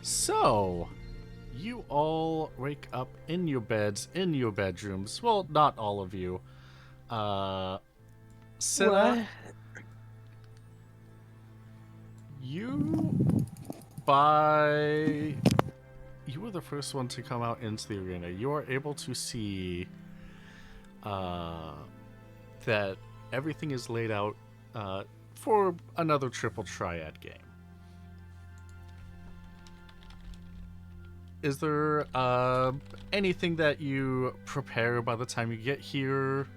So, you all wake up in your beds, in your bedrooms. Well, not all of you. Uh, Senna, What? you by you were the first one to come out into the arena. You are able to see uh, that everything is laid out for another triple triad game. Is there anything that you prepare by the time you get here?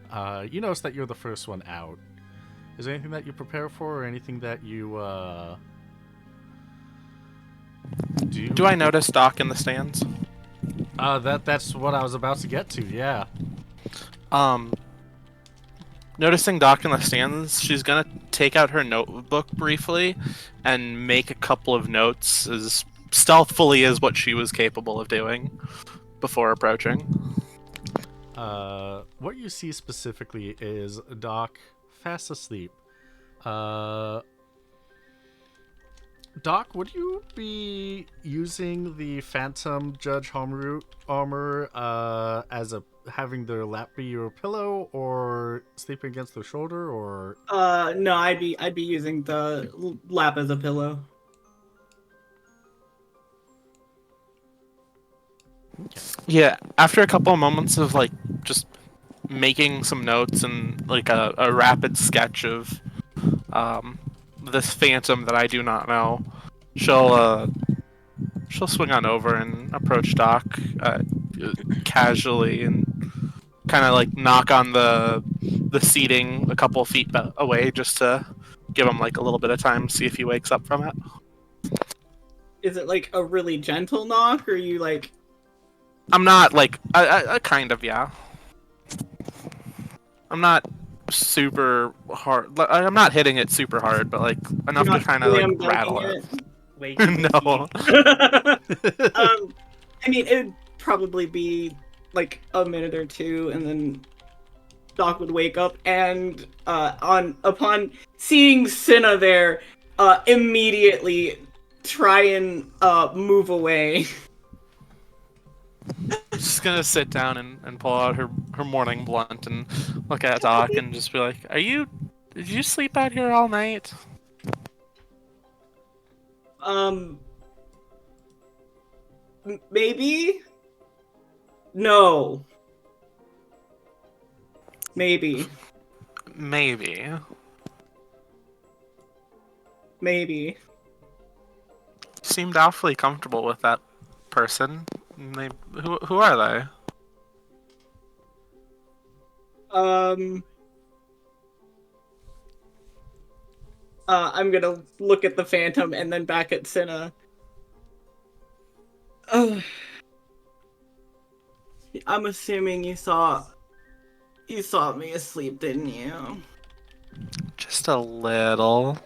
You notice that you're the first one out. Is there anything that you prepare for, or anything that you Do I do? notice Doc in the stands? That's what I was about to get to. Yeah. Um, Noticing Doc in the stands, she's gonna take out her notebook briefly and make a couple of notes as stealthily as what she was capable of doing before approaching. What you see specifically is Doc fast asleep. Uh, Doc, would you be using the Phantom Judge armor as a having their lap be your pillow, or sleeping against their shoulder, or No, I'd be using the lap as a pillow. okay. Yeah, after a couple of moments of like just making some notes and like a rapid sketch of um, this phantom that I do not know, she'll she'll swing on over and approach Doc casually and kind of like knock on the seating a couple feet away just to give him like a little bit of time, see if he wakes up from it. Is it like a really gentle knock, or are you like? I'm not like a kind of yeah. I'm not super hard. I'm not hitting it super hard, but like You're enough to not kind of like slam dunking rattle it. it? Wakey, No. wakey. I mean, it'd probably be like a minute or two, and then Doc would wake up, and on upon seeing Cinna there, immediately try and move away. Just gonna sit down and pull out her morning blunt and look at Doc and just be like, "Are you? Did you sleep out here all night?" Um, maybe? No. Maybe. Maybe. Maybe. Seemed awfully comfortable with that person. They, who are they? Um, I'm gonna look at the Phantom and then back at Cinna. Ugh. I'm assuming you saw me asleep, didn't you? Just a little.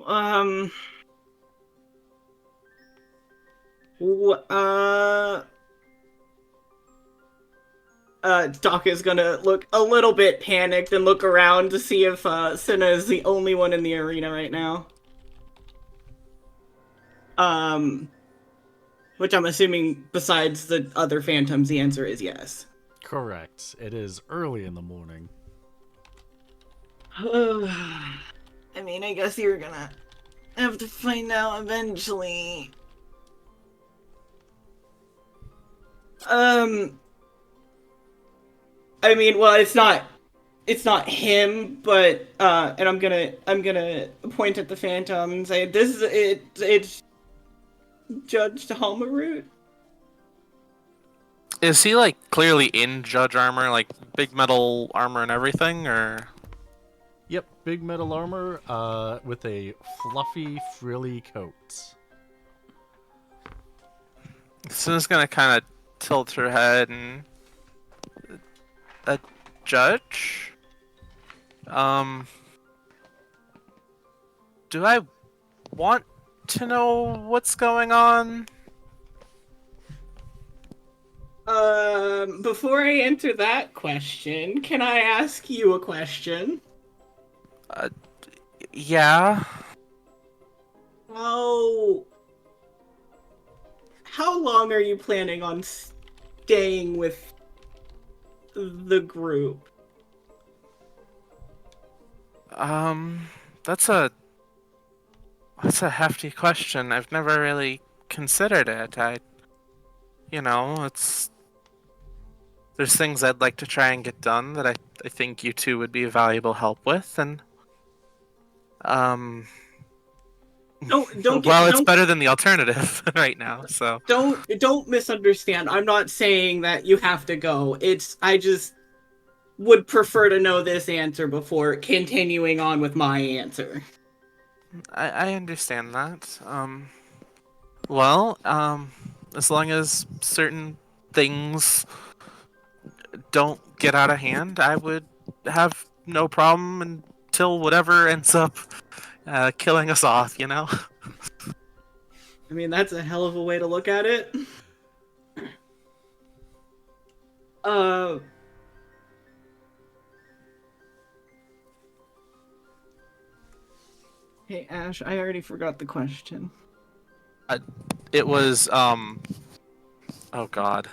Um, wh- uh, Doc is gonna look a little bit panicked and look around to see if Cinna is the only one in the arena right now. Um, which I'm assuming, besides the other Phantoms, the answer is yes. Correct. It is early in the morning. I mean, I guess you're gonna have to find out eventually. Um, I mean, well, it's not him, but and I'm gonna point at the Phantom and say, "This is it. It's Judge Halmaroot." Is he like clearly in judge armor, like big metal armor and everything, or? Yep, big metal armor with a fluffy, frilly coat. Cinna's gonna kind of tilt her head and a judge. Um, do I want to know what's going on? Before I answer that question, can I ask you a question? Uh, yeah. How long are you planning on staying with the group? That's a hefty question. I've never really considered it. It's there's things I'd like to try and get done that I think you two would be a valuable help with, and um, Don't well, get it's don't better than the alternative right now. So don't misunderstand. I'm not saying that you have to go. I just would prefer to know this answer before continuing on with my answer. I understand that. Well, as long as certain things don't get out of hand, I would have no problem until whatever ends up killing us off, you know? I mean, that's a hell of a way to look at it. Uh, hey Ash, I already forgot the question. It was, oh god.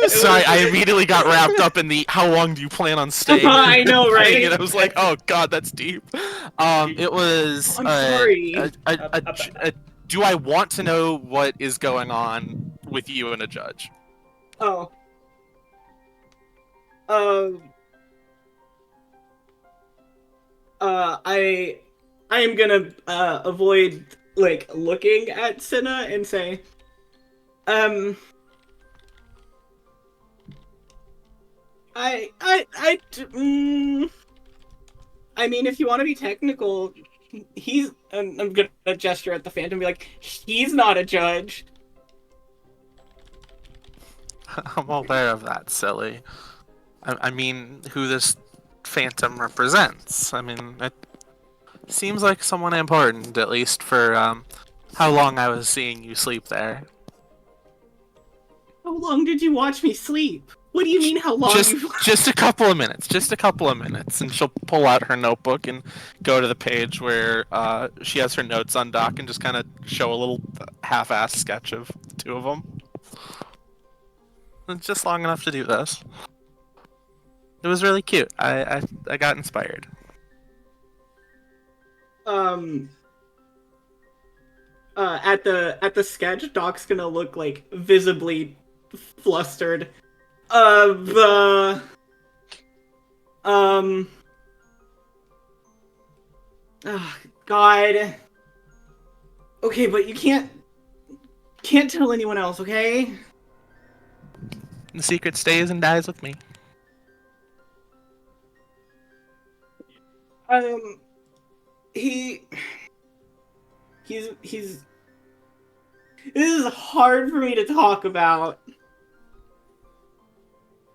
Sorry, I immediately got wrapped up in the how long do you plan on staying? I know, right? And I was like, oh god, that's deep. It was. I'm sorry. Do I want to know what is going on with you and a judge? Oh. Um. I am gonna avoid like looking at Cinna and say, um, I mean, if you want to be technical, I'm gonna gesture at the Phantom and be like, he's not a judge. I'm aware of that, silly. I mean, who this phantom represents. I mean, it seems like someone important, at least for how long I was seeing you sleep there. How long did you watch me sleep? What do you mean, how long Just a couple of minutes. Just a couple of minutes. And she'll pull out her notebook and go to the page where she has her notes on doc and just kind of show a little half-assed sketch of the two of them. It's just long enough to do this. It was really cute. I got inspired. At the sketch, Doc's gonna look like visibly flustered. Oh, God. Okay, but you can't tell anyone else, okay? The secret stays and dies with me. He's this is hard for me to talk about.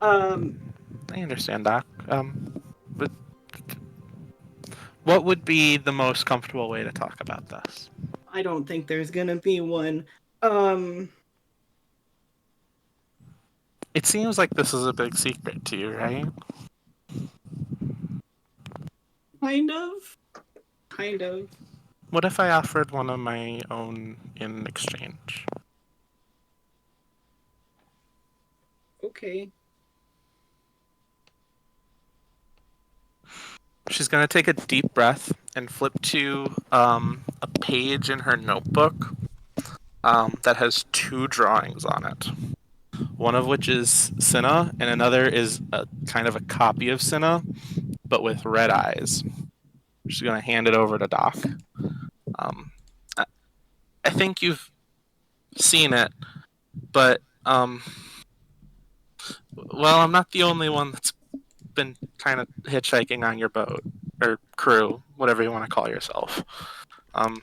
I understand, Doc. But what would be the most comfortable way to talk about this? I don't think there's gonna be one. It seems like this is a big secret to you, right? Kind of. What if I offered one of my own in exchange? Okay. She's gonna take a deep breath and flip to a page in her notebook that has two drawings on it. One of which is Cinna, and another is a kind of a copy of Cinna, but with red eyes. She's gonna hand it over to Doc. I think you've seen it, but well, I'm not the only one that's been kind of hitchhiking on your boat or crew, whatever you want to call yourself. I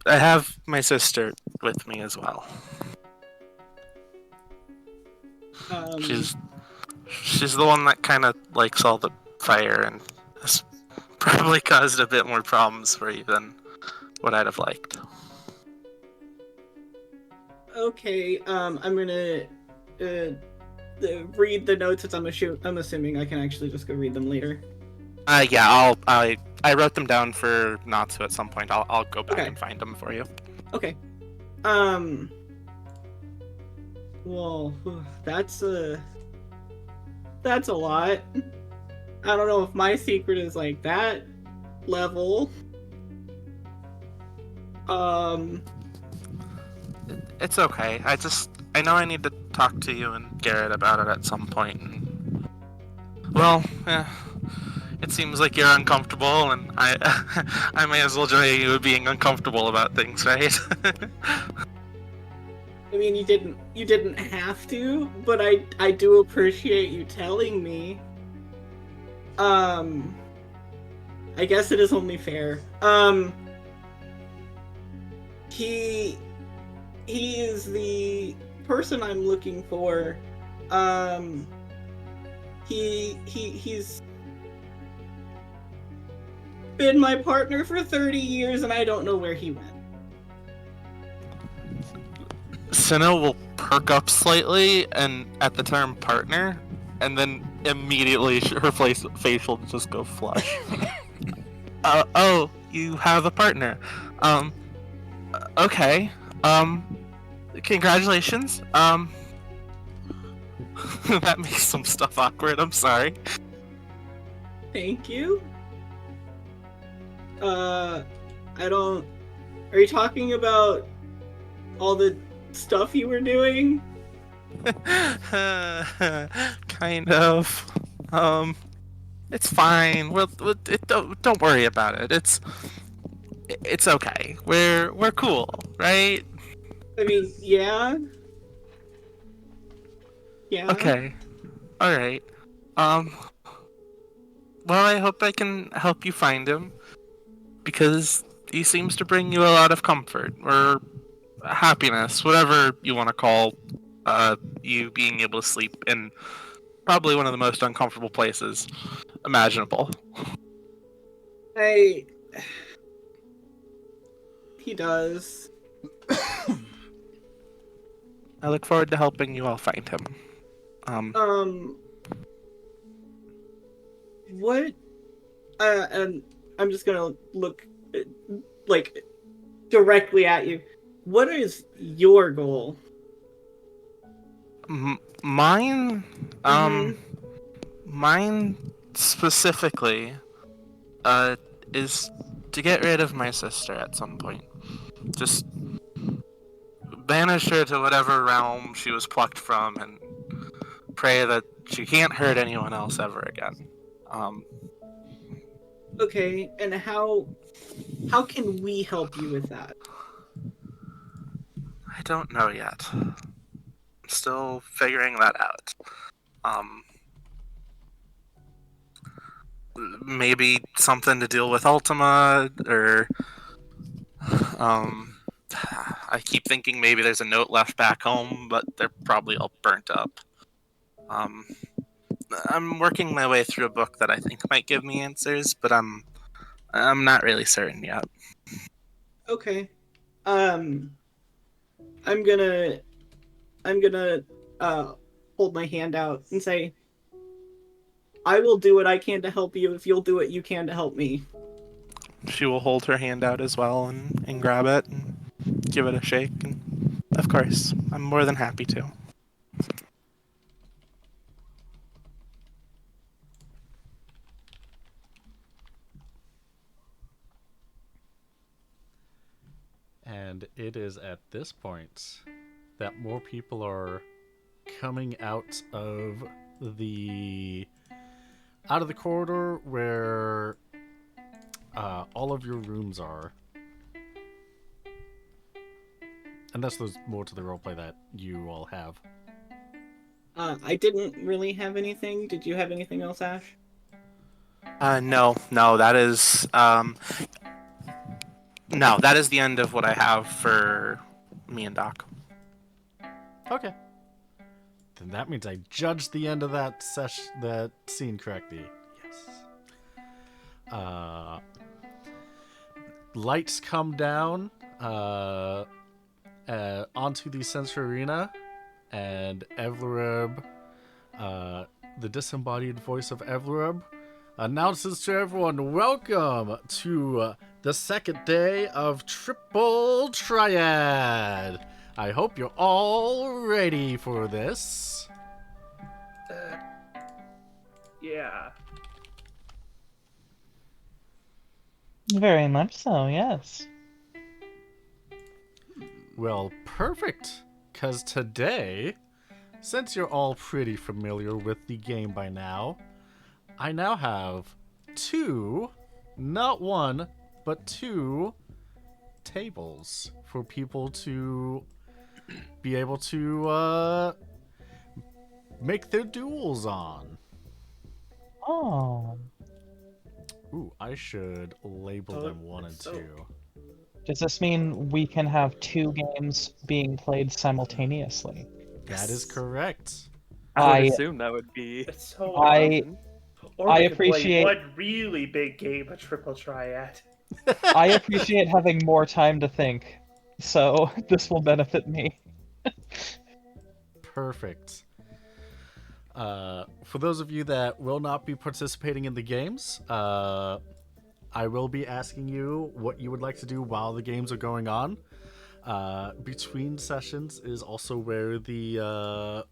have my sister with me as well. She's the one that kind of likes all the fire and has probably caused a bit more problems for you than what I'd have liked. Okay, I'm gonna read the notes. I'm assuming I can actually just go read them later. Yeah, I wrote them down for Natsu at some point. I'll go back Okay. and find them for you. Okay. Well, that's a lot. I don't know if my secret is like that level. It's okay. I know I need to talk to you and Garrett about it at some point. And, well, it seems like you're uncomfortable, and I may as well join you in being uncomfortable about things, right? I mean, you didn't have to, but I do appreciate you telling me. I guess it is only fair. He is the person I'm looking for. He's been my partner for 30 years, and I don't know where he went. Sinnoh will perk up slightly and at the term partner, and then immediately her face will just go flush. Oh, you have a partner. Okay. Congratulations. That makes some stuff awkward. I'm sorry. Thank you. I don't. Are you talking about all the stuff you were doing? Kind of. It's fine. Don't worry about it. It's okay. We're cool, right? I mean, yeah. Yeah. Okay. All right. Um. Well, I hope I can help you find him because he seems to bring you a lot of comfort or happiness, whatever you want to call you being able to sleep in probably one of the most uncomfortable places imaginable. He does. I look forward to helping you all find him. What? And I'm just gonna look, like, directly at you. What is your goal? Mine, mine specifically, is to get rid of my sister at some point. Just banish her to whatever realm she was plucked from, and pray that she can't hurt anyone else ever again. Okay, and how can we help you with that? I don't know yet. I'm still figuring that out. Maybe something to deal with Ultima, or I keep thinking maybe there's a note left back home, but they're probably all burnt up. I'm working my way through a book that I think might give me answers, but I'm not really certain yet. Okay. I'm gonna hold my hand out and say, I will do what I can to help you if you'll do what you can to help me. She will hold her hand out as well and grab it and give it a shake. And of course, I'm more than happy to. And it is at this point that more people are coming out of the corridor where all of your rooms are. Unless there's more to the roleplay that you all have. I didn't really have anything. Did you have anything else, Ash? No, that is no, that is the end of what I have for me and Doc. Okay. Then that means I judged the end of that scene correctly. Yes. Lights come down onto the sensory arena, and Evlerib, the disembodied voice of Evlerib, announces to everyone, welcome to the second day of Triple Triad. I hope you're all ready for this. Yeah. Very much so, yes. Well, perfect, because today, since you're all pretty familiar with the game by now, I now have two, not one, but two tables for people to be able to make their duels on. Oh. Ooh, I should label them 1 and so- 2. Does this mean we can have two games being played simultaneously? That is correct. I would I assume that would be. That's so I- amazing. Or I we could play appreciate- one really big game of Triple Triad. I appreciate having more time to think, so this will benefit me. Perfect. For those of you that will not be participating in the games, I will be asking you what you would like to do while the games are going on. Between sessions is also where the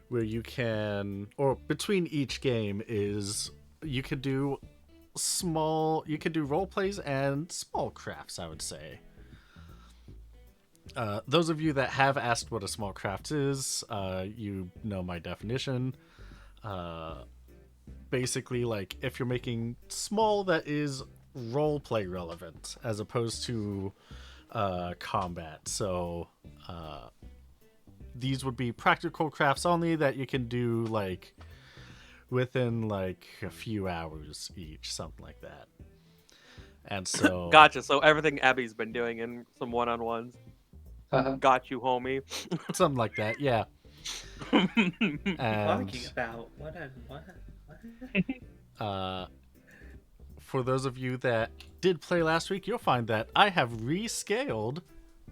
where you can, or between each game is you can do role plays and small crafts, I would say. Those of you that have asked what a small craft is, you know my definition. Basically, like, if you're making small that is roleplay relevant as opposed to combat. So these would be practical crafts only that you can do like within like a few hours each, something like that. And so Gotcha. So everything Abby's been doing in some one-on-ones. Got you, homie. something like that, yeah. Talking And about what? for those of you that did play last week, you'll find that I have rescaled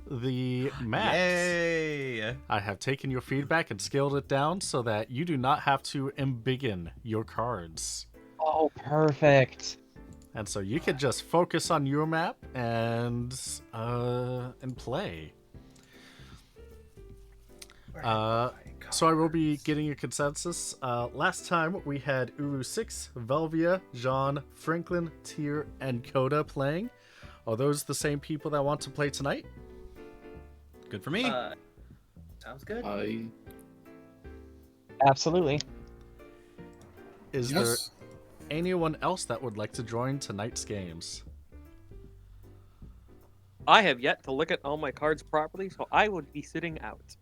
the maps. Yay! I have taken your feedback and scaled it down so that you do not have to embiggen your cards. Oh, perfect. And so you can just focus on your map and play. So I will be getting a consensus. Last time we had Uru 6, Velvia, Jean, Franklin, Tyr, and Coda playing. Are those the same people that want to play tonight? Good for me. Sounds good. Absolutely. Is Yes. there anyone else that would like to join tonight's games? I have yet to look at all my cards properly, so I would be sitting out.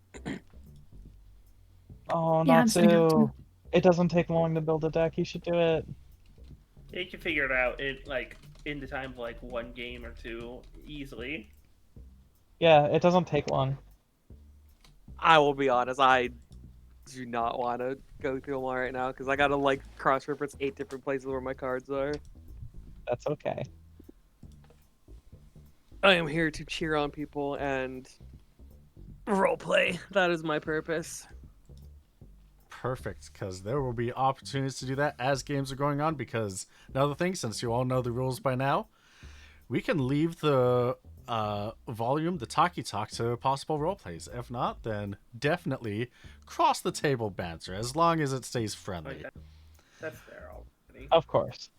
Oh, Yeah, I'm sitting out Natsu. too. It doesn't take long to build a deck. You should do it. You can figure it out in the time of like one game or two easily. Yeah, it doesn't take long. I will be honest, I do not want to go through them all right now because I gotta like cross-reference 8 different places where my cards are. That's okay. I am here to cheer on people and roleplay. That is my purpose. Perfect, because there will be opportunities to do that as games are going on. Because another thing, since you all know the rules by now, we can leave the volume, the talkie talk, to possible role plays. If not, then definitely cross the table banter, as long as it stays friendly. Like, that's there already. Of course.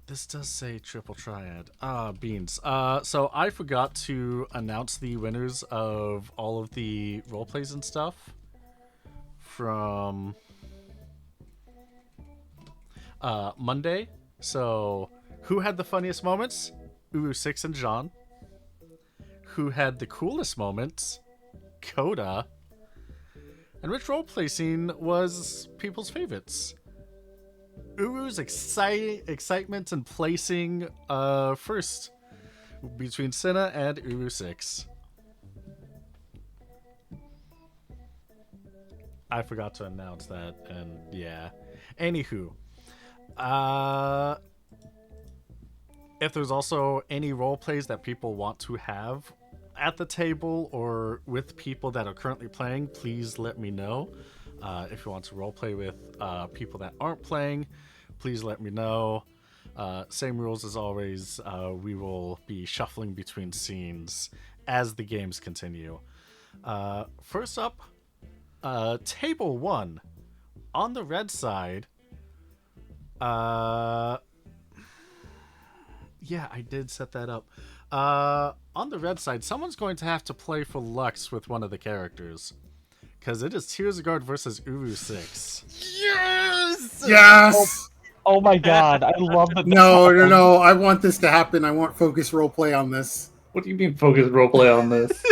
This does say triple triad. Beans. So I forgot to announce the winners of all of the role plays and stuff from Monday. So who had the funniest moments? Uru 6 and John. Who had the coolest moments? Coda. And which roleplay scene was people's favorites? Uru's excitement and placing first between Senna and Uru 6. I forgot to announce that, and yeah. Anywho, if there's also any role plays that people want to have at the table or with people that are currently playing, please let me know. If you want to roleplay with people that aren't playing, please let me know. Same rules as always. We will be shuffling between scenes as the games continue. First up, table 1. On the red side, yeah, I did set that up. On the red side, someone's going to have to play for Lux with one of the characters. Because it is Tearsguard versus Uru 6. Yes! Yes! Oh my god, I love that. No. I want this to happen. I want focus roleplay on this. What do you mean focus roleplay on this?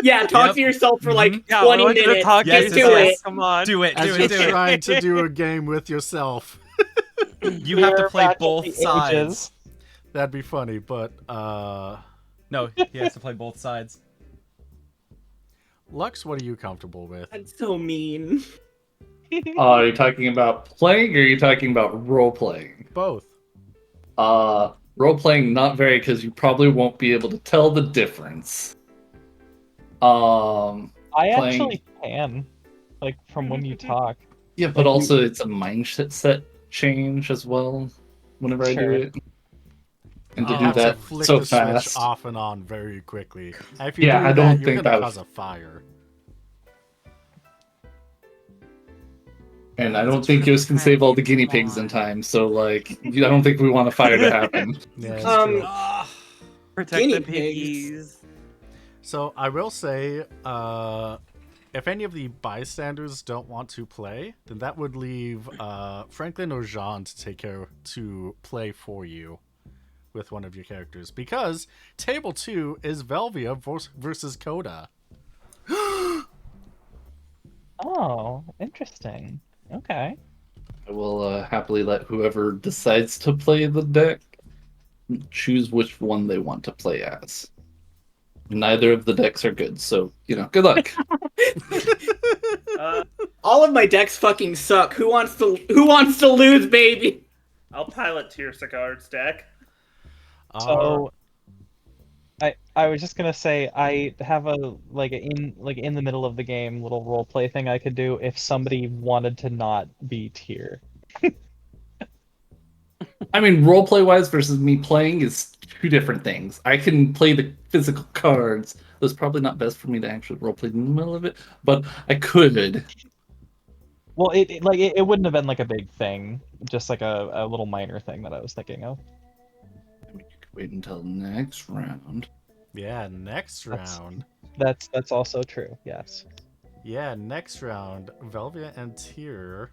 Yeah, talk Yep. to yourself for like Yeah, 20 I want you to minutes. talk Yes, Just to do yes. it. yourself. Come on. Do it, As do you're it, do it. trying to do a game with yourself. You have to We're play back at both the sides. ages. That'd be funny, but No, he has to play both sides. Lux, what are you comfortable with? That's so mean. Are you talking about playing or are you talking about role playing? Both. Role playing not very because you probably won't be able to tell the difference. I Playing- actually can, like from when you talk. Yeah, but also it's a mindset set change as well. Whenever I Sure. do it, and to You do have that to flick so the fast. switch off and on very quickly. And if you Yeah, do I that, don't you're think gonna that cause a fire. And I don't think yours can save all the guinea pigs in time. So like, I don't think we want a fire to happen. Yeah, it's Um, true. Protect Guinea the pigs. piggies. So I will say, if any of the bystanders don't want to play, then that would leave Franklin or Jean to play for you with one of your characters, because table 2 is Velvia versus Coda. Oh, interesting. Okay. I will happily let whoever decides to play the deck choose which one they want to play as. Neither of the decks are good, so good luck. All of my decks fucking suck. Who wants to lose, baby? I'll pilot Tearsguard's deck. So, I was just gonna say I have a in the middle of the game little role play thing I could do if somebody wanted to not be tier. I mean, roleplay wise versus me playing is two different things. I can play the physical cards. It's probably not best for me to actually roleplay in the middle of it, but I could. Well, it wouldn't have been like a big thing, just like a little minor thing that I was thinking of. I mean, you could wait until next round. Yeah, next That's- round. That's also true. Yes. Yeah, next round, Velvia and Tyr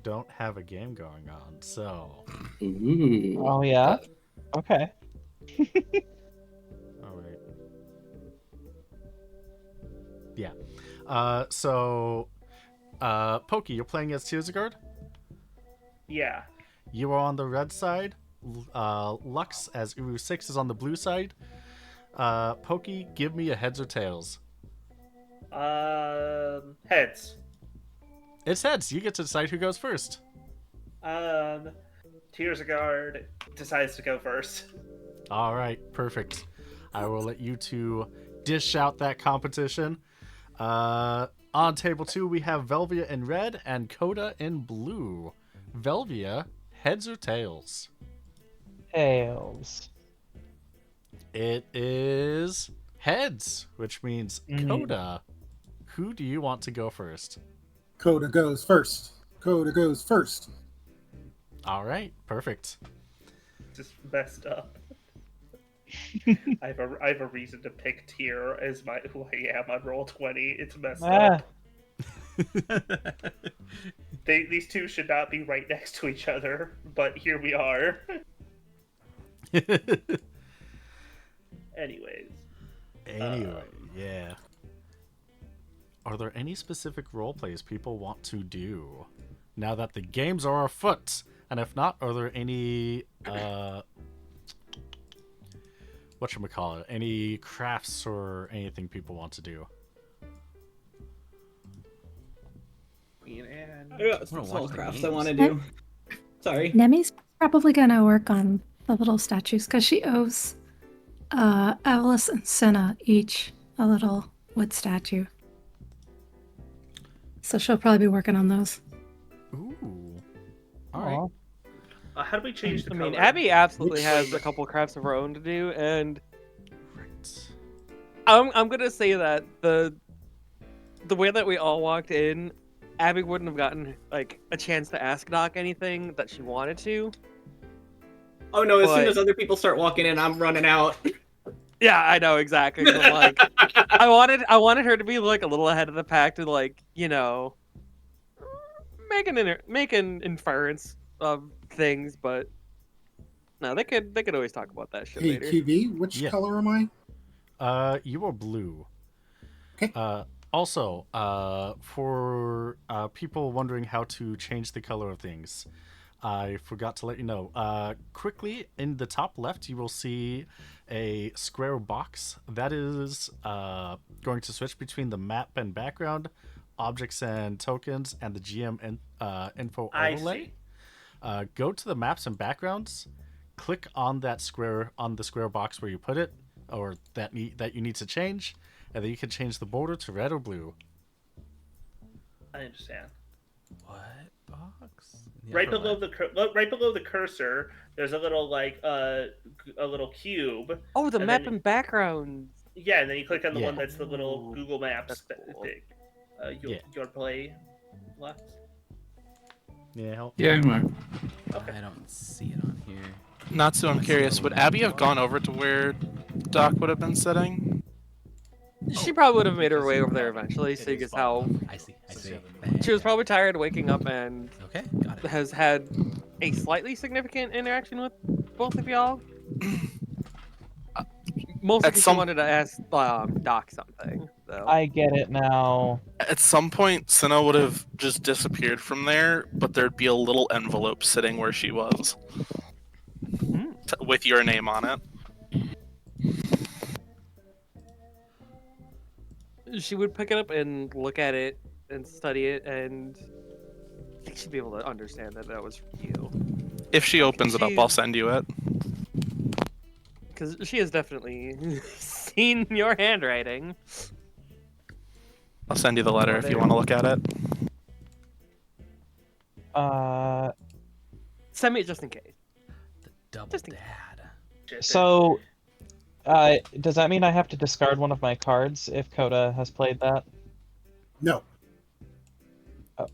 don't have a game going on, so... Ooh. Oh yeah. Okay. Oh, wait. Yeah. Pokey, you're playing as Tearsguard? Yeah. You are on the red side. Lux as Uru 6 is on the blue side. Pokey, give me a heads or tails. Heads. It's heads. You get to decide who goes first. Tearsguard decides to go first. All right, perfect. I will let you two dish out that competition. On table 2, we have Velvia in red and Coda in blue. Velvia, heads or tails? Tails. It is heads, which means Coda. Who do you want to go first? Coda goes first. Coda goes first. All right, perfect. Just messed up. I have a reason to pick Tyr as who I am on roll 20. It's messed up. These two should not be right next to each other, but here we are. Anyways. Anyway, yeah. Are there any specific role plays people want to do now that the games are afoot? And if not, are there any whatchamacallit, any crafts or anything people want to do? Queen Anne. I got some watch small the crafts I games. want to do. Sorry. Nemi's probably gonna work on the little statues because she owes Evelys and Senna each a little wood statue. So she'll probably be working on those. Ooh. All right. Aw. How do we change the I color? mean, Abby absolutely Which- has a couple crafts of her own to do, and Right. I'm gonna say that the way that we all walked in, Abby wouldn't have gotten like a chance to ask Doc anything that she wanted to. Oh no! As soon But- as other people start walking in, I'm running out. Yeah, I know exactly. 'Cause I'm like, I wanted her to be like a little ahead of the pack to like, you know, make an inference of things, but no, they could always talk about that shit Hey, later. QV, which Yeah. color am I? You are blue. Okay. Also, for people wondering how to change the color of things, I forgot to let you know. Quickly, in the top left, you will see a square box. That is going to switch between the map and background, objects and tokens, and the GM info I overlay. see. Go to the maps and backgrounds, click on that square on the square box where you put it, or that you need to change, and then you can change the border to red or blue. I understand. What box? The Right upper below left. right below the cursor, there's a little like a little cube. Oh, the And map then- and background. Yeah, and then you click on the Yeah. one that's the little Ooh, Google Maps that's cool. thing. Yeah. Your play left. Yeah, help. Yeah, Mark. Okay. I don't see it on here. Natsu, I'm What's curious, the would little Abby have bar? gone over to where Doc would have been sitting? She probably would have made her Because way you're over there probably eventually, hitting seeing as spot how on. I see. she was probably tired of waking up and Okay, got it. has had a slightly significant interaction with both of y'all. Mostly At because some- she wanted to ask Doc something. So. I get it now. At some point, Senna would have just disappeared from there, but there'd be a little envelope sitting where she was with your name on it. She would pick it up and look at it and study it, and I think she'd be able to understand that that was from you. If she opens it up, I'll send you it. Because she has definitely seen your handwriting. I'll send you the letter if you want to look at it. Send me it just in case. Double Just in- dad. Shit. So, does that mean I have to discard one of my cards if Coda has played that? No. Oh.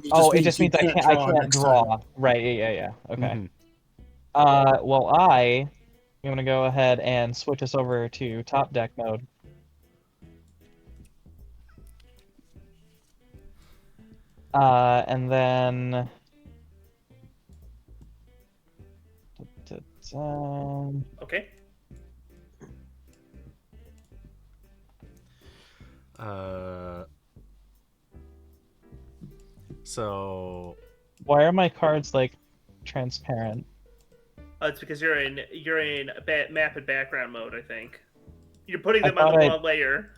It Oh, it just you means I can't next draw. time. Right, yeah. Okay. Mhm. Well, I'm gonna go ahead and switch us over to top deck mode. And then... Okay. So Why are my cards, like, transparent? It's because you're in map and background mode. I think you're putting I them on the thought I- wrong layer.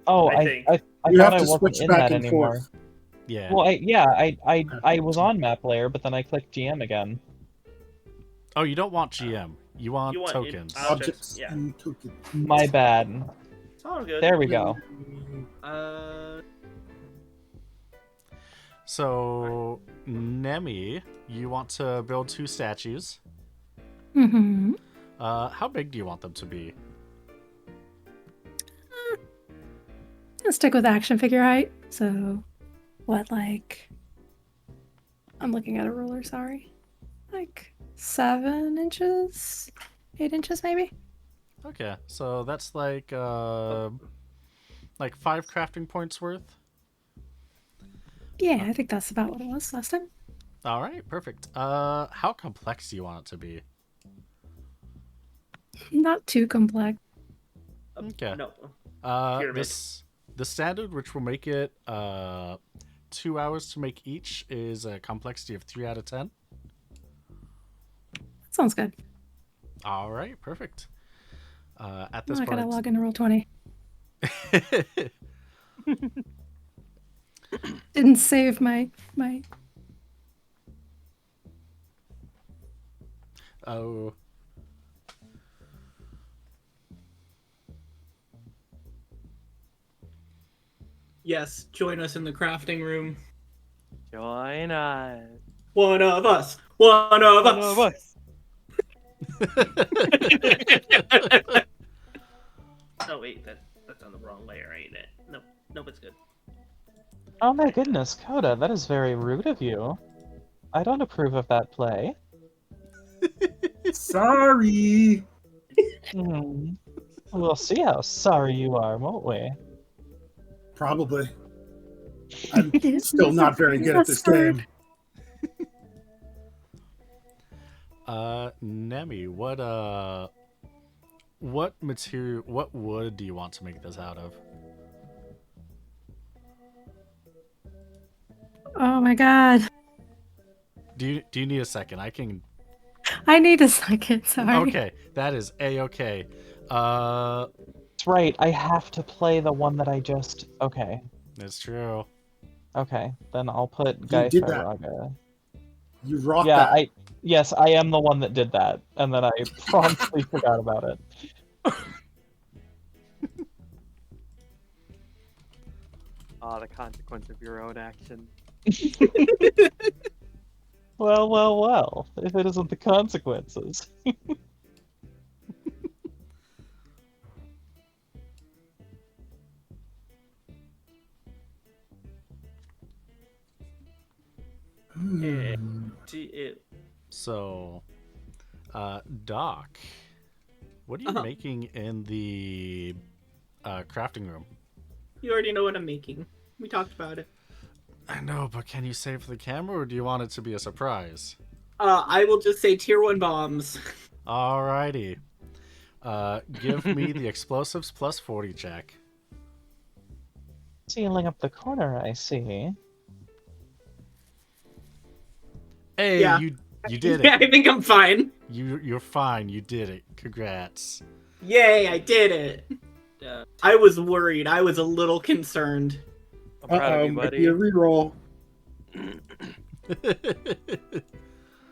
Oh, I think. I You thought have I to wasn't switch in back that and anymore. forth. yeah. Well, I was on map layer, but then I clicked GM again. Oh, you don't want GM. You want You want tokens. Objects yeah. and tokens. My bad. It's all good. There we go. So, Nemi, you want to build 2 statues. Mm-hmm. How big do you want them to be? Let's stick with action figure height. So, what, like... I'm looking at a ruler, sorry. Like 7 inches? 8 inches, maybe? Okay, so that's like 5 crafting points worth. Yeah, I think that's about what it was last time. All right, perfect. How complex do you want it to be? Not too complex. Okay. No. The standard, which will make it 2 hours to make each, is a complexity of 3 out of 10. Sounds good. All right, perfect. At this I point, gotta log into Roll20. Didn't save my Oh. Yes, join us in the crafting room. Join us. One of us. One of One us. of us. Oh wait, that's on the wrong layer, ain't it? Nope, it's good. Oh my goodness, Coda, that is very rude of you. I don't approve of that play. Sorry. Hmm. We'll see how sorry you are, won't we? Probably. I'm still not very good at this game. Nemi, what material, what wood do you want to make this out of? Oh my god. Do you need a second? I can. I need a second, sorry. Okay, that is a-okay. That's right, I have to play the one that I just... Okay. That's true. Okay, then I'll put You Guy did that. Faraga. You rocked Yeah, that. Yes, I am the one that did that, and then I promptly forgot about it. Ah, the consequence of your own action. Well, well, well, if it isn't the consequences. So, Doc, what are you making in the crafting room? You already know what I'm making. We talked about it. I know, but can you save for the camera, or do you want it to be a surprise? I will just say tier 1 bombs. Alrighty. Give me the explosives plus 40 check. Sealing up the corner, I see. Hey, Yeah. you did Yeah, it. I think I'm fine. You're fine. You did it. Congrats. Yay, I did it. I was worried. I was a little concerned. I'm proud of you, Might be a buddy. reroll.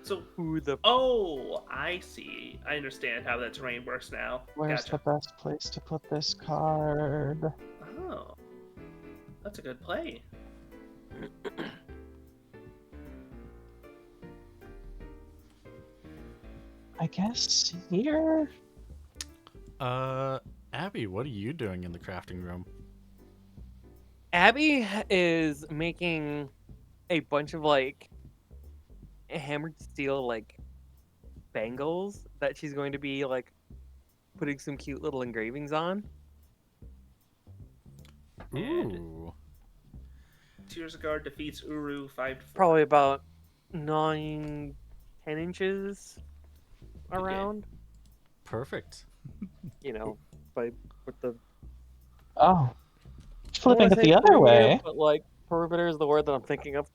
So, Who the oh, I see. I understand how that terrain works now. Where's Gotcha. the best place to put this card? Oh, that's a good play. I guess here? Abby, what are you doing in the crafting room? Abby is making a bunch of like hammered steel like bangles that she's going to be like putting some cute little engravings on. Ooh. Tears of Guard defeats Uru 5-4. Probably about 9-10 inches around. Perfect. You know, by with the Oh. I don't Flipping wanna it say the other perimeter, way. but like perimeter is the word that I'm thinking of.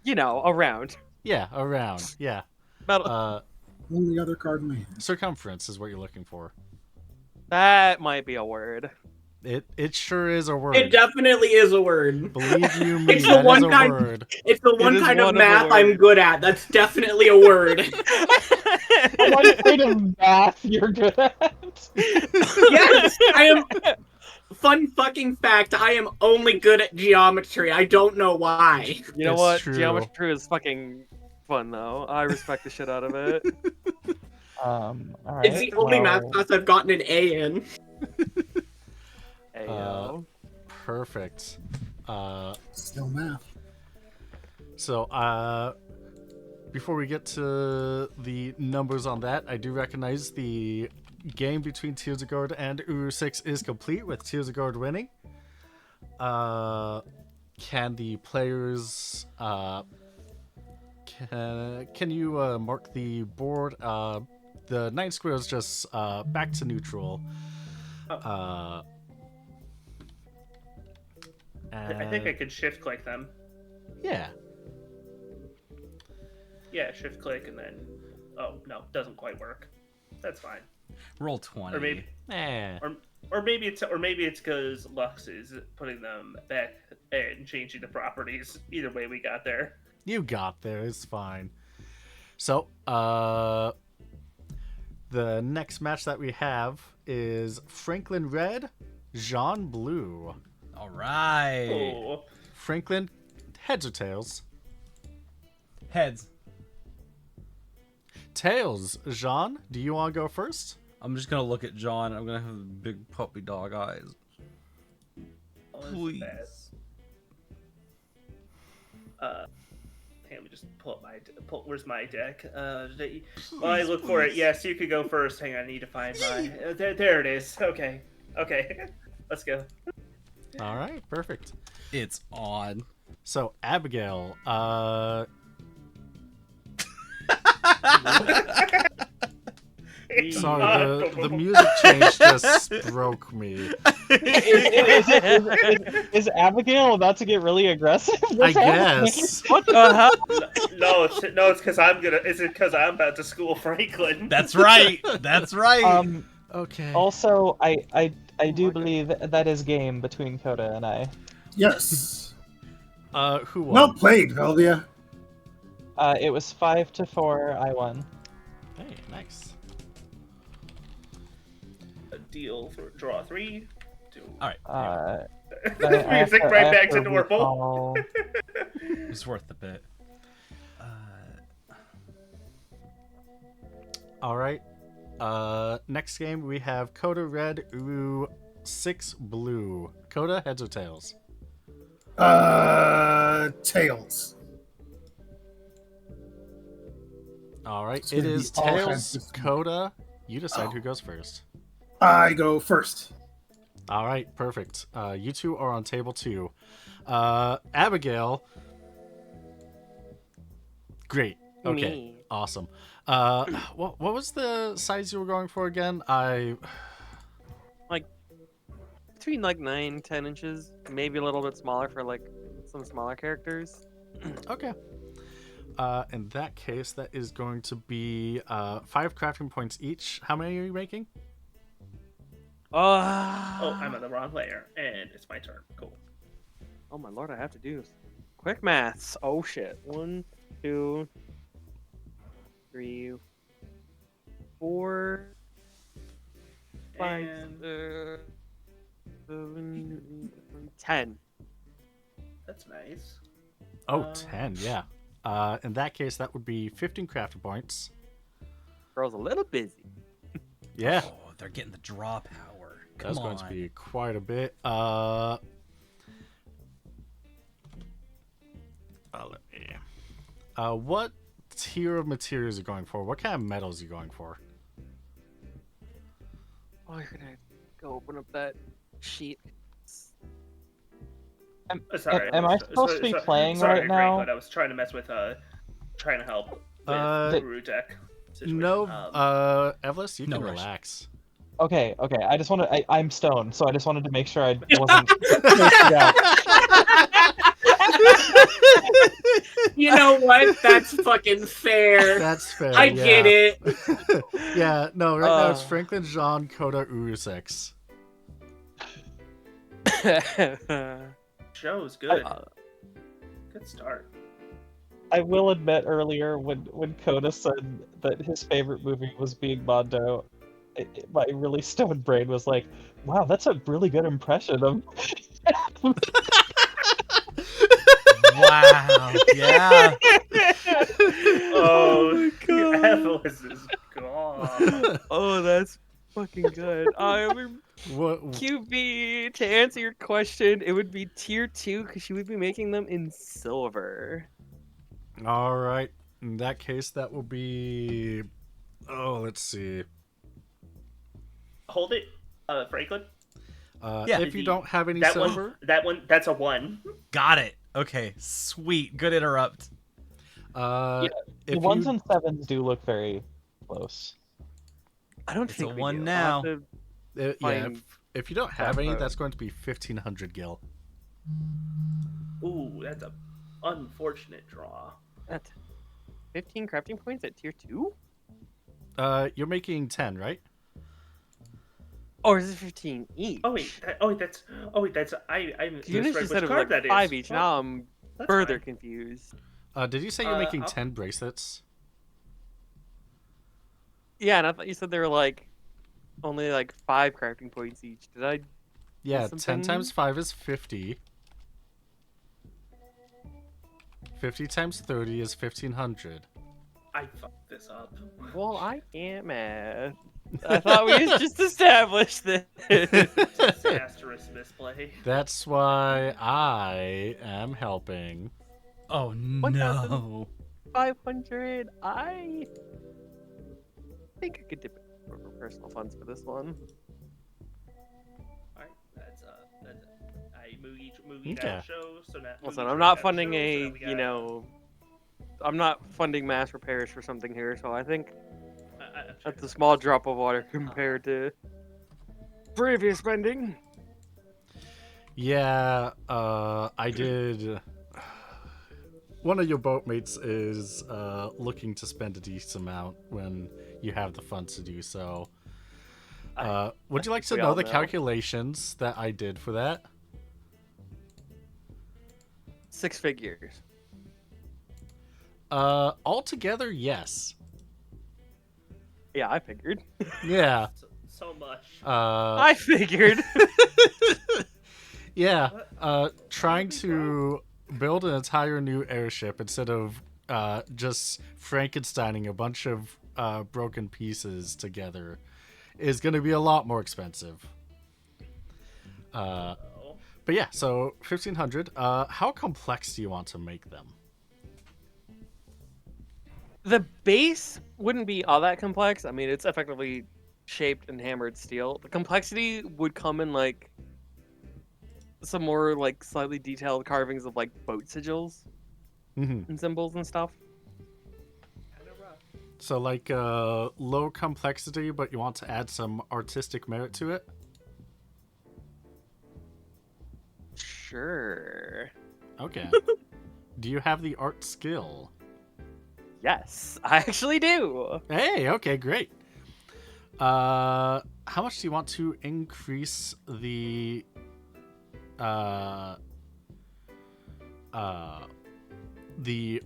You know, around. Yeah, around. Yeah. About Only other card in my hand. Circumference is what you're looking for. that might be a word. It sure is a word. It definitely is a word. Believe you me, It's the that is one a kind. word. It's the one is kind one of of a math I'm word. good at. That's definitely a word. What kind of math you're good at? Yes, I am. Fun fucking fact, I am only good at geometry. I don't know why. You know It's what? true. Geometry is fucking fun though. I respect the shit out of it. Alright. It's the only math well, class I've gotten an A in. Hey, yo. Perfect. Still math. So, before we get to the numbers on that, I do recognize the game between Tears of Guard and Uru 6 is complete, with Tears of Guard winning. Can the players... Can you mark the board? The 9 squares just back to neutral. I think I could shift click them. Yeah. Yeah, shift click and then. Oh no, doesn't quite work. That's fine. Roll 20. Or maybe, or maybe it's because Lux is putting them back and changing the properties. Either way, we got there. You got there. It's fine. So, the next match that we have is Franklin Red, Jean Blue. All right. Oh, Franklin, heads or tails? Heads. Tails. Jean, do you want to go first? I'm just gonna look at John. I'm gonna have big puppy dog eyes. Please. Let me just pull up where's my deck? While I look for it, yes, you could go first. Hang on, I need to find my. There it is. Okay. Let's go. All right, perfect. It's on. So Abigail, sorry, the music change just broke me. Is Abigail about to get really aggressive? I What's happening? guess. What the hell? No, it's because I'm gonna. Is it because I'm about to school Franklin? That's right. That's right. Okay. Also, I do believe that is game between Coda and I. Yes. Who won? Well played, Velvia. It was 5-4. I won. Hey, nice. A deal for draw 3. 2. All right. Music right back to normal. It's worth the bit. All right. Next game we have Coda red, Uru 6 blue. Coda, heads or tails? Tails. All right. It's It gonna is be all tails. offensive. Coda, you decide who goes first. I go first. All right, perfect. You two are on table 2. Abigail. Great. Okay. Me. Awesome. What was the size you were going for again? Between like 9-10 inches, maybe a little bit smaller for like some smaller characters. Okay. In that case, that is going to be 5 crafting points each. How many are you making? Oh, I'm on the wrong layer, and it's my turn. Cool. Oh my lord, I have to do quick maths. Oh shit. 1, 2, 3, 4, 5, And 7, 10. that's nice. Oh, 10, yeah. In that case, that would be 15 crafting points. Girl's a little busy. Yeah. Oh, they're getting the draw power. That's Come going to on. be quite a bit. What tier of materials are you going for? What kind of metals are you going for? Oh, you're gonna go open up that sheet. Sorry. am I supposed to be playing right now? Franklin, I was trying to mess with trying to help with the root deck situation. No, Evelys, you No can rush. relax. Okay. I just want to. I'm stoned, so I just wanted to make sure I wasn't. freaked out. You know what? That's fucking fair. That's fair. I get it. Yeah, no, right now it's Franklin, Jean, Coda, Urusix. Show's good. Good start. I will admit earlier when Coda said that his favorite movie was Being Mondo, my really stoned brain was like, wow, that's a really good impression of. Wow. Yeah. Oh my god. Evelys is gone. Oh, that's fucking good. What? QB, to answer your question, it would be tier 2 because she would be making them in silver. All right. In that case, that will be. Oh, let's see. Hold it, Franklin. Yeah. If you don't have any That silver, that's a 1. Got it. Okay. Sweet. Good interrupt. if The 1s you, and 7s do look very close. I don't It's think a we 1 do. now. I'll have to yeah, find- if you don't have any, Photo. that's going to be 1,500 gil. Ooh, that's a unfortunate draw. That's 15 crafting points at tier 2? You're making 10, right? Or is it 15 each? Oh wait, that's I You misread just which said it was card like that is. 5 each. Oh, Now I'm that's further fine. confused. Did you say you're making I'll- 10 bracelets? Yeah, and I thought you said they were like only like 5 crafting points each. Did I Yeah, Something- 10 times 5 is 50. 50 times 30 is 1500. I fucked this up. Well, I can't math. I thought we just established this. Disastrous misplay. That's why I am helping. Oh no. 500. I think I could dip it for personal funds for this one. Alright, that's I Moogie Okay. out show. So now Listen, Moogie I'm not out funding show, so a, now we you got- know, I'm not funding mass repairs for something here, so I think I'm that's a sure. small drop of water compared to previous spending. Yeah, I did. One of your boatmates is looking to spend a decent amount when you have the funds to do so. Would you like to we know all the know. calculations that I did for that? 6 figures. Altogether, yes. Yeah, I figured. Yeah. So much. I figured. Yeah. What? Trying to build an entire new airship instead of just Frankensteining a bunch of broken pieces together is going to be a lot more expensive. Oh. But yeah, so 1500. How complex do you want to make them? The base wouldn't be all that complex. I mean, it's effectively shaped and hammered steel. The complexity would come in like some more like slightly detailed carvings of like boat sigils Mm-hmm. and symbols and stuff. Kinda rough. So like low complexity, but you want to add some artistic merit to it? Sure. Okay. Do you have the art skill? Yes, I actually do. Hey, okay, great. How much do you want to increase the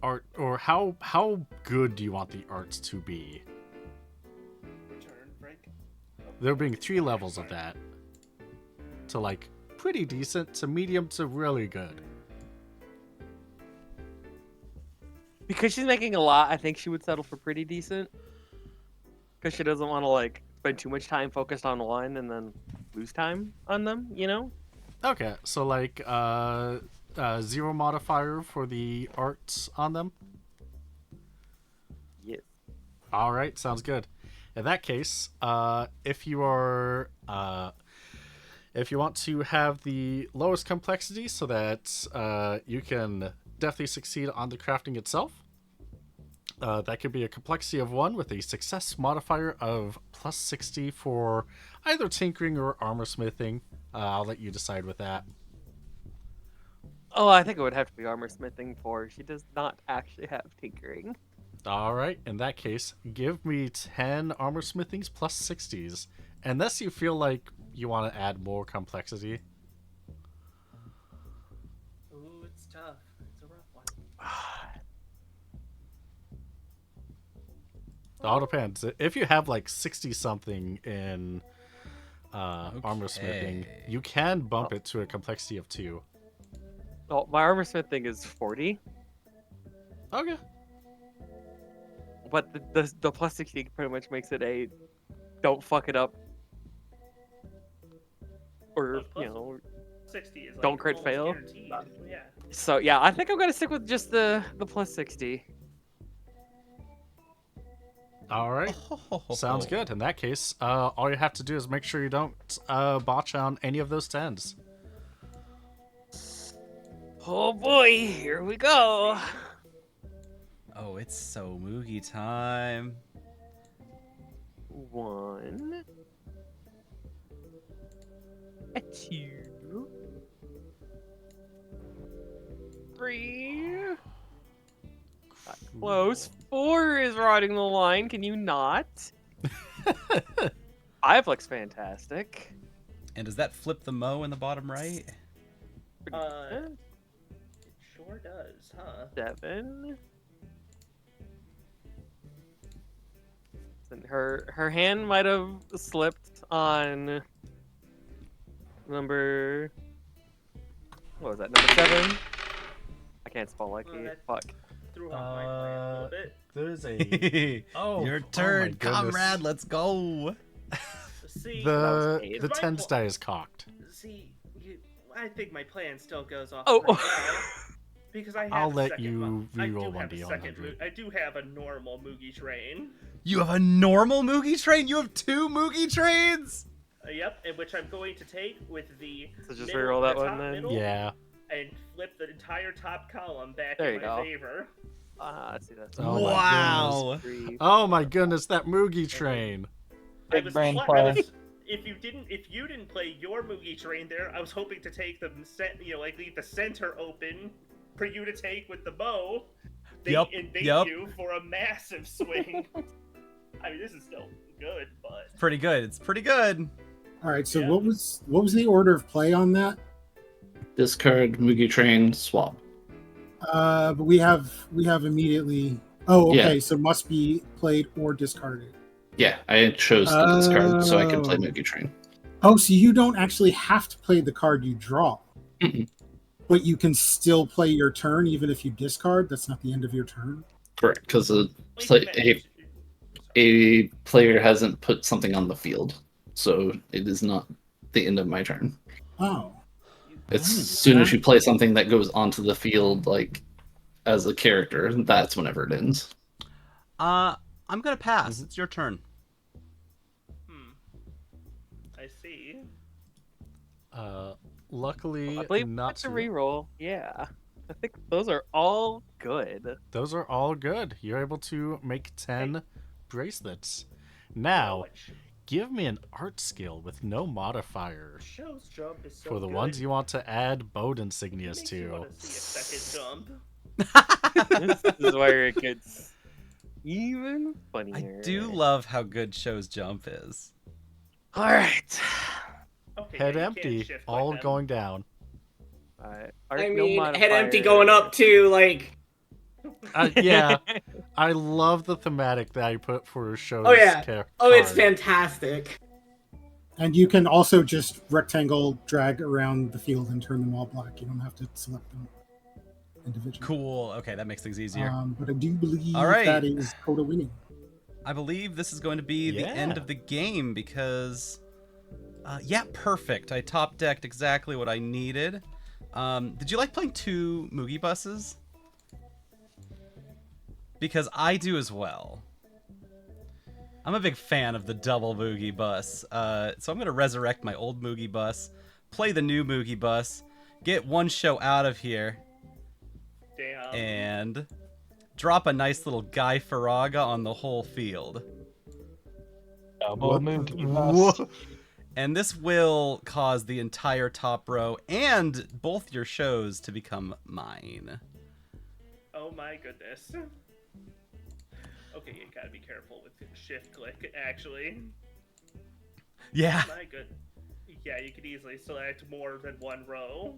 art, or how good do you want the arts to be? Return break. There being 3 levels of that. To like pretty decent to medium to really good. Because she's making a lot, I think she would settle for pretty decent. Because she doesn't want to like spend too much time focused on one and then lose time on them, you know? Okay, so like 0 modifier for the arts on them. Yes. All right, sounds good. In that case, if you are if you want to have the lowest complexity so that you can definitely succeed on the crafting itself, that could be a complexity of 1 with a success modifier of plus 60 for either tinkering or armor smithing. I'll let you decide with that. Oh, I think it would have to be armor smithing for. She does not actually have tinkering. All right, in that case, give me 10 armor smithings plus 60s, unless you feel like you want to add more complexity. Ooh, it's tough. It's a rough one. It all depends. If you have like 60 something in armor smithing, Okay. you can bump it to a complexity of 2. Oh, my armor smithing is 40, Okay. but the plus 60 pretty much makes it a don't fuck it up. Or, Plus you know, 60 is like Don't crit almost fail. guaranteed. Yeah. so yeah, I think I'm gonna stick with just the plus 60. All right. Sounds good. In that case, all you have to do is make sure you don't botch on any of those 10s. Oh boy, here we go. Oh, it's so Moogie time. 1, 2, 3. Got close. 4 is riding the line. Can you not? 5 looks fantastic. And does that flip the mo in the bottom right? Pretty Uh, good. It sure does, huh? 7. And her hand might have slipped on Number. What was that? Number 7. I can't spell like Well, you. that- Fuck. Threw off my plan a little bit. There's a Your my turn, goodness. comrade. Let's go. See, the eight. the My tens pl- die is cocked. see, I think my plan still goes off Oh. pretty well. Because I have I'll a let second you I reroll do have a 1d on second 100. I do have a normal Moogie train. You have a normal Moogie train? You have 2 Moogie trains? Yep, and which I'm going to take with the So just middle, reroll that the one top then? middle, Yeah. and flip the entire top column back There in you my go. favor. I see that. Oh my Wow. Three. Oh my goodness, that Moogie train. Big brain play. If you didn't play your Moogie train there, I was hoping to take the leave the center open for you to take with the bow. Yep, And bait yep. you for a massive swing. I mean, this is still good, but Pretty good. It's pretty good. All right. So Yeah. what was the order of play on that? Discard, Mugi Train, swap. But we have immediately. Oh, okay. Yeah. So must be played or discarded. Yeah, I chose to discard so I could play Oh. Mugi Train. Oh, so you don't actually have to play the card you draw, Mm-mm. but you can still play your turn even if you discard. That's not the end of your turn. Correct, because wait, a player hasn't put something on the field, so it is not the end of my turn. Oh, It's as soon as you play something that goes onto the field, like as a character, that's whenever it ends. I'm gonna pass. It's your turn. I see. Luckily, I believe not that's a to. reroll. Yeah. I think those are all good. Those are all good. You're able to make 10 bracelets. Now, give me an art skill with no modifier Show's jump is so for the good. ones you want to add boat insignias Makes you to. want to see a second jump. This is where it gets even funnier. I do love how good Show's jump is. All right. Okay, Head yeah, you empty, can't shift like all them. going down. I mean, head empty going up too, like. Yeah, I love the thematic that I put for Show's Oh yeah. character. Oh, it's fantastic. and you can also just rectangle drag around the field and turn them all black. You don't have to select them individually. Cool. Okay, that makes things easier. But I do believe All right. that is Coda winning. I believe this is going to be the end Yeah. of the game because, yeah, perfect. I top decked exactly what I needed. Did you like playing 2 Moogie buses? Because I do as well. I'm a big fan of the double Moogie bus, so I'm going to resurrect my old Moogie bus, play the new Moogie bus, get one show out of here, Damn. and drop a nice little Guy Farraga on the whole field. Double Moogie bus. Whoa. And this will cause the entire top row and both your shows to become mine. Oh my goodness. Okay, you gotta be careful with shift click, actually. Yeah. My good. Yeah, you could easily select more than one row.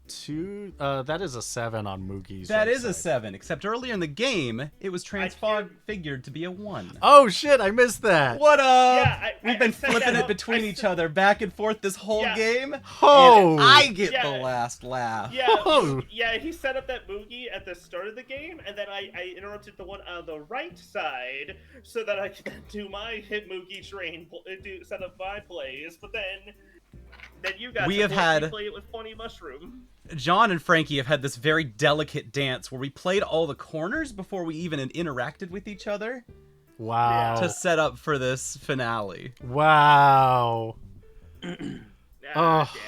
2. That is a 7 on Moogie's. That is a website. 7, except earlier in the game, it was transfigured to be a 1. Oh shit! I missed that. What up? Yeah, We've been set flipping that it up. between each other, back and forth this whole Yeah. game. Oh. And I get Yeah. the last laugh. Yeah, Oh. yeah, he set up that Moogie at the start of the game, and then I interrupted the one on the right side so that I could then do my hit Moogie train, set up my plays, but then you got We to have had- play it with Funny Mushroom. John and Frankie have had this very delicate dance where we played all the corners before we even interacted with each other Wow. to set up for this finale. Wow. Ah, Oh.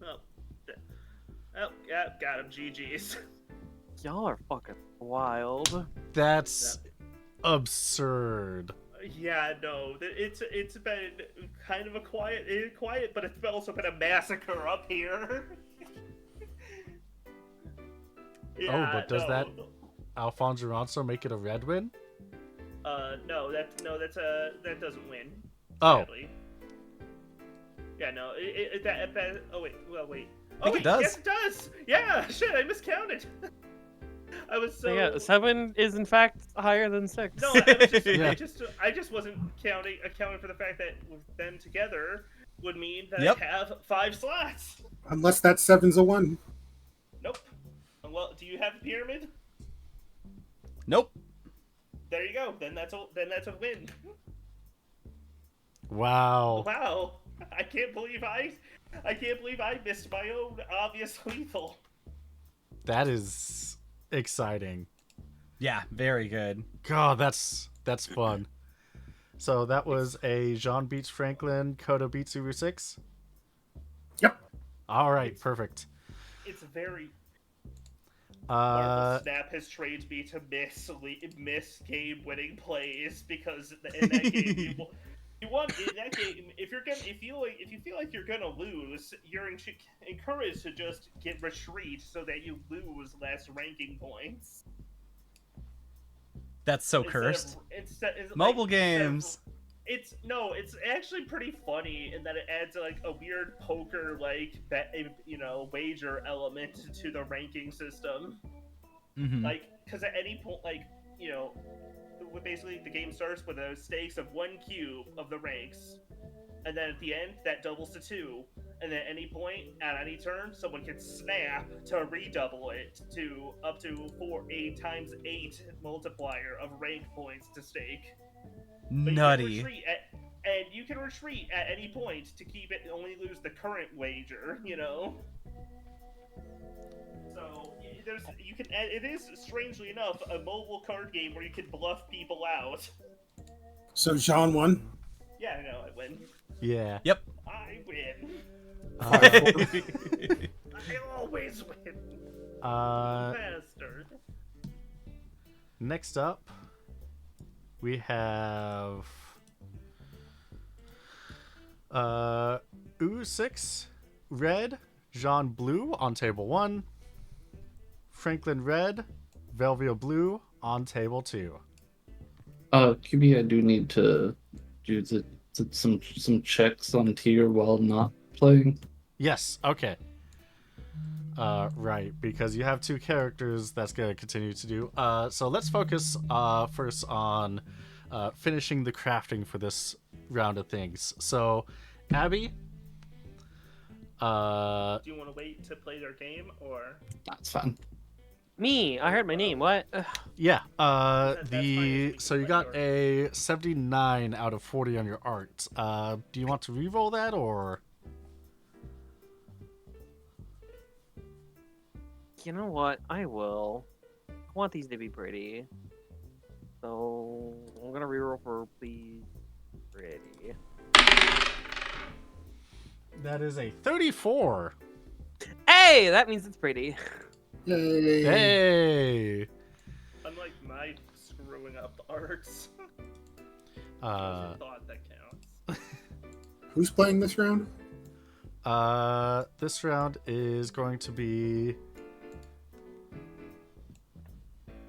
damn. Oh, yeah, got him. GG's. Y'all are fucking wild. That's absurd. Yeah, no, it's been kind of a quiet, but it's also been a massacre up here. Yeah, but does no. that Alfonso Alonso make it a red win? No, that doesn't win. Oh. Sadly. Yeah, no, oh wait, well wait. I think it does. Yes, it does. Yeah, shit, I miscounted. I was so So yeah, 7 is in fact higher than 6. No, I was just, Yeah. I just wasn't accounting for the fact that with them together would mean that Yep. I have 5 slots. Unless that seven's a one. Nope. Well, do you have a pyramid? Nope. There you go. Then that's a win. Wow. Wow. I can't believe I missed my own obvious lethal. That is exciting. Yeah, very good. God, that's fun. So that was a Jean beats Franklin, Koda beats Uru 6? Yep. All right, perfect. It's very Marvel Uh, Snap has trained me to miss game-winning plays because in that game you want in that game if you feel like you're gonna lose, you're encouraged to just get retreat so that you lose less ranking points. That's so cursed. Mobile Mobile games. It's actually pretty funny in that it adds like a weird poker wager element to the ranking system. Mhm. Like, because at any point, basically the game starts with a stakes of 1 cube of the ranks, and then at the end that doubles to 2, and then at any point at any turn someone can snap to redouble it to up to 8 times 8 multiplier of rank points to stake. But Nutty. you can retreat at any point to keep it only lose the current wager, So it is strangely enough a mobile card game where you can bluff people out. So Jean won. Yeah, I know, I win. yeah. Yep. I win. Uh, I always win. uh, Bastard. next up, we have U6 red, Jean blue on table 1, Franklin red, Velvia blue on table 2. QB, I do need to do some checks on tier while not playing. Yes, okay. Right, because you have 2 characters that's going to continue to do. So let's focus first on finishing the crafting for this round of things. So, Abby, Do you want to wait to play their game, or? That's fine. Me, I heard my name. What? yeah, That's fine, we can so you play got yours. a 79 out of 40 on your art. Do you want to re-roll that, or? You know what? I will. I want these to be pretty. So I'm gonna reroll for please pretty. That is a 34. Hey, that means it's pretty. Yay. Hey! Unlike my screwing up arts. Uh, Thought that counts. Who's playing this round? this round is going to be.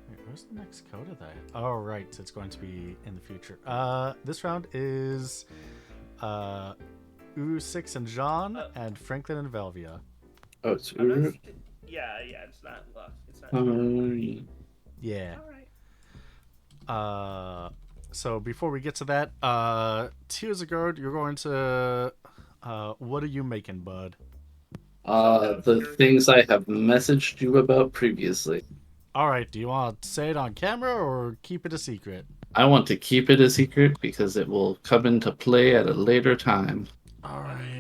Wait, where's the next coda that? Oh, right, it's going to be in the future. This round is U6 and Jean, and Franklin and Velvia. Oh, it's I'm not Uru. st- yeah, it's not luck. It's not. Yeah. All right. So before we get to that, Tears of Guard, you're going to. What are you making, bud? The things I have messaged you about previously. All right. Do you want to say it on camera or keep it a secret? I want to keep it a secret because it will come into play at a later time. All right.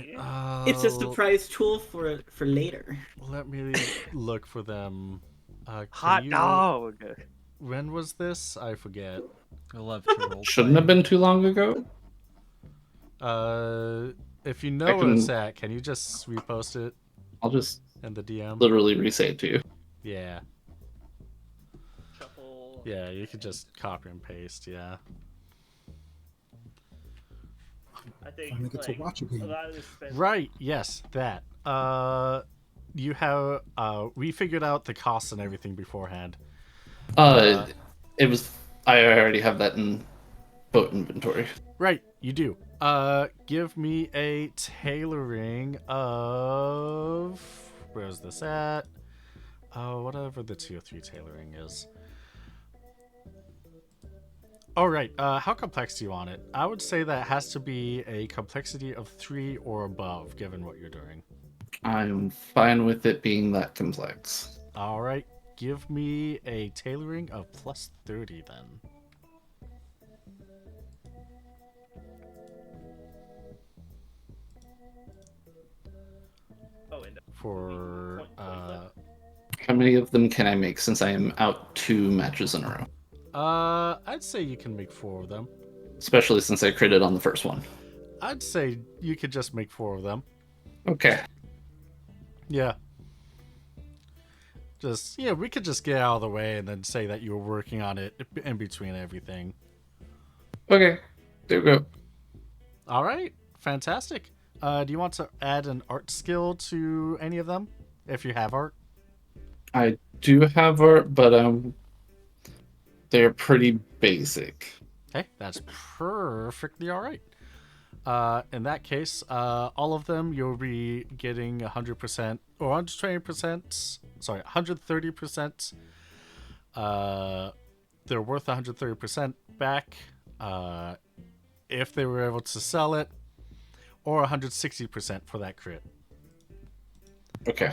It's a surprise tool for later. Let me look for them. Can Hot you- dog. When was this? I forget. I love to roll. Shouldn't have been too long ago. If you know I where can- it's at, can you just repost it I'll just in the DM? literally re-say it to you. Yeah. Shuffle. Yeah, you could just copy and paste. Yeah. I think Finally get to watch a a game. lot of this spends. Right. Yes, that. You have. We figured out the costs and everything beforehand. It was. I already have that in boat inventory. Right, you do. Give me a tailoring of. Where's this at? Whatever the tier 3 tailoring is. All right. How complex do you want it? I would say that has to be a complexity of 3 or above, given what you're doing. I'm fine with it being that complex. All right. Give me a tailoring of plus 30 then. Oh, and For How many of them can I make since I am out 2 matches in a row? I'd say you can make 4 of them. Especially since I critted on the first one. I'd say you could just make 4 of them. Okay. Yeah. Just, yeah, we could just get out of the way and then say that you were working on it in between everything. Okay. There we go. All right. Fantastic. Do you want to add an art skill to any of them? If you have art? I do have art, but they're pretty basic. Okay, that's perfectly all right. In that case, all of them you'll be getting 100% or 120%. Sorry, 130%. They're worth 130% back if they were able to sell it, or 160% for that crit. Okay.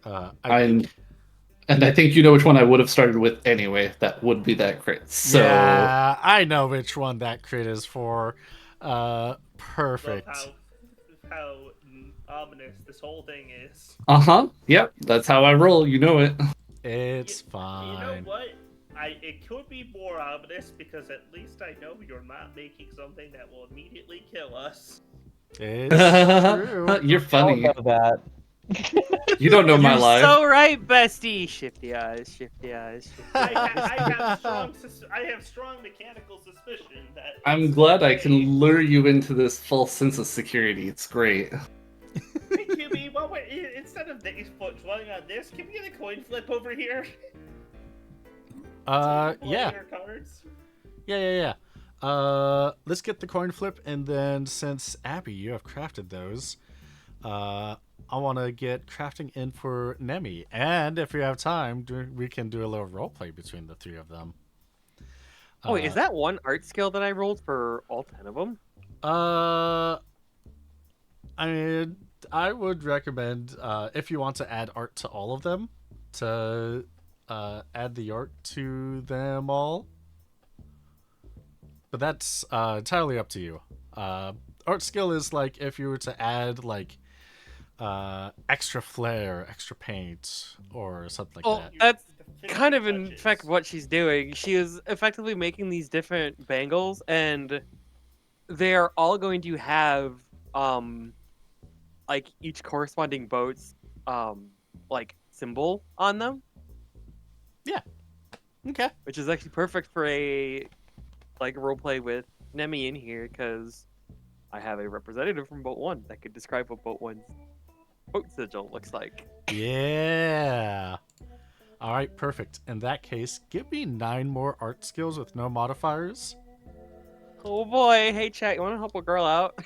I think you know which one I would have started with anyway. That would be that crit. So yeah, I know which one that crit is for. Perfect. Love how ominous this whole thing is. Yep. That's how I roll. You know it. It's fine. You know what? It could be more ominous because at least I know you're not making something that will immediately kill us. It's true. You're funny. I don't know that. You don't know my You're life. so right, bestie. Shifty eyes, shifty eyes, shifty eyes. I have strong mechanical suspicion that. I'm glad I can lure you into this false sense of security. It's great. Hey, Kimmy, instead of dwelling on this, can we get a coin flip over here? Yeah. Your cards? Yeah. Let's get the coin flip, and then since Abby, you have crafted those, I want to get crafting in for Nemi, and if we have time, we can do a little roleplay between the 3 of them. Oh, wait, is that one art skill that I rolled for all 10 of them? I mean, I would recommend if you want to add art to all of them, to add the art to them all. But that's entirely up to you. Art skill is like if you were to add like extra flair, extra paint, or something like that. That's kind of in fact what she's doing. She is effectively making these different bangles, and they are all going to have like each corresponding boat's like symbol on them. Yeah. Okay. Which is actually perfect for a like roleplay with Nemi in here, because I have a representative from Boat 1 that could describe what Boat 1's boat sigil looks like. Yeah. All right, perfect. In that case, give me 9 more art skills with no modifiers. Oh boy, hey chat, you want to help a girl out?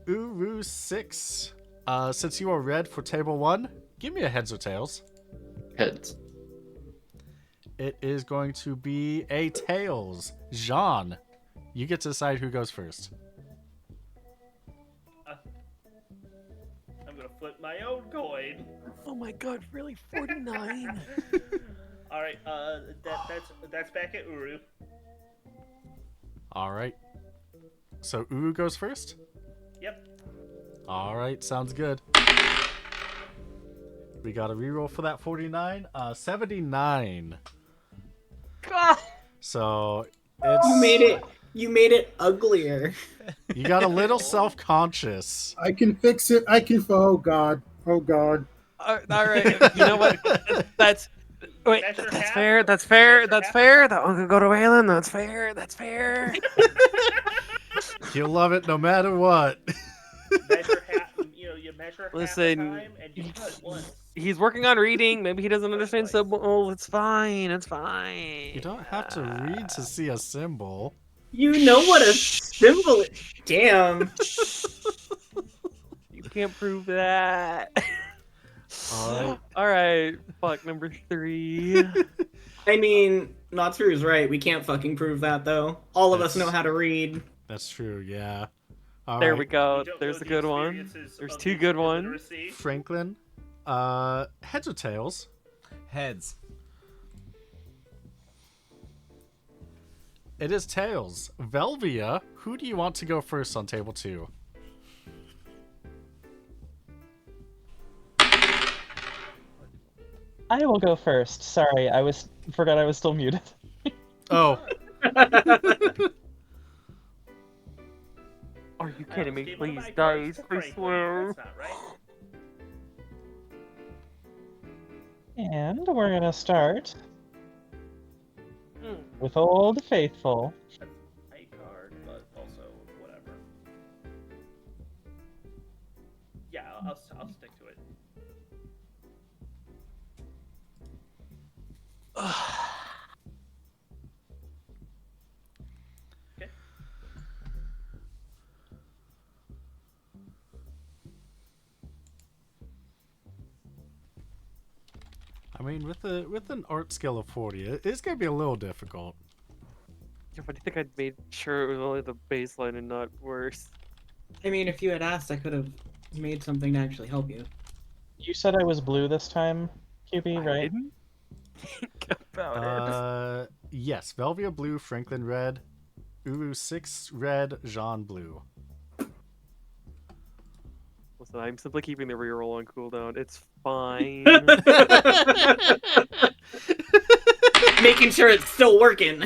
Uru 6. Since you are red for table 1, give me a heads or tails. Heads. It is going to be a tails. Jean, you get to decide who goes first. I'm gonna flip my own coin. Oh my god, really? 49? All right, that's back at Uru. All right. So Uru goes first? Yep. All right, sounds good. We got a reroll for that 49. 79. God. So it's You made it uglier. you got a little self-conscious. I can fix it. Oh god. All right, you know what? That's fair. That's fair. That one could go to Waylon. That's fair. You'll love it no matter what. Measure half. You measure Listen, half the time and you cut once. He's working on reading. Maybe he doesn't understand symbol. It's fine. You don't have to read to see a symbol. You know what a symbol is. Damn. You can't prove that. Alright. All right, fuck number 3. I mean, Natsu is right. We can't fucking prove that, though. All of us know That's- how to read. That's true, yeah. All There right, we go. We don't There's know a the good one. experiences There's of 2 these good ones. illiteracy. Franklin. Heads or tails? Heads. It is tails. Velvia, who do you want to go first on table 2? I will go first. Sorry, forgot I was still muted. Oh, Are you kidding me? Gave one of Please, my cards dice. to I Franklin. swear. That's not right. And we're gonna start Hmm. with Old Faithful. A card, but also whatever. Yeah, I'll stick to it. Okay. I mean, with an art skill of 40, it's gonna be a little difficult. Yeah, but I think I'd made sure it was only the baseline and not worse. I mean, if you had asked, I could have made something to actually help you. You said I was blue this time, QB, I right? didn't think about it. Yes, Velvia blue, Franklin red, Uru 6 red, Jean blue. Listen, I'm simply keeping the reroll on cooldown. It's fine. Making sure it's still working.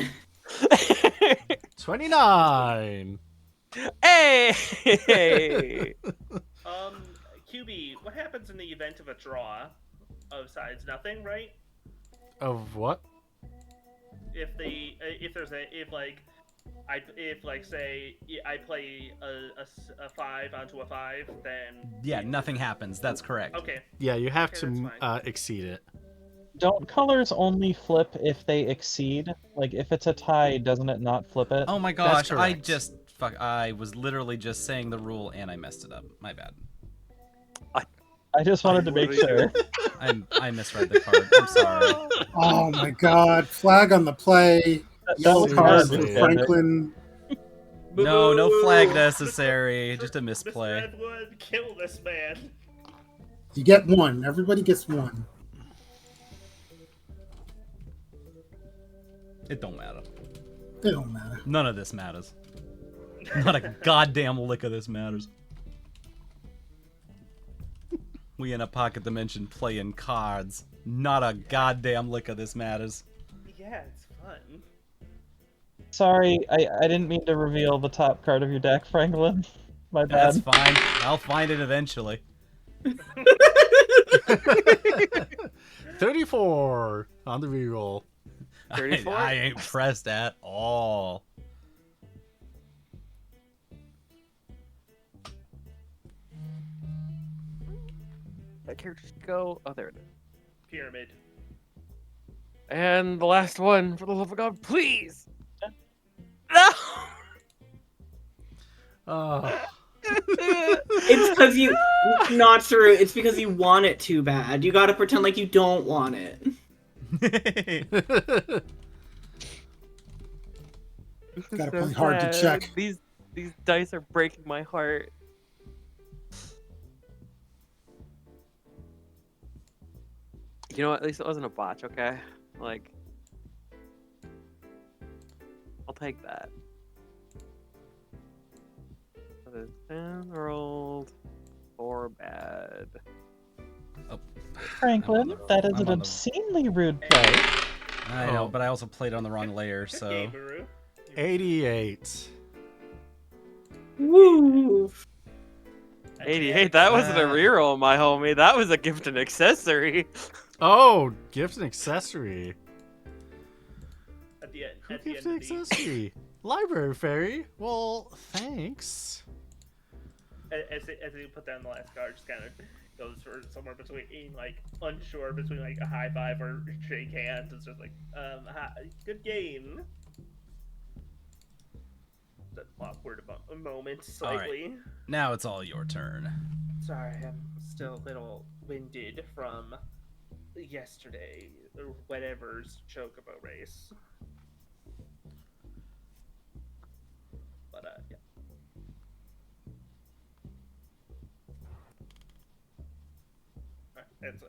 29. Hey! QB, what happens in the event of a draw of sides? Nothing, right? Of what? If say I play a 5 onto a 5, then Yeah, nothing happens. That's correct. okay. Yeah, you have Okay, to that's fine. exceed it. Don't colors only flip if they exceed? Like, if it's a tie, doesn't it not flip it? Oh my gosh, I correct. just I was literally just saying the rule and I messed it up. My bad. I just wanted to make sure. I misread the card. I'm sorry. Oh my god. Flag on the play. That Yellow was card seriously. for Franklin. No, no Boo-boo! flag necessary. Just a Mr. misplay. Redwood, kill this man. You get one. Everybody gets one. It don't matter. It don't matter. None of this matters. Not a goddamn lick of this matters. We in a pocket dimension playing cards. Not a goddamn lick of this matters. Yeah, it's fun. Sorry, I didn't mean to reveal the top card of your deck, Franklin. My bad. That's fine. I'll find it eventually. 34 on the reroll. 34? I ain't pressed at all. That character should go. Oh, there it is. Pyramid. And the last one, for the love of God, please! No! It's because you not true. It's because you want it too bad. You gotta pretend like you don't want it. This is Gotta so play hard to sad. check. These dice are breaking my heart. You know what? At least it wasn't a botch, okay? Like, I'll take that. That is 10 rolled 4 bad. Oh, Franklin, that is I'm an on the- obscenely rude play. I know, but I also played on the wrong layer, Good so game, Baru. 88. Woo! 88, that wasn't a reroll, my homie. That was a gift and accessory. Oh, gift and accessory. At the end, Who at the gives end an of the accessory? Library fairy. Well, thanks. as they put down the last card, just kind of goes for somewhere between like unsure between like a high five or shake hands. It's just like, hi, good game. an awkward moment All right. slightly. Now it's all your turn. Sorry, I'm still a little winded from yesterday or whatever's chocobo race. But yeah. Alright, that's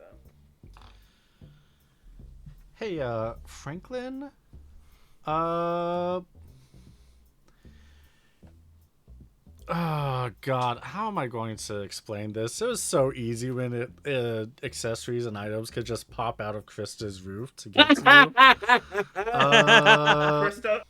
Hey, Franklin. Oh God, how am I going to explain this? It was so easy when accessories and items could just pop out of Krista's roof to get to you.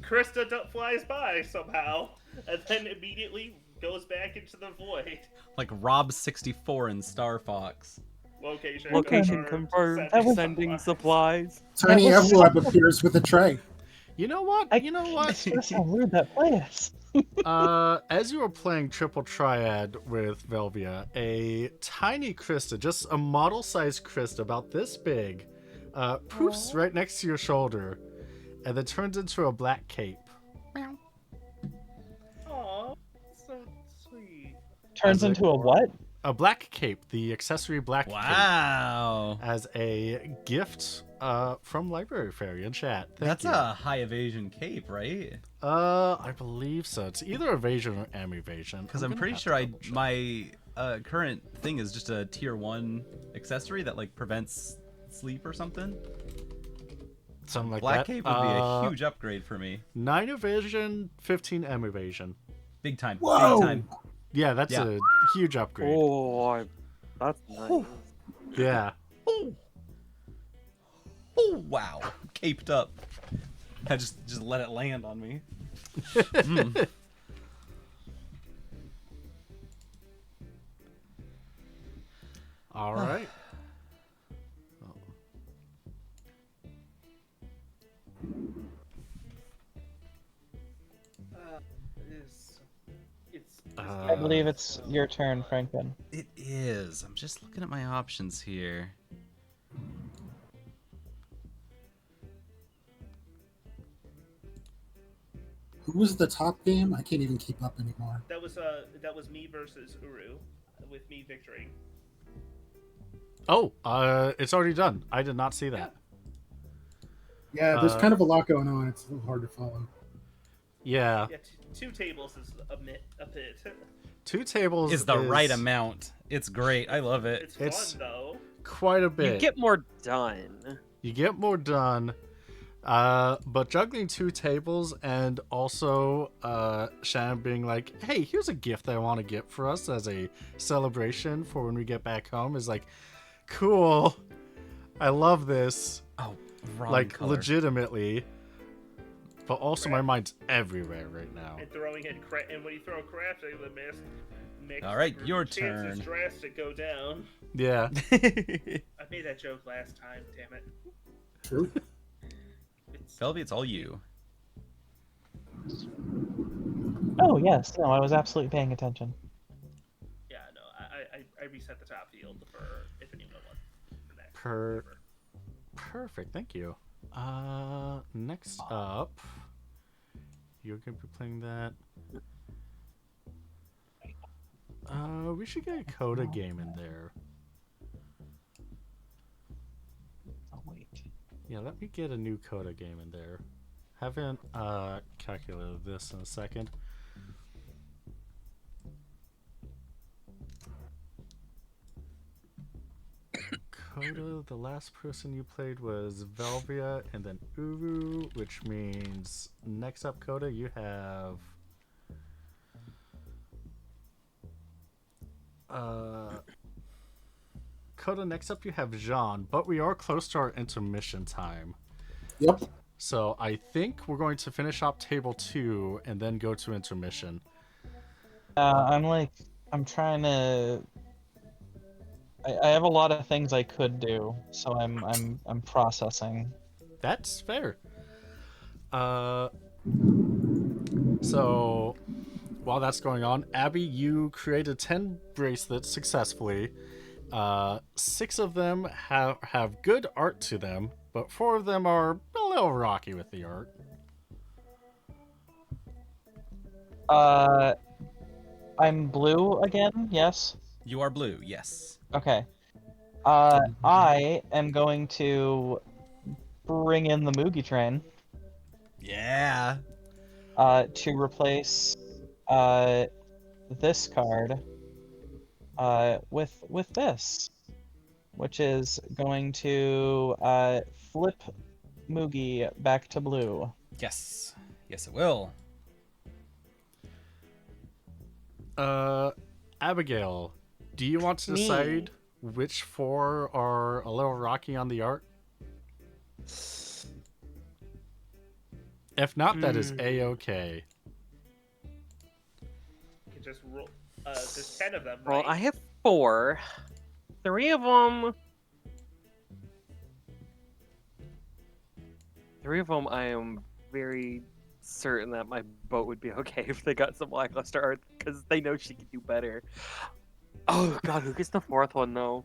Krista flies by somehow, and then immediately goes back into the void. Like Rob64 in Star Fox. Location confirmed. Sending Sending supplies. Tiny That was Evweb appears with a tray. You know what? It's just how weird that play is. As you were playing Triple Triad with Velvia, a tiny Krista, just a model-sized Krista about this big, poofs right next to your shoulder, and then turns into a black cape. Aw, so sweet. Turns into a what? A black cape, the accessory black Wow. cape, as a gift from Library Fairy in chat. That's a high evasion cape, right? I believe so. It's either evasion or am evasion. Because I'm pretty sure my current thing is just a tier 1 accessory that like prevents sleep or something. Something like Black that. cape would be a huge upgrade for me. 9 evasion, 15 M evasion. Big time. Whoa! Big time. Yeah, that's a huge upgrade. Oh, that's nice. Yeah. Oh, wow. Caped up. I just let it land on me. All right. I believe it's your turn, Franklin. It is. I'm just looking at my options here. Who was the top game? I can't even keep up anymore. That was me versus Uru, with me victoring. Oh, it's already done. I did not see that. Yeah, there's kind of a lot going on. It's a little hard to follow. Yeah. Yeah, 2 tables is a bit. 2 tables is the right amount. It's great. I love it. It's fun though. Quite a bit. You get more done. You get more done. But juggling 2 tables and also Shannon being like, hey, here's a gift I want to get for us as a celebration for when we get back home is like, cool. I love this. Oh, wrong like color. legitimately. But also my mind's everywhere right now. And throwing in and when you throw crafting, the makes all right, your chances turn. drastic go down. Yeah. I made that joke last time. Damn it. True. Velvy, it's all you. Oh yes, no, I was absolutely paying attention. Yeah, no, I reset the top field for if anyone wants for next. Perfect, thank you. Next up, you're gonna be playing that. We should get a Coda game in there. Oh wait. Yeah, let me get a new Coda game in there. Haven't calculated this in a second. Coda, the last person you played was Velvia and then Uru, which means next up, Coda, you have Coda, next up you have Jean, but we are close to our intermission time. Yep. So I think we're going to finish up table 2 and then go to intermission. I'm trying to. I have a lot of things I could do, so I'm processing. That's fair. So while that's going on, Abby, you created 10 bracelets successfully. 6 of them have good art to them, but 4 of them are a little rocky with the art. I'm blue again. Yes. You are blue, yes. Okay. I am going to bring in the Moogie train. Yeah. To replace this card with this, which is going to flip Moogie back to blue. Yes. Yes, it will. Abigail, do you want to Me. decide which four are a little rocky on the art? If not, that is a-okay. You can just roll. There's 10 of them, Well, right? I have 4. 3 of them. 3 of them, I am very certain that my boat would be okay if they got some lackluster art because they know she could do better. Oh god, who gets the 4th one though?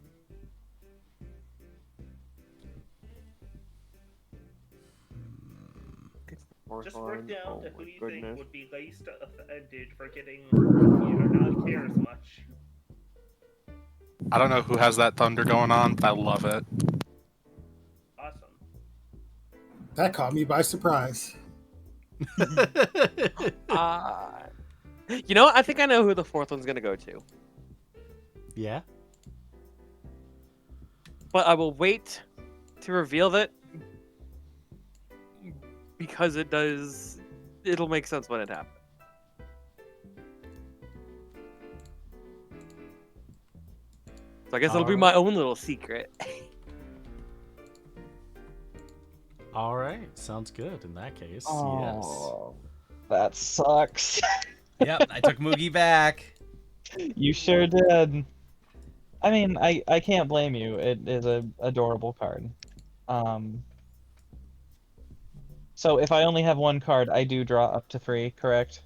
Who gets the 4th Just one? work down Oh to who my you goodness. think would be least offended for getting you or not care as much. I don't know who has that thunder going on, but I love it. Awesome. That caught me by surprise. You know what? I think I know who the 4th one's gonna go to. Yeah? But I will wait to reveal that because it'll make sense when it happens. So I guess it'll be my own little secret. Alright, sounds good in that case. Oh, that sucks. Yep, I took Moogie back. You sure did. I mean, I can't blame you. It is a adorable card. So if I only have one card, I do draw up to 3, correct?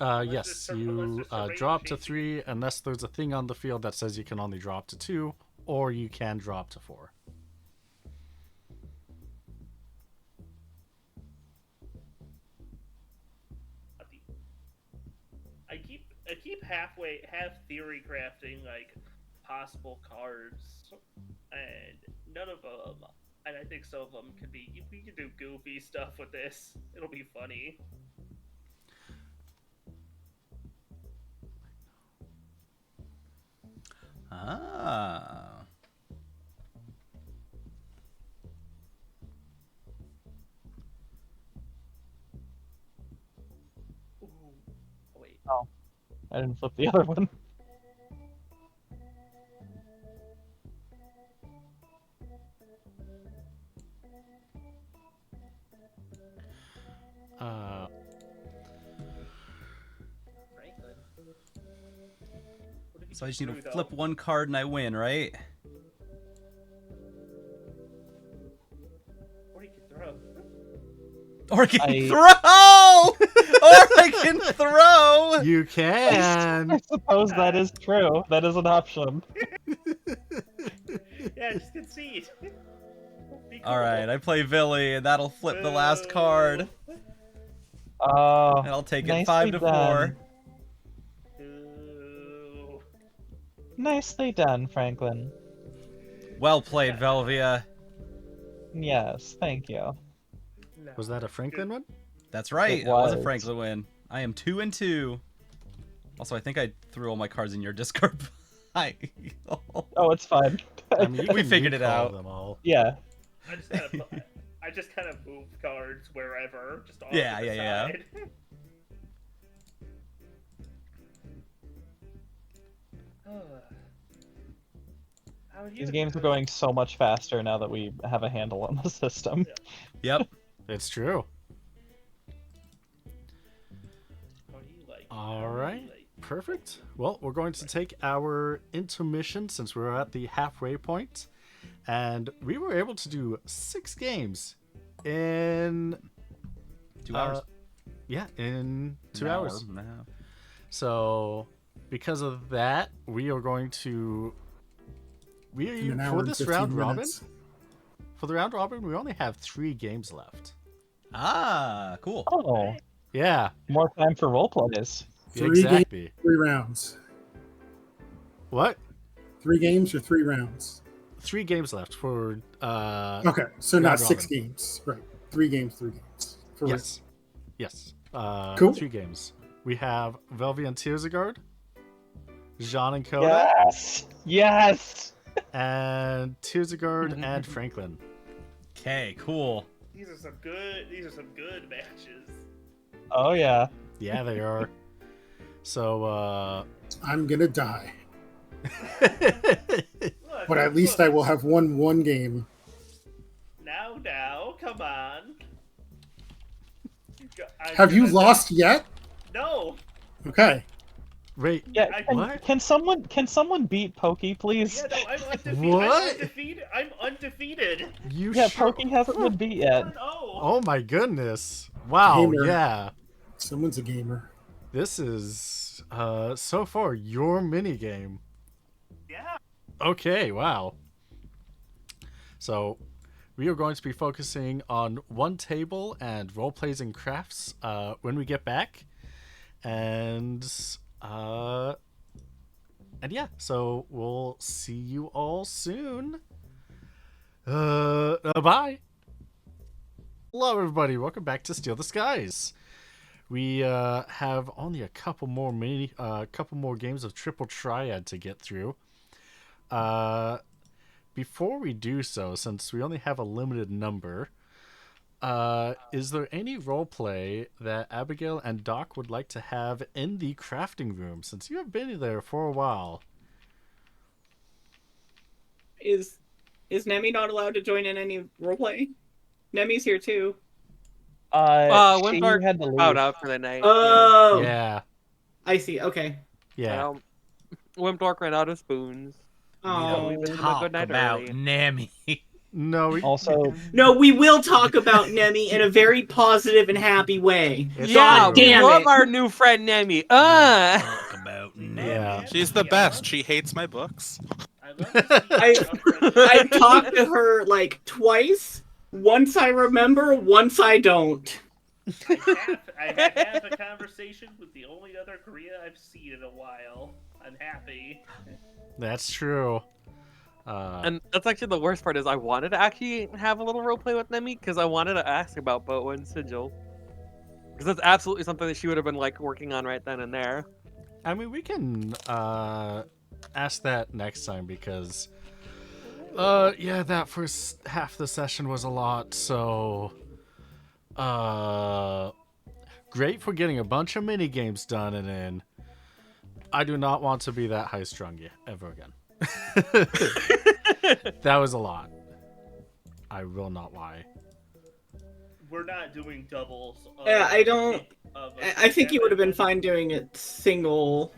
Yes, you draw up to 3 unless there's a thing on the field that says you can only draw up to 2, or you can draw up to 4. I keep half theory crafting like possible cards, and none of them. And I think some of them could be. We can do goofy stuff with this. It'll be funny. Ah. Ooh. Oh, wait. Oh, I didn't flip the other one. Franklin. What if you So I do just need screw, to though? flip one card and I win, right? Or you can throw. Or I can I- throw! Or I can throw! You can! I suppose that is true. That is an option. Yeah, just concede. Be cool. Alright, I play Billy, and that'll flip the last card. Oh, And I'll take it nicely 5 to 4. done. Ooh. Nicely done, Franklin. Well played, Velvia. Yes, thank you. No. Was that a Franklin one? That's right. It That was a was. Franklin win. I am 2 and 2. Also, I think I threw all my cards in your discard pile. Oh, it's fine. I mean, you We can figured it recall out. them all. Yeah. I just kind of move cards wherever, just off Yeah, to the yeah. side. How would you These games are going so much faster now that we have a handle on the system. Yep. It's true. How do you like? All right. Perfect. Well, we're going to take our intermission since we're at the halfway point, and we were able to do 6 games in 2 hours. Yeah, in 2 An hour hours. and a half. So, because of that, we are going to In an hour for and this 15 round robin. minutes. For the round robin, we only have 3 games left. Ah, cool. Oh, Yeah, more time for role plays. 3 games, exactly. 3 rounds. What? 3 games or 3 rounds? 3 games left for Okay, so not round 6 robin. games. Right. 3 games, 3 games. For Yes. Yes. Cool. 3 games. We have Velvy and Tearsagard, Jean and Coda, Yes. Yes. and Tearsagard and Franklin. Okay, cool. These are some good matches. Oh yeah. Yeah, they are. So, I'm gonna die, Look, but at least I will have won 1 game. Now, come on. Have you lost yet? No. Okay. wait, Yeah. what? Can someone beat Pokey, please? Yeah, no, I'm undefeated. What? I'm undefeated. You Yeah, sure? Pokey hasn't been beat yet. 4-0. Oh my goodness. Wow, Gamer. yeah. Someone's a gamer. This is so far your mini game. Yeah. Okay, wow. So we are going to be focusing on one table and role plays and crafts when we get back. And yeah, so we'll see you all soon. Bye. Hello everybody, welcome back to Steal the Skies. We have only a couple more games of Triple Triad to get through. Before we do so, since we only have a limited number, is there any roleplay that Abigail and Doc would like to have in the crafting room, since you have been there for a while? Is Nemi not allowed to join in any roleplay? Nemi's here too. She Wimpark had to leave. bowed out for the night. Oh, Yeah, I see. Okay. yeah. Wimpark ran out of spoons. Oh, we wish him a Talk good night about early. Nami. No, Also, no, we will talk about Nemi in a very positive and happy way. it's Yeah, true. we damn love it. our new friend Nemi. Talk about Nami. Yeah. She's the best. She hates my books. I love to see I've talked to her like twice. Once I remember, once I don't. I have a conversation with the only other Korea I've seen in a while. I'm happy. That's true. And that's actually the worst part is I wanted to actually have a little roleplay with Nemi because I wanted to ask about Boa and Sigil. Because that's absolutely something that she would have been like working on right then and there. I mean, we can ask that next time because, yeah, that first half of the session was a lot. So, great for getting a bunch of mini games done, and then I do not want to be that high strung ever again. That was a lot. I will not lie. We're not doing doubles. Yeah, I don't. of I think you would have been fine doing it single,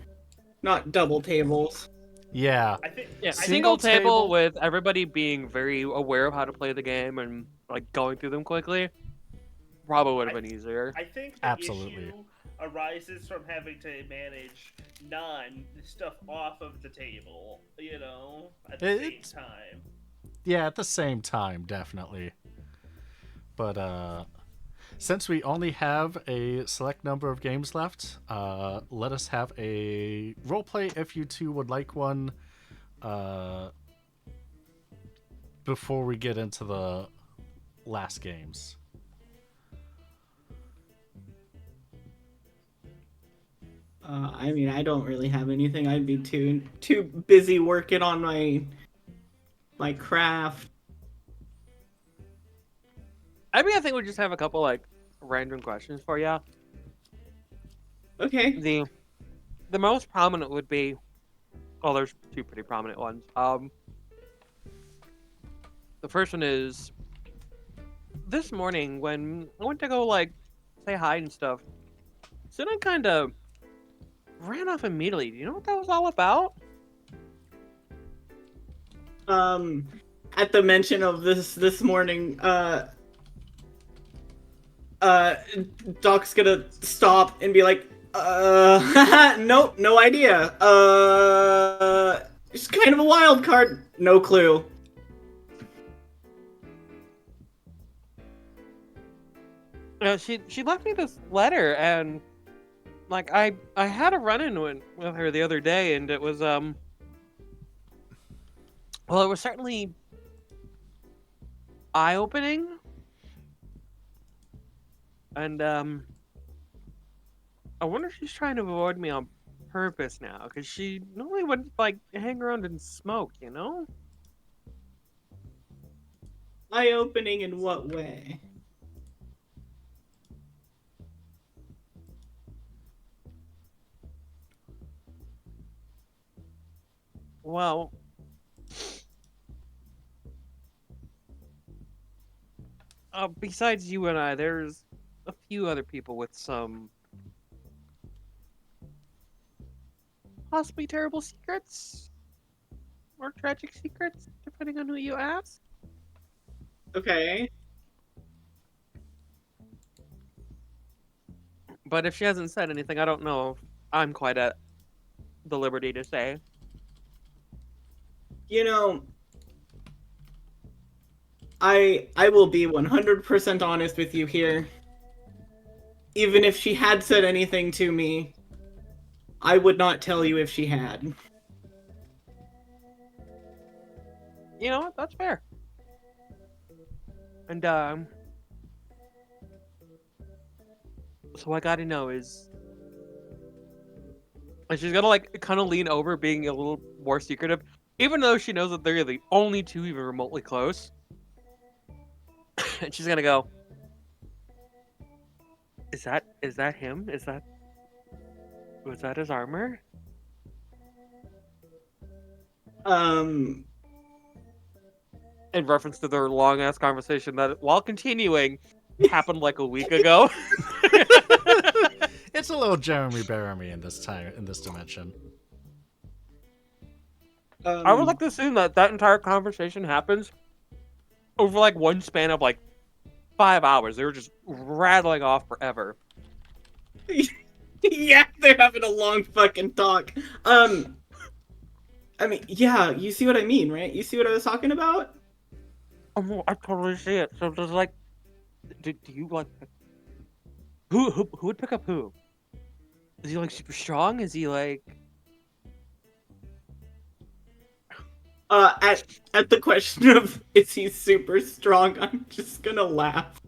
not double tables. Yeah, I think Yeah, Single single table table- with everybody being very aware of how to play the game and like going through them quickly probably would have been easier. I think the Absolutely. issue arises from having to manage stuff off of the table, you know, at the It's- same time. yeah, at the same time, definitely. But since we only have a select number of games left, let us have a roleplay if you two would like one. Before we get into the last games. I mean, I don't really have anything. I'd be too busy working on my craft. I mean, I think we just have a couple like random questions for you. Okay. The most prominent would be, oh, there's two pretty prominent ones. The first one is this morning when I went to go like say hi and stuff. Suna kind of ran off immediately. Do you know what that was all about? At the mention of this morning, Doc's gonna stop and be like, nope, no idea. It's kind of a wild card. No clue. She left me this letter, and like I had a run-in with her the other day, and it was well, it was certainly eye-opening, and I wonder if she's trying to avoid me on purpose now, because she normally would like hang around and smoke, you know? Eye-opening in what way? Well, besides you and I, there's a few other people with some possibly terrible secrets or tragic secrets, depending on who you ask. Okay. But if she hasn't said anything, I don't know if I'm quite at the liberty to say. You know, I will be 100% honest with you here. Even if she had said anything to me, I would not tell you if she had. You know what? That's fair. And so what I gotta know is, and she's gonna like kind of lean over, being a little more secretive, even though she knows that they're the only two even remotely close. And she's gonna go, Is that him? Was that his armor? Um, In reference to their long ass conversation that, while continuing, happened like a week ago. It's a little Jeremy Bearimy in this dimension. I would like to assume that entire conversation happens over like one span of like 5 hours. They were just rattling off forever. yeah, they're having a long fucking talk. I mean, yeah, you see what I mean, right? You see what I was talking about? Oh, I totally see it. So does like, do you like, who would pick up who? Is he like super strong? Is he like? At the question of is he super strong, I'm just gonna laugh.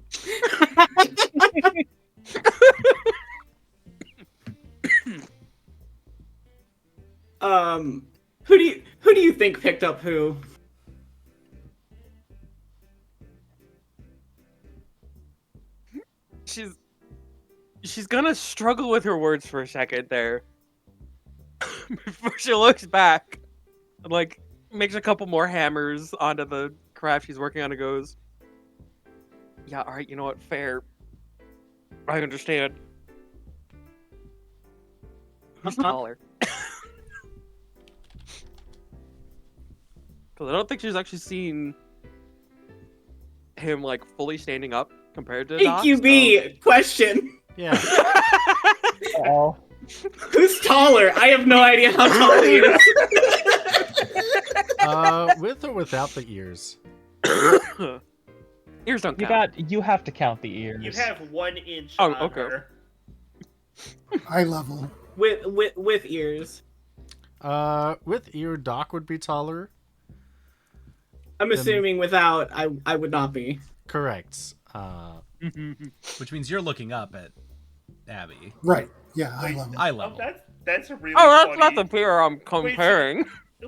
Who do you think picked up who? She's gonna struggle with her words for a second there before she looks back and like makes a couple more hammers onto the craft she's working on and goes, yeah, all right, you know what, fair. I understand. Who's taller? Because I don't think she's actually seen him like fully standing up compared to Doc. AQB, question. Yeah. Oh. Who's taller? I have no idea how tall he is. With or without the ears? Ears don't count. You have to count the ears. You have 1 inch Oh, on okay. her. Eye level. With ears. With ear, Doc would be taller. I'm assuming without, I would not be. Correct. Which means you're looking up at Abby. Right. Yeah, eye level. Eye Oh, level. that's a really Oh, that's funny... not the pair I'm comparing.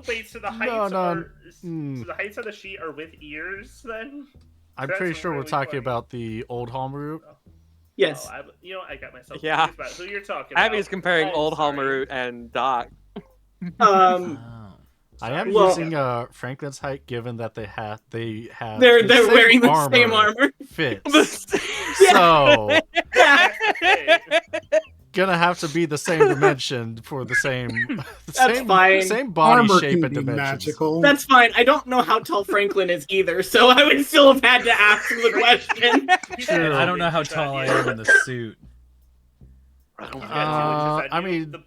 Wait, so the heights No. are... So the heights on the sheet are with ears, then? I'm That's pretty sure we're really talking funny. about the old home route. Yes. Oh, you know, I got myself Yeah. confused about who you're talking about. Abby's comparing I'm old sorry. Halmarut and Doc. I am Well- using Franklin's height, given that they have They're the wearing the same armor. fits. Yeah. So Hey, gonna have to be the same dimension for the same fine. same body Armor shape can and be dimensions. magical. That's fine. I don't know how tall Franklin is either, so I would still have had to ask the question. True. I don't know how tall I am in the suit. I mean, the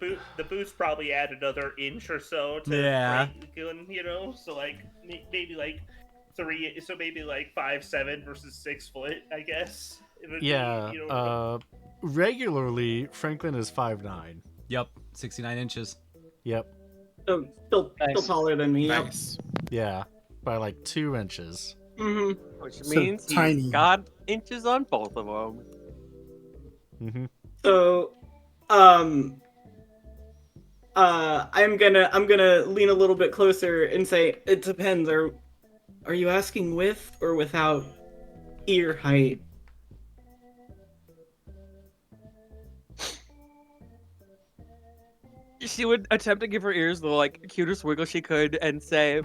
boots probably add another inch or so to Yeah. Franklin, you know, so like maybe like 3, so maybe like 5'7" versus 6 foot, I guess. It would be, Yeah. you know, Regularly, Franklin is 5'9". Yep, 69 inches. Yep. So still Nice. taller than me. Yep. Nice. Yeah. By like 2 inches. hmm Which So means tiny. he's got inches on both of them. Mm-hmm. So, I'm gonna lean a little bit closer and say it depends. Are you asking with or without ear height? She would attempt to give her ears the like cutest wiggle she could and say,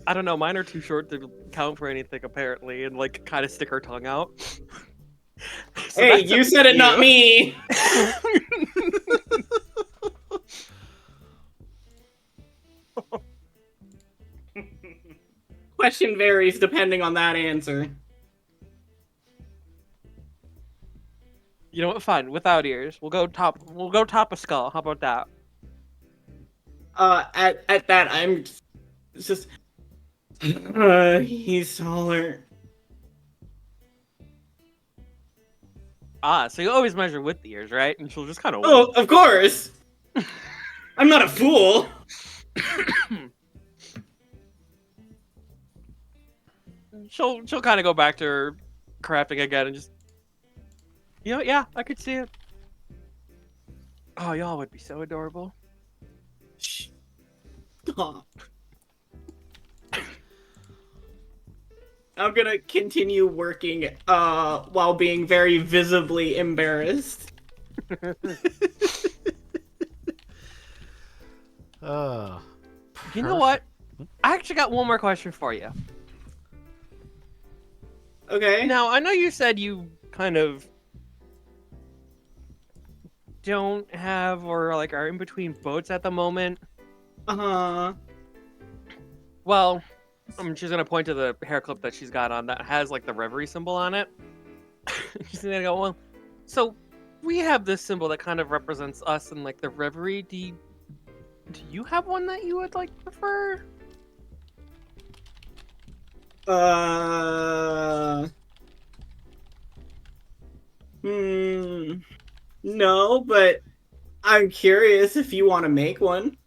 "I don't know, mine are too short to count for anything apparently," and like kind of stick her tongue out. So Hey, that's you up said to it, not you. me. Question varies depending on that answer. You know what? Fine, without ears. We'll go top. We'll go top of skull. How about that? At that, it's just he's taller. Ah, so you always measure with the ears, right? And she'll just kind of. Oh, of course. I'm not a fool. she'll kind of go back to her crafting again and just. You know, yeah, I could see it. Oh, y'all would be so adorable. Stop. I'm gonna continue working while being very visibly embarrassed. You know what? I actually got one more question for you. Okay. Now, I know you said you kind of don't have or like are in between boats at the moment. Uh-huh. Well, she's gonna point to the hair clip that she's got on that has like the reverie symbol on it. She's gonna go, well, so we have this symbol that kind of represents us and like the reverie. Do you have one that you would like prefer? No, but I'm curious if you want to make one.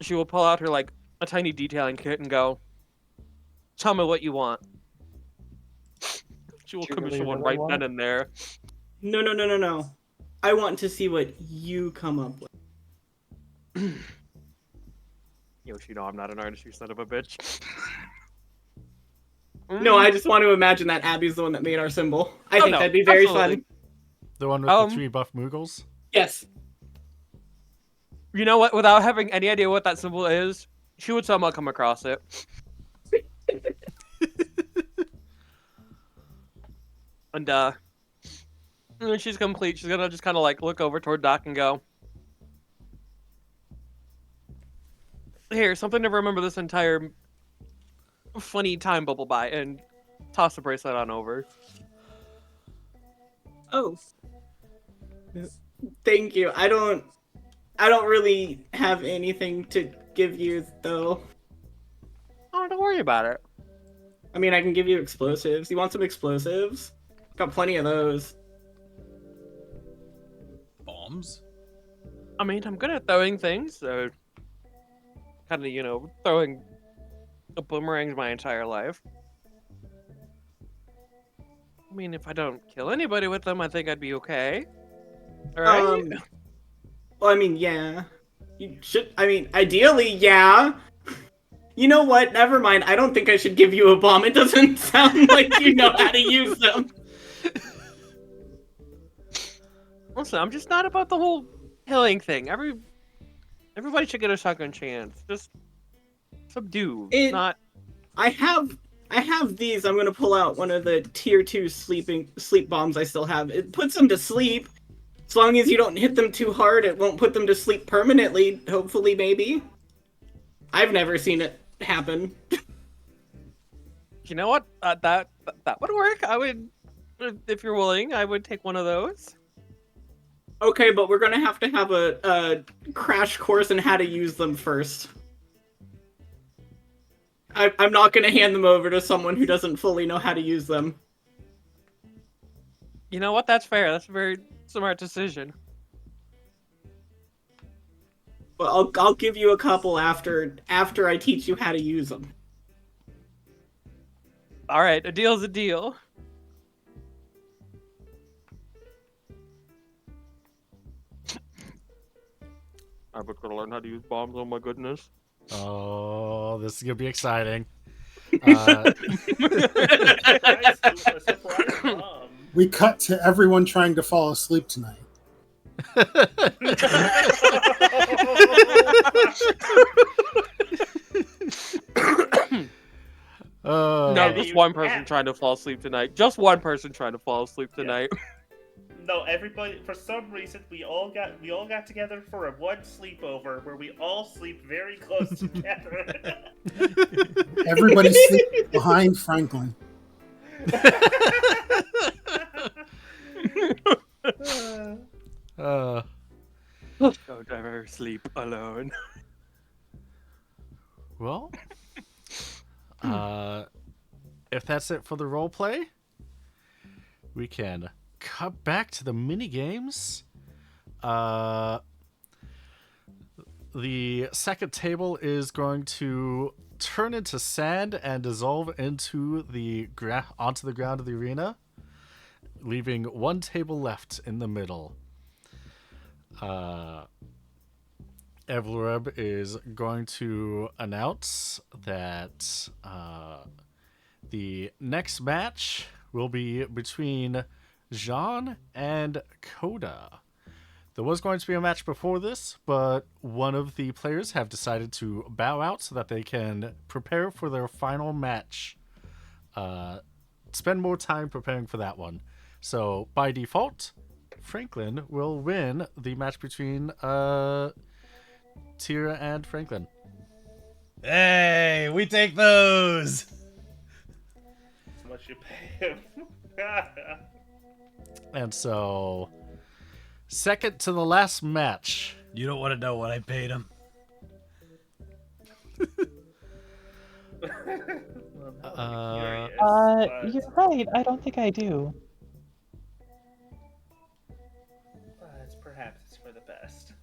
She will pull out her like a tiny detailing kit and go, tell me what you want. She will Do you commission really, one really right want then it? and there. No. I want to see what you come up with. Yoshi, no, I'm not an artist, you son of a bitch. No, I just want to imagine that Abby's the one that made our symbol. I think no, that'd be very absolutely. fun. The one with the 3 buff Moogles? Yes. You know what? Without having any idea what that symbol is, she would somehow come across it. And when she's complete, she's gonna just kind of like look over toward Doc and go, "Here, something to remember this entire funny time bubble by," and toss the bracelet on over. Oh. Thank you. I don't really have anything to give you though. Oh, don't worry about it. I mean, I can give you explosives. You want some explosives? Got plenty of those. Bombs? I mean, I'm good at throwing things, so kind of, you know, throwing boomerangs my entire life. I mean, if I don't kill anybody with them, I think I'd be okay. All right. Well, I mean, yeah. You should. I mean, ideally, yeah. You know what? Never mind. I don't think I should give you a bomb. It doesn't sound like you know how to use them. Listen, I'm just not about the whole killing thing. Everybody should get a second chance. Just subdue, not. I have these. I'm gonna pull out one of the tier 2 sleep bombs I still have. It puts them to sleep. As long as you don't hit them too hard, it won't put them to sleep permanently. Hopefully, maybe. I've never seen it happen. You know what? That would work. I would, if you're willing, I would take one of those. Okay, but we're gonna have a crash course in how to use them first. I'm not going to hand them over to someone who doesn't fully know how to use them. You know what? That's fair. That's a very smart decision. But I'll give you a couple after I teach you how to use them. All right, a deal's a deal. I'm gonna learn how to use bombs. Oh my goodness. Oh, this is gonna be exciting. Surprise bomb. We cut to everyone trying to fall asleep tonight. No, Uh, just one person trying to fall asleep tonight. Just one person trying to fall asleep tonight. No, everybody. For some reason, we all got together for a one sleepover where we all sleep very close together. Everybody sleep behind Franklin. Don't ever sleep alone. well, if that's it for the role play, we can cut back to the mini games. The second table is going to turn into sand and dissolve into onto the ground of the arena, leaving one table left in the middle. Evloreb is going to announce that the next match will be between Jean and Coda. There was going to be a match before this, but one of the players have decided to bow out so that they can prepare for their final match. Spend more time preparing for that one. So, by default, Franklin will win the match between Tira and Franklin. Hey, we take those. That's what you pay him. And so, second to the last match. You don't want to know what I paid him. Curious, You're right. I don't think I do. but perhaps it's for the best.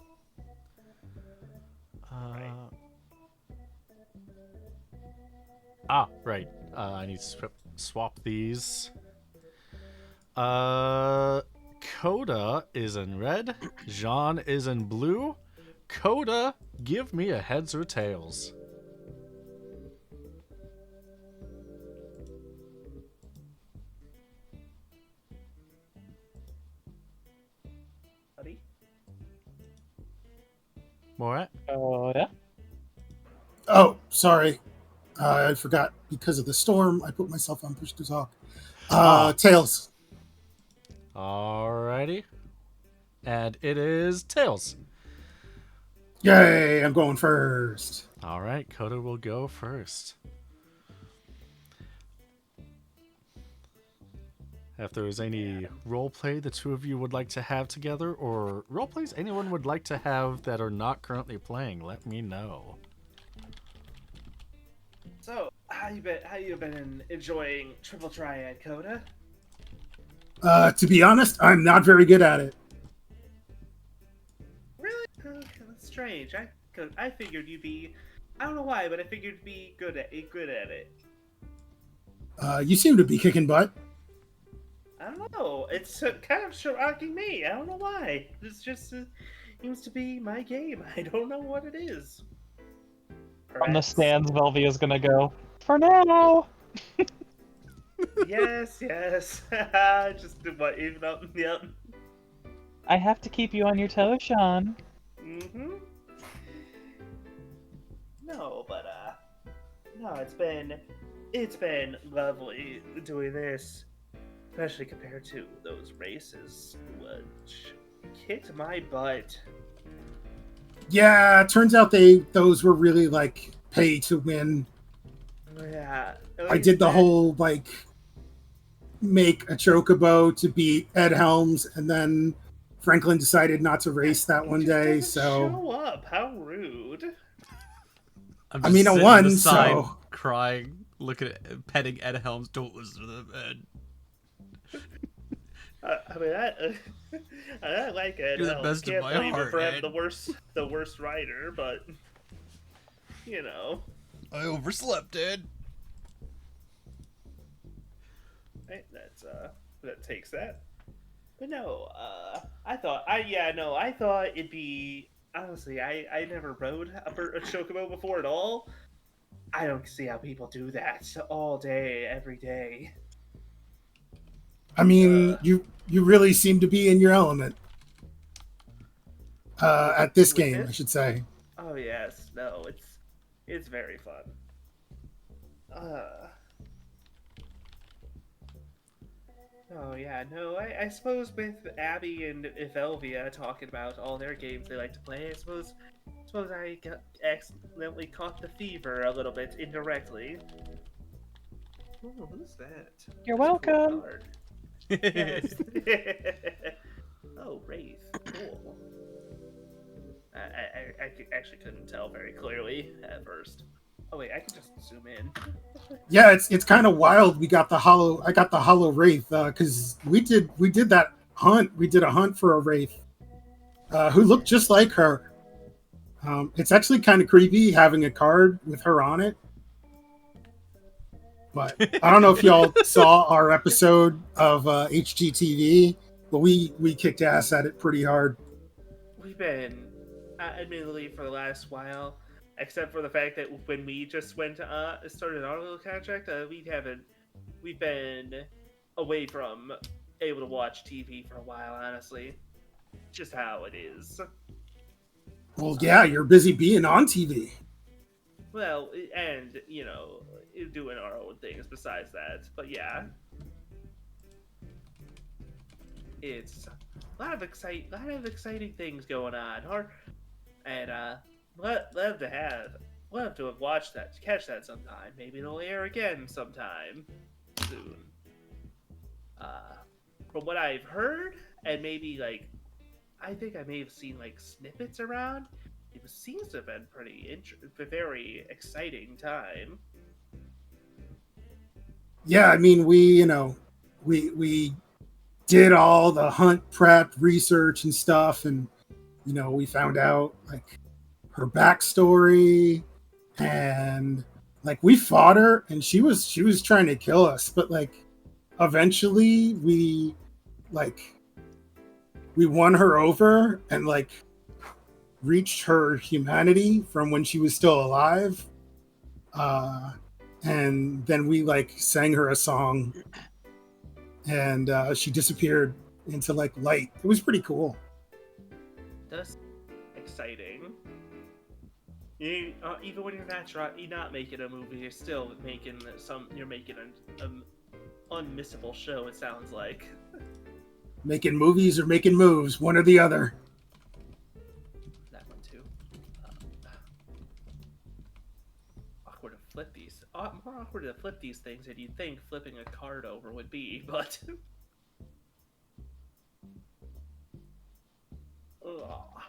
Right. I need to swap these. Coda is in red. Jean is in blue. Coda, give me a heads or tails. Buddy? Morat? Oh, yeah? Oh, sorry. I forgot. Because of the storm, I put myself on push to talk. Tails. Alrighty. And it is tails. Yay, I'm going first. Alright, Coda will go first. If there's any roleplay the two of you would like to have together, or roleplays anyone would like to have that are not currently playing, let me know. So, how you been enjoying Triple Triad, Coda? To be honest, I'm not very good at it. Really? Okay, that's strange. I figured you'd be. I don't know why, but I figured you'd be good at it. You seem to be kicking butt. I don't know. It's kind of shocking me. I don't know why. This just seems to be my game. I don't know what it is. On the Perhaps- stands, Velvia's gonna go, for now! Yes. Just what even up. Yep. I have to keep you on your toes, Sean. Mm-hmm. No, but no, it's been lovely doing this, especially compared to those races, which kicked my butt. Yeah, it turns out those were really like pay to win. Yeah, at I least did the that- whole like make a chocobo to beat Ed Helms, and then Franklin decided not to race that one He just day. doesn't So show up. How rude. I'm I mean, just I sitting won, beside so crying, looking at petting Ed Helms. Don't listen to them, Ed. I mean, I like Ed You're the Helms. best in Can't my blame him heart, for having Ed. the worst writer, but you know, I overslept, Ed. That takes that. But no, I thought it'd be honestly. I never rode a chocobo before at all. I don't see how people do that all day, every day. I mean, you really seem to be in your element at this With game, I this? should say. Oh yes, no, it's very fun. Oh yeah, no, I suppose with Abby and Evelvia talking about all their games they like to play, I suppose I accidentally caught the fever a little bit indirectly. Oh, who's that? You're That's a cool welcome. card. Yes. Oh, Wraith. Cool. I actually couldn't tell very clearly at first. Oh wait, I can just zoom in. Yeah, it's kind of wild. I got the hollow wraith because we did that hunt. We did a hunt for a wraith who looked just like her. It's actually kind of creepy having a card with her on it. But I don't know if y'all saw our episode of HGTV, but we kicked ass at it pretty hard. We've been, admittedly, for the last while, except for the fact that when we just started our little contract, we've been away from able to watch TV for a while, honestly. Just how it is. Well, yeah, you're busy being on TV. Well, and, doing our own things besides that. But yeah. It's a lot of exciting things going on. And love to have watched that, to catch that sometime. Maybe it'll air again sometime soon. From what I've heard, and maybe I think I may have seen snippets around. It seems to have been very exciting time. Yeah, I mean, we did all the hunt prep research and stuff, and we found out her backstory, and we fought her, and she was trying to kill us, but eventually we won her over and reached her humanity from when she was still alive. And then we sang her a song, and she disappeared into light. It was pretty cool. That's exciting. Even when you're not making a movie, you're still making an unmissable show. It sounds like Making movies or making moves, one or the other. that one too. Awkward to flip these. More awkward to flip these things than you'd think flipping a card over would be, but. Ugh.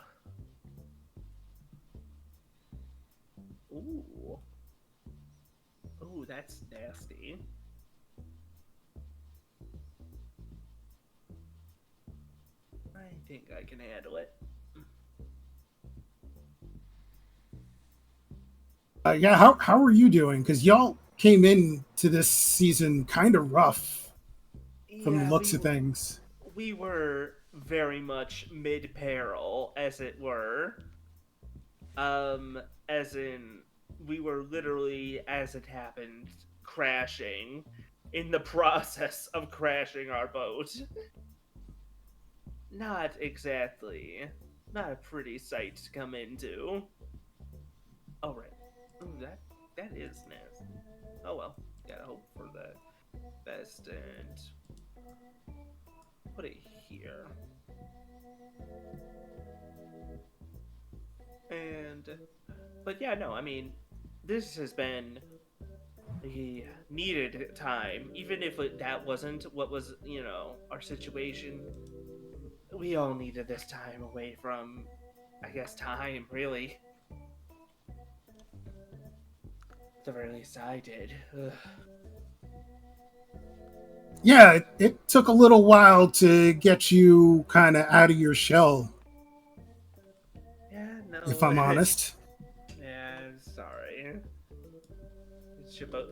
Ooh. Ooh, that's nasty. I think I can handle it. Yeah, how are you doing? Because y'all came in to this season kind of rough from the looks of things. We were very much mid-peril, as it were. As in, we were literally, as it happened, crashing, in the process of crashing our boat. Not exactly. Not a pretty sight to come into. Oh, right. Ooh, that is nasty. Oh well, gotta hope for the best and put it here. But yeah, no, I mean, this has been a needed time. Even if that wasn't what was, our situation, we all needed this time away from, I guess, time, really. the very least I did. Ugh. Yeah, it took a little while to get you kind of out of your shell, Yeah, no. if I'm honest. Yeah, sorry.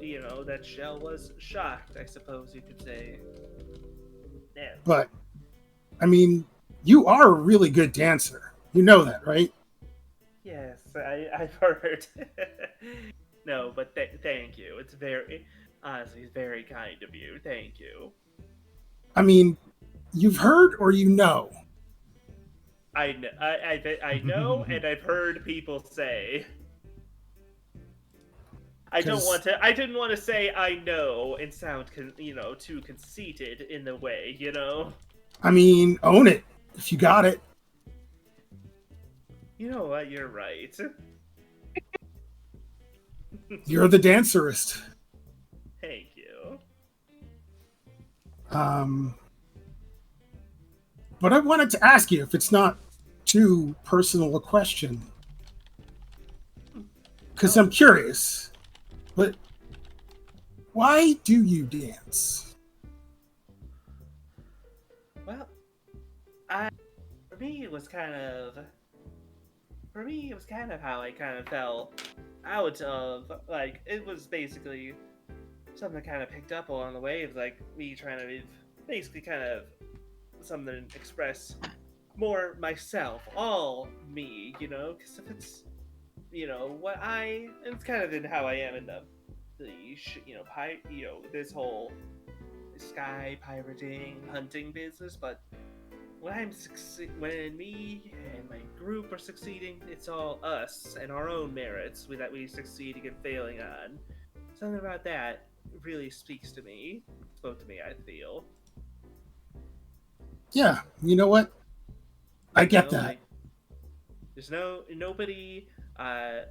You know, that shell was shocked, I suppose you could say. Yeah. But, I mean, you are a really good dancer. You know that, right? Yes, I've heard. No, but thank you. It's honestly, very kind of you. Thank you. I mean, you've heard or you know? I know, and I've heard people say. I don't want to. I didn't want to say I know and sound, too conceited in the way, you know. I mean, own it if you got it. You know what? You're right. You're the dancerist. Thank you. But I wanted to ask you, if it's not too personal a question, because I'm curious, but why do you dance? Well, for me, it was kind of how I kind of fell out of, like, it was basically something I kind of picked up along the way of, like, me trying to basically kind of something to express more myself, all me, you know, because if it's, it's kind of in how I am in this whole sky pirating, hunting business, but when me and my group are succeeding, it's all us and our own merits that we succeeding and failing on. Something about that really spoke to me, I feel. Yeah, you know what? I get that. Like, there's nobody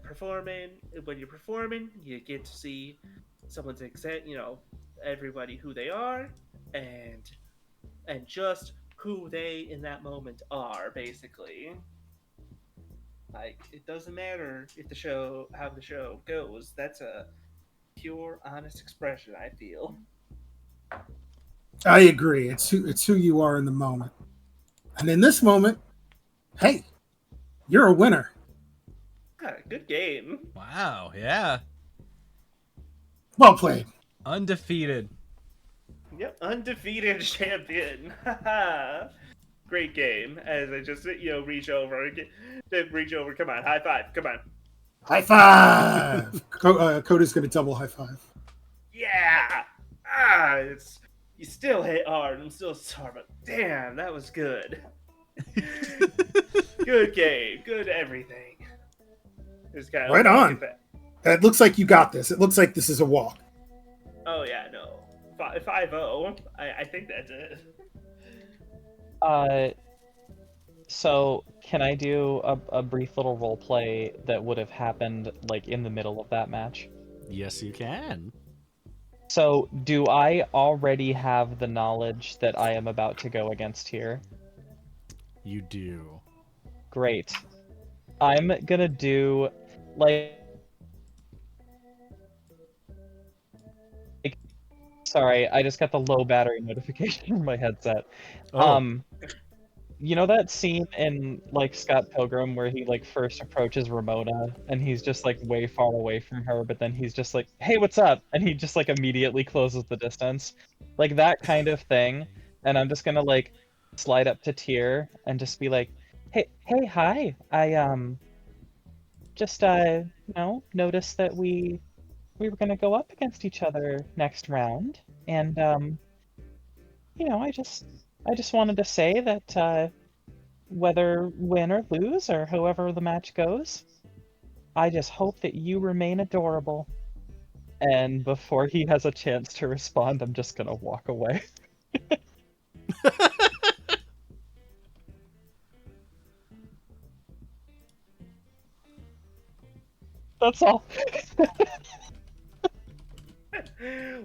performing. When you're performing, you get to see someone's everybody who they are, and just who they in that moment are, basically. Like, it doesn't matter how the show goes. That's a pure, honest expression, I feel. I agree. It's who you are in the moment. And in this moment, hey, you're a winner. Ah, good game. Wow, yeah. Well played. Undefeated. Yep, undefeated champion. Great game. As I just reach over. Come on, high five. Come on. High five. Coda's going to double high five. Yeah. You still hit hard. I'm still sorry, but damn, that was good. Good game. Good everything. Just kind of Right on. It looks like you got this. It looks like this is a walk. Oh yeah, no. 5-0. I think that's it. So can I do a brief little role play that would have happened like in the middle of that match? Yes, you can. So do I already have the knowledge that I am about to go against here? You do. Great. I'm gonna do like sorry, I just got the low battery notification from my headset. Oh. You know that scene in like Scott Pilgrim where he like first approaches Ramona and he's just like way far away from her, but then he's just like, "Hey, what's up?" and he just like immediately closes the distance. Like that kind of thing. And I'm just gonna like slide up to Tyr and just be like, "Hey, hi. I just noticed that we were gonna go up against each other next round, and I just wanted to say that whether win or lose or however the match goes, I just hope that you remain adorable." And before he has a chance to respond, I'm just gonna walk away. That's all.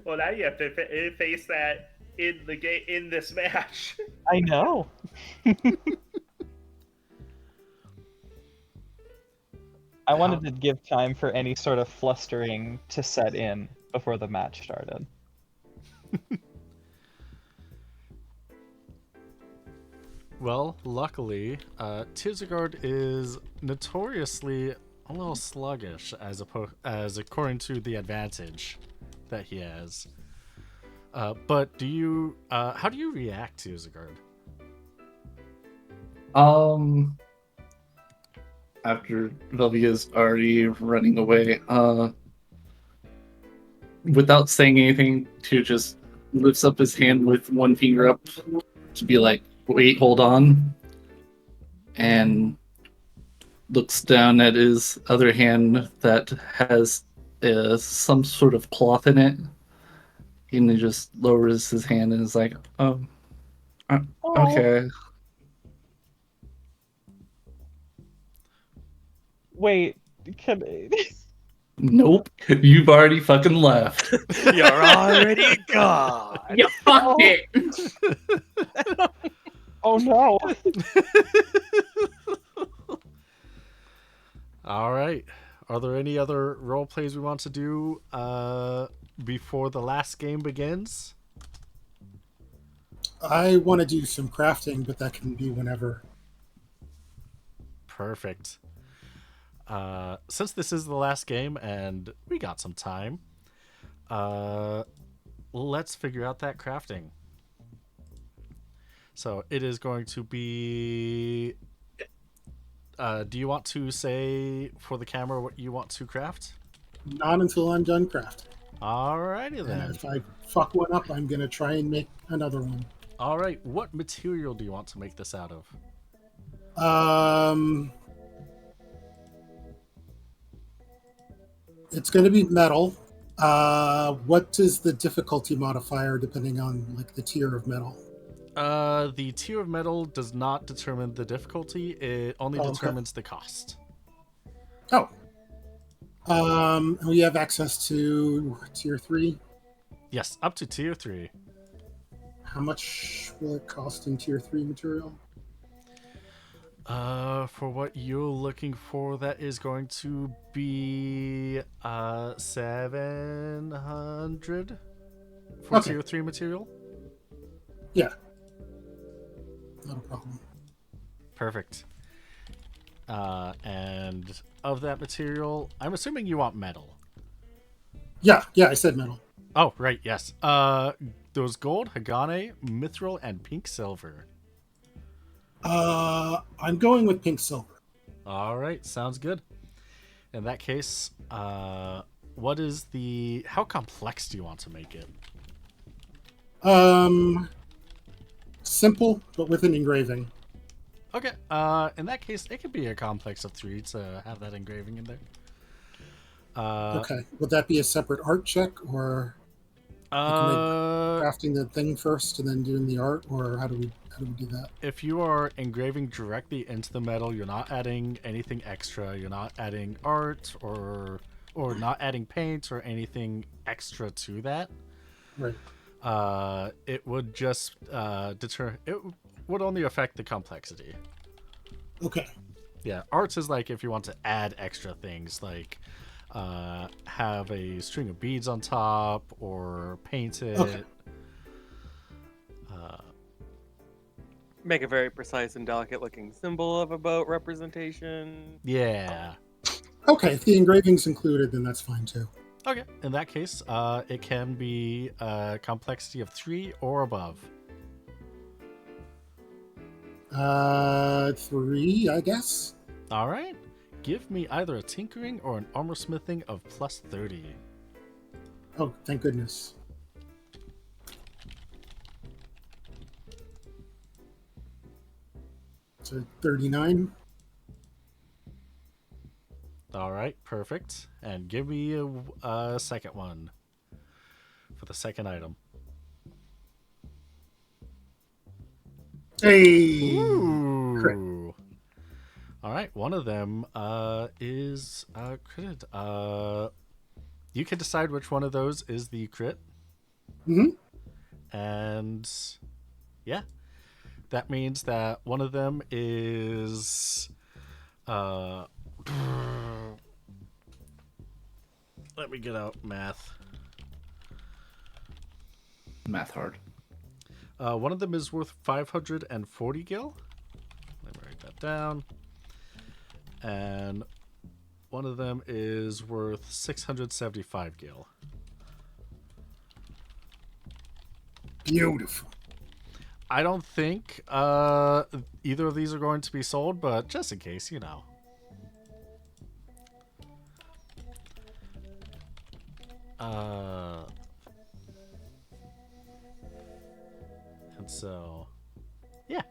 Well, now you have to face that in this match. I know. I wanted to give time for any sort of flustering to set in before the match started. Well, luckily, Tizagard is notoriously a little sluggish as according to the advantage that he has. But do you? How do you react to Tizagard? After Velvia's already running away, without saying anything, Tyr just lifts up his hand with one finger up to be like, wait, hold on, and looks down at his other hand that has some sort of cloth in it, and he just lowers his hand and is like, oh, okay. Wait, can Nope, you've already fucking left. You're already gone. You fucked Oh. it. Oh no! All right. Are there any other role plays we want to do before the last game begins? I want to do some crafting, but that can be whenever. Perfect. Since this is the last game and we got some time, let's figure out that crafting. So it is going to be... do you want to say for the camera what you want to craft? Not until I'm done crafting. Alrighty And then. if I fuck one up, I'm going to try and make another one. Alright, what material do you want to make this out of? It's going to be metal. What is the difficulty modifier depending on like the tier of metal? The tier of metal does not determine the difficulty. It only Okay. determines the cost. Oh. We have access to tier 3. Yes, up to tier 3. How much will it cost in tier 3 material? For what you're looking for, that is going to be 700 for Okay. tier 3 material. Yeah. Not a problem. Perfect. And of that material, I'm assuming you want metal. Yeah, I said metal. Oh, right, yes. Those gold, Hagane, mithril, and pink silver. I'm going with pink silver. All right, sounds good. In that case, what is the... How complex do you want to make it? Simple, but with an engraving. Okay, in that case, it could be a complex of 3 to have that engraving in there. Okay. Would that be a separate art check, or crafting the thing first and then doing the art, or how do we do that? If you are engraving directly into the metal, you're not adding anything extra. You're not adding art or not adding paint or anything extra to that. Right. It would just it would only affect the complexity. Okay. Yeah, arts is like if you want to add extra things, like have a string of beads on top or paint it. Okay. Make a very precise and delicate looking symbol of a boat representation. Yeah. Okay, if the engraving's included, then that's fine too. Okay. In that case, it can be a complexity of 3 or above. 3, I guess. All right. Give me either a tinkering or an armor smithing of plus 30. Oh, thank goodness. So 39. All right, perfect. And give me a second one for the second item. Hey. Crit. Ooh. All right, one of them is critted. You can decide which one of those is the crit. Mm-hmm. And yeah, that means that one of them is Let me get out math. Math hard. One of them is worth 540 gil. Let me write that down. And one of them is worth 675 gil. Beautiful. I don't think either of these are going to be sold, but just in case, you know. And so, yeah.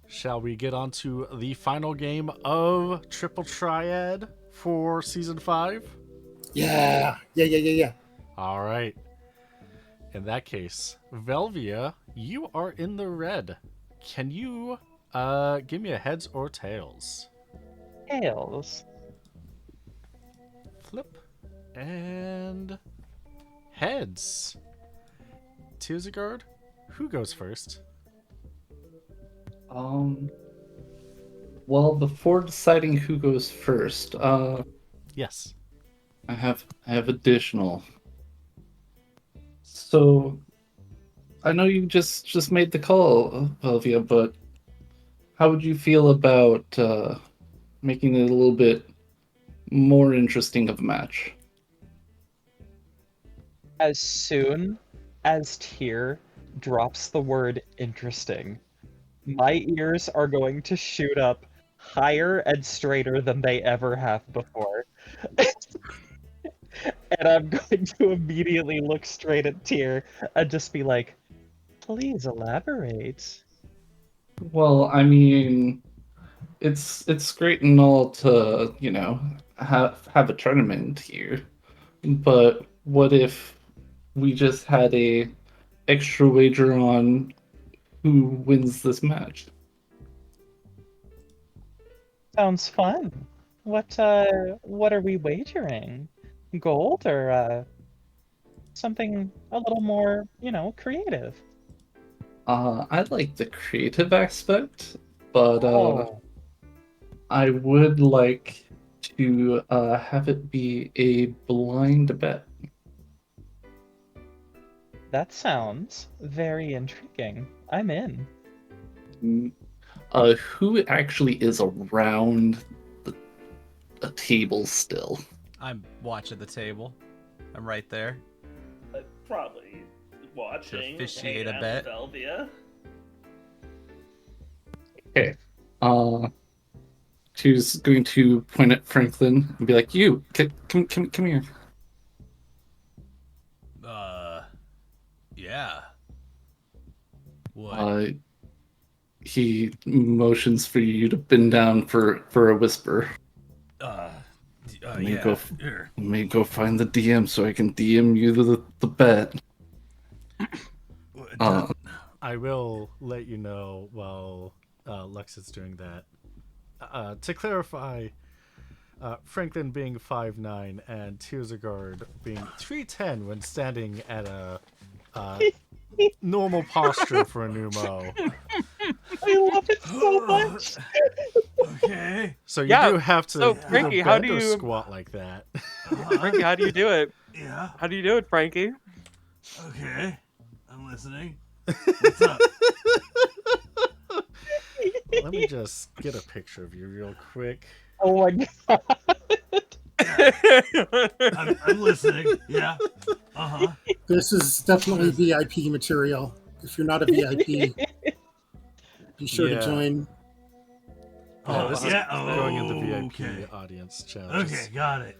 Shall we get on to the final game of Triple Triad for Season 5? Yeah. Yeah. All right. In that case, Velvia, you are in the red. Can you give me a heads or tails? Tails. Flip. And heads. Tizagard, who goes first? Well, before deciding who goes first, Yes. I have additional. So, I know you just made the call, Velvia, but how would you feel about making it a little bit more interesting of a match? As soon as Tyr drops the word interesting, my ears are going to shoot up higher and straighter than they ever have before. And I'm going to immediately look straight at Tyr and just be like, please elaborate. Well, I mean, it's great and all to, have a tournament here, but what if we just had a extra wager on who wins this match? Sounds fun. What are we wagering? Gold or something a little more, creative? I like the creative aspect, but Oh, I would like to have it be a blind bet. that sounds very intriguing. I'm in. Who actually is around a table still? I'm watching the table. I'm right there. Probably watching. To officiate hanging a out bet. with Velvia. Okay. She's going to point at Franklin and be like, "You, come here." Yeah. What? He motions for you to bend down for a whisper. Let me Yeah. go find the DM so I can DM you the bet. I will let you know while Lux is doing that. To clarify, Franklin being 5'9" and Tiersagard being 3'10" when standing at a normal posture for a pneumo. I love it so much. Okay. So you Yeah, do have to so, either Frankie, how bend do or you- squat like that. Frankie, how do you do it? Yeah. How do you do it, Frankie? Okay. I'm listening. What's up? Let me just get a picture of you real quick. Oh my god. I'm listening. Yeah. Uh-huh. This is definitely VIP material. If you're not a VIP, be sure to Yeah. join. Yeah, this is yeah. going in the VIP Okay. audience channel. Okay, got it.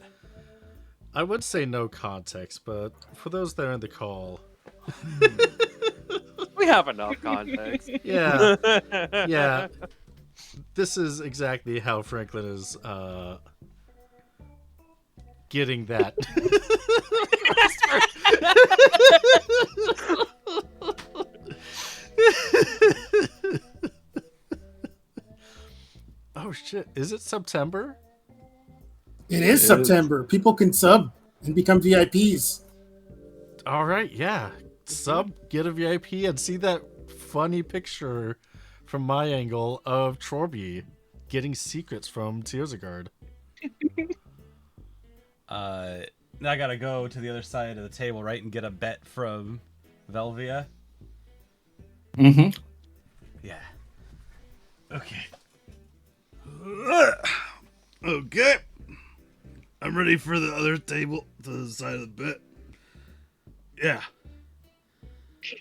I would say no context, but for those that are in the call, We have enough context. yeah, yeah, this is exactly how Franklin is getting that. Oh shit! Is it September? It is September. People can sub and become VIPs. All right, yeah. Sub, get a VIP, and see that funny picture from my angle of Chorby getting secrets from Tearsagard. Now I gotta go to the other side of the table, right, and get a bet from Velvia. Mm-hmm. Yeah. Okay. Okay. I'm ready for the other table to the side of the bed. Yeah.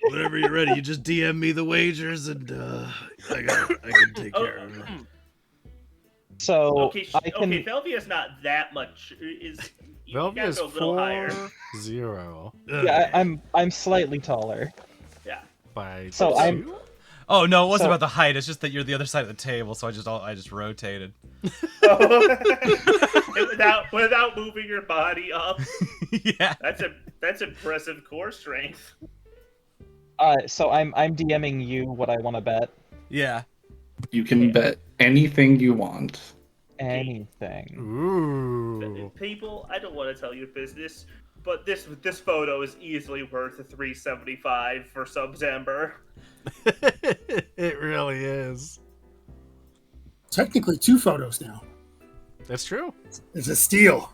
Whenever you're ready, you just DM me the wagers and I can take care of it. So Okay, I can. okay, Velvia's not that much. You Velvia gotta is go a little higher. 4-0 Yeah, I'm slightly taller. Yeah. by So I'm- 2? Oh no, it wasn't So- about the height. It's just that you're the other side of the table, so I just rotated. without moving your body up. Yeah. That's impressive core strength. So I'm DMing you what I want to bet. Yeah. You can bet anything you want. Anything. Ooh. People, I don't want to tell your business, but this photo is easily worth a 375 for September. It really is. Technically, 2 photos now. That's true. It's a steal.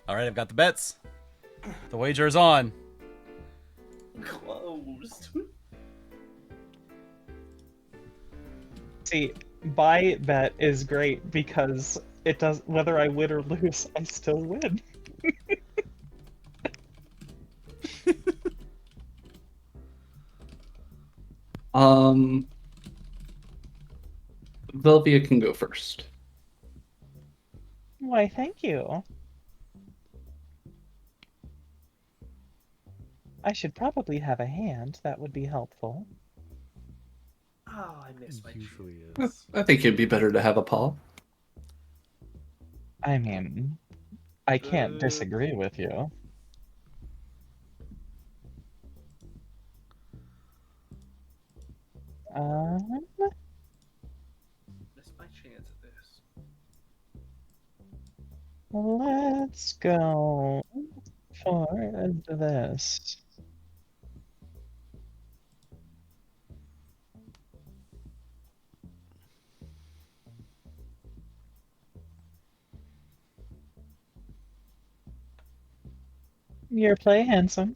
All right, I've got the bets. The wager is on. Closed. See, buy bet is great because it does. Whether I win or lose, I still win. Velvia can go first. Why, thank you. I should probably have a hand. That would be helpful. Oh, I miss my Usually I is. I think it'd be better to have a paw. I mean, I can't disagree with you. Miss my chance at this. Let's go for this. Your play, handsome.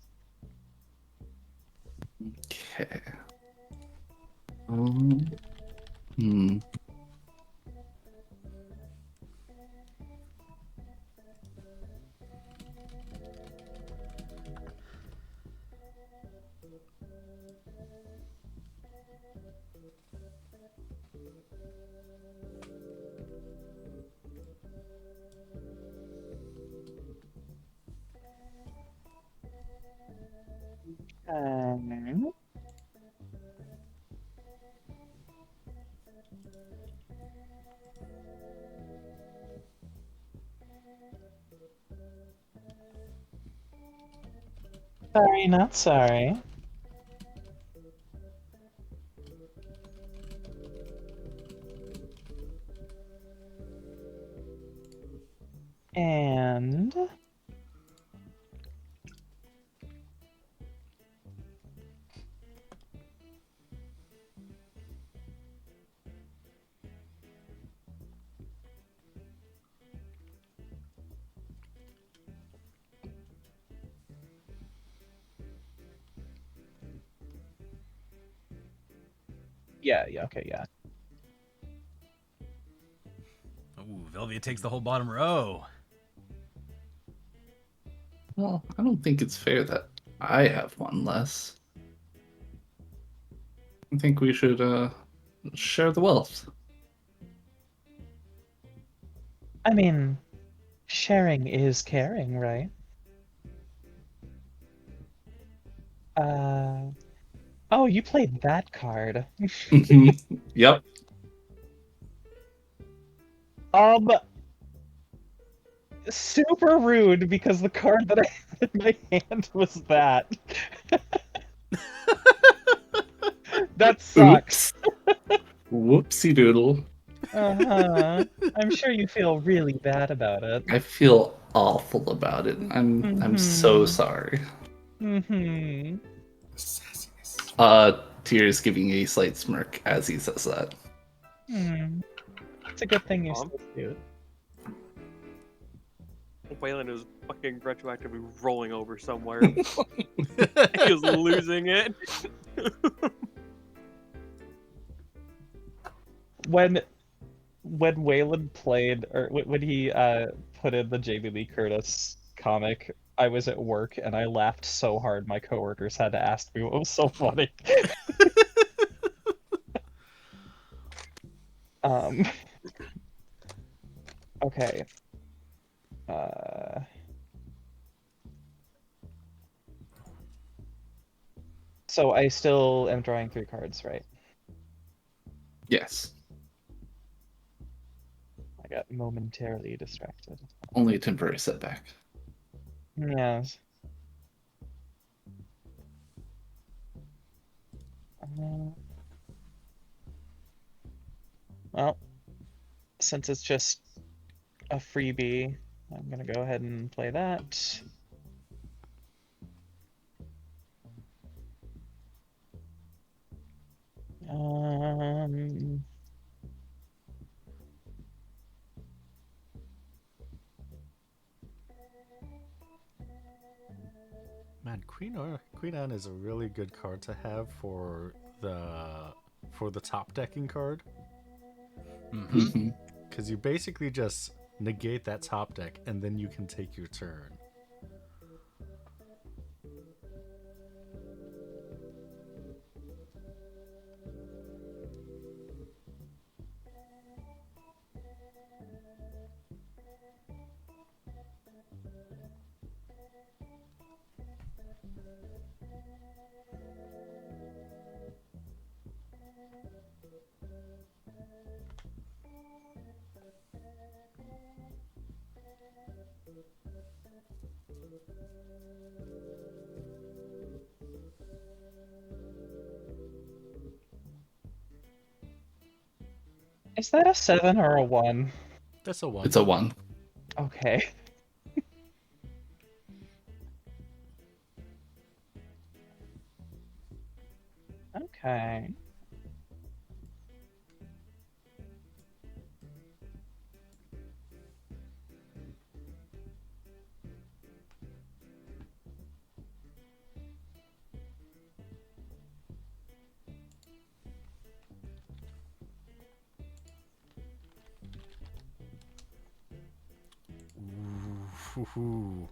Okay. Hmm. Sorry, not sorry. And yeah, okay, yeah. Ooh, Velvia takes the whole bottom row. Well, I don't think it's fair that I have one less. I think we should share the wealth. I mean, sharing is caring, right? Oh, you played that card. Yep. Super rude because the card that I had in my hand was that. That sucks. Whoopsie doodle. Uh-huh. I'm sure you feel really bad about it. I feel awful about it. I'm so sorry. Mm-hmm. Sassiness. Tears giving a slight smirk as he says that. It's a good thing you're Mom? so cute. Waylon is fucking retroactively rolling over somewhere. He was losing it. When Waylon played, or when he put in the Jamie Lee Curtis comic, I was at work and I laughed so hard my coworkers had to ask me what was so funny. Okay. So I still am drawing 3 cards, right? Yes. I got momentarily distracted. Only a temporary setback. Yes. Well, since it's just a freebie, I'm gonna go ahead and play that. Man, Queen Anne is a really good card to have for the top decking card. Mm-hmm. Because you basically just negate that top deck and then you can take your turn. Is that a 7 or a 1? That's a 1. It's a 1. Okay. Okay. Ooh.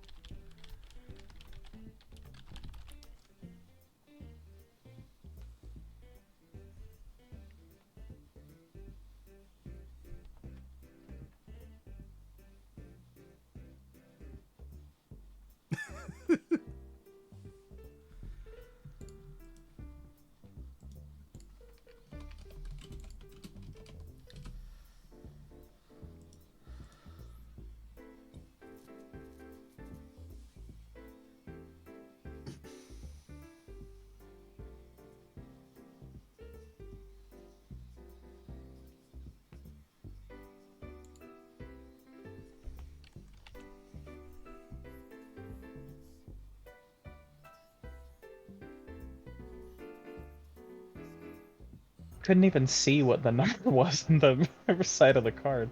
Couldn't even see what the number was on the side of the card.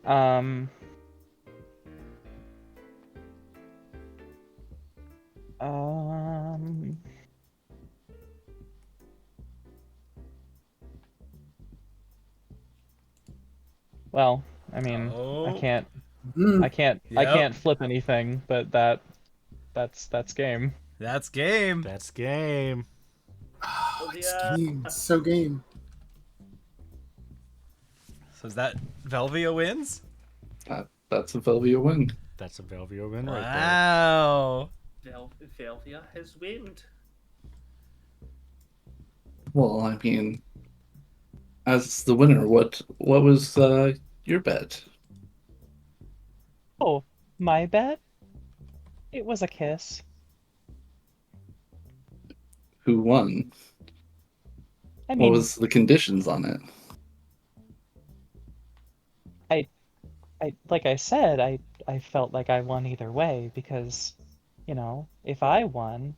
Um, um, well, I mean, I Oh. can't, Mm. I Yep. can't flip anything, but that's game. That's game. That's game. Oh, it's Yeah. game. It's so game. So is that Velvia wins? That's a Velvia win. That's a Velvio win right Wow. Velvia has wind. Well, I mean, as the winner, what was your bet? Oh, my bet? It was a kiss. Who won? I What mean, was the conditions on it? like I said, I felt like I won either way because, you know, if I won,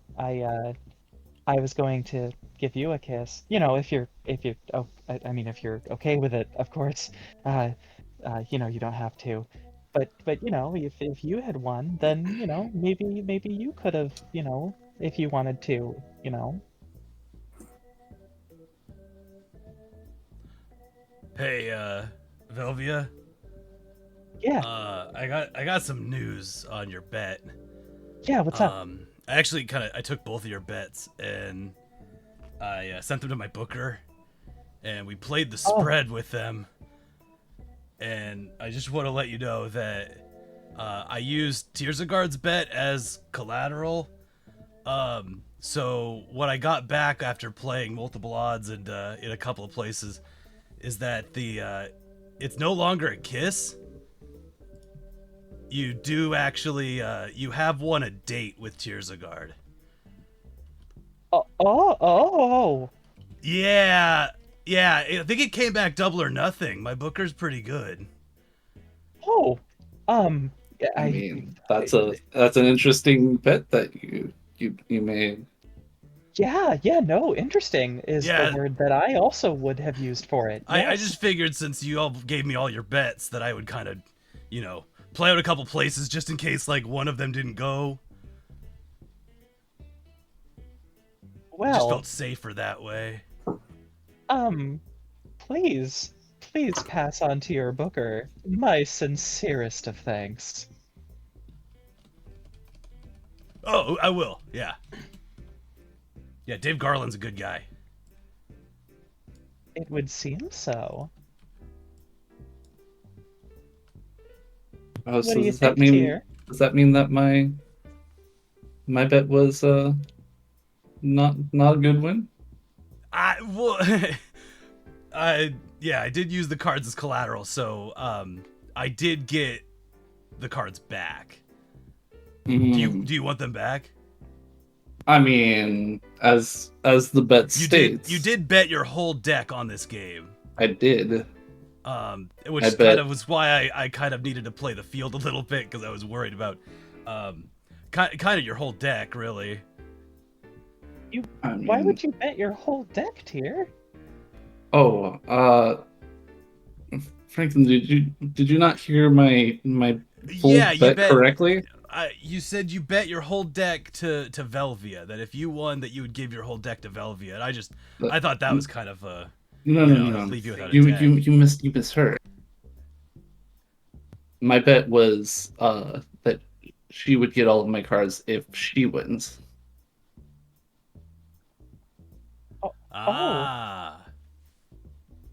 I was going to give you a kiss. You know, if you're oh, I mean, if you're okay with it, of course. Uh, you know, you don't have to. But you know, if you had won, then you know, maybe you could have, you know, if you wanted to, you know. Hey, Velvia. Yeah, I got some news on your bet. yeah. What's up? I actually I took both of your bets and I sent them to my booker, and we played the Oh, spread with them. And I just want to let you know that I used Tears of Guard's bet as collateral. So what I got back after playing multiple odds and in a couple of places is that the it's no longer a kiss. You do actually you have won a date with Tears of Guard. oh. Yeah, yeah. I think it came back double or nothing. My booker's pretty good. Oh, yeah, I mean, that's an interesting bet that you made. yeah, no, interesting is the Yeah, word that I also would have used for it. I Yes. just figured since you all gave me all your bets that I would kind of, you know, play out a couple places just in case like one of them didn't go. It just Well, felt safer that way. um, please pass on to your booker my sincerest of thanks. Oh, I will. Yeah. Yeah, Dave Garland's a good guy. It would seem so. Oh, What so do you does that think, mean Tyr? that my bet was not a good win? I well, I did use the cards as collateral, so I did get the cards back. Do you want them back? I mean, as the bet states, You did bet your whole deck on this game. I did. Which I kind bet. of was why I kind of needed to play the field a little bit because I was worried about kind of your whole deck, really. Why would you bet your whole deck, Tyr? Oh, Franklin, did you not hear my full Yeah, you bet bet correctly? you said you bet your whole deck to Velvia. That if you won, that you would give your whole deck to Velvia. And I thought that was kind of No, leave you without a You deck. you misheard. My bet was that she would get all of my cards if she wins. Ah.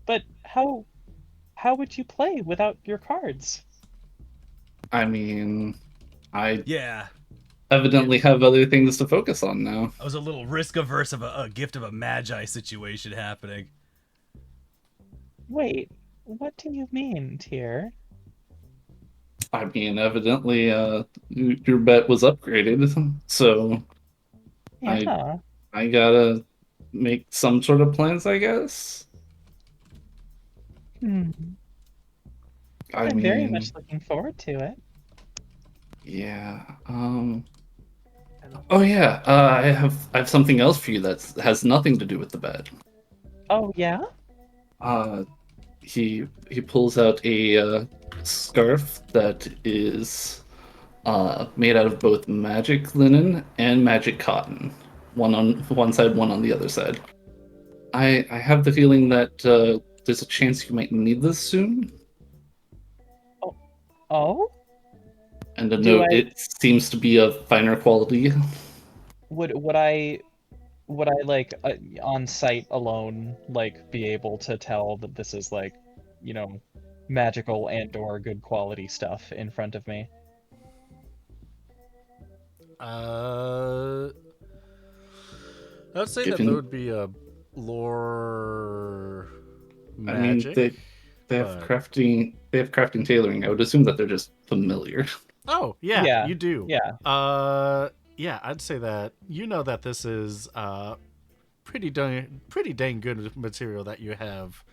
But how would you play without your cards? I mean, I Yeah. evidently have other things to focus on now. I was a little risk averse of a gift of a magi situation happening. Wait, what do you mean, Tyr? I mean, evidently, your bet was upgraded, so Yeah. I gotta make some sort of plans, I guess. Hmm. I I'm very mean, much looking forward to it. yeah. Oh yeah. I have something else for you that has nothing to do with the bet. Oh yeah? He pulls out a scarf that is made out of both magic linen and magic cotton. One on one side, one on the other side. I have the feeling that there's a chance you might need this soon. Oh? And a Do note, I it seems to be of finer quality. would I like on sight alone like be able to tell that this is like, you know, magical and or good quality stuff in front of me? I'd say that Given- there would be a lore I mean, magic. they have but- crafting tailoring. I would assume that they're just familiar. Oh yeah, Yeah, you do. yeah. Yeah, I'd say that you know that this is pretty dang good material that you have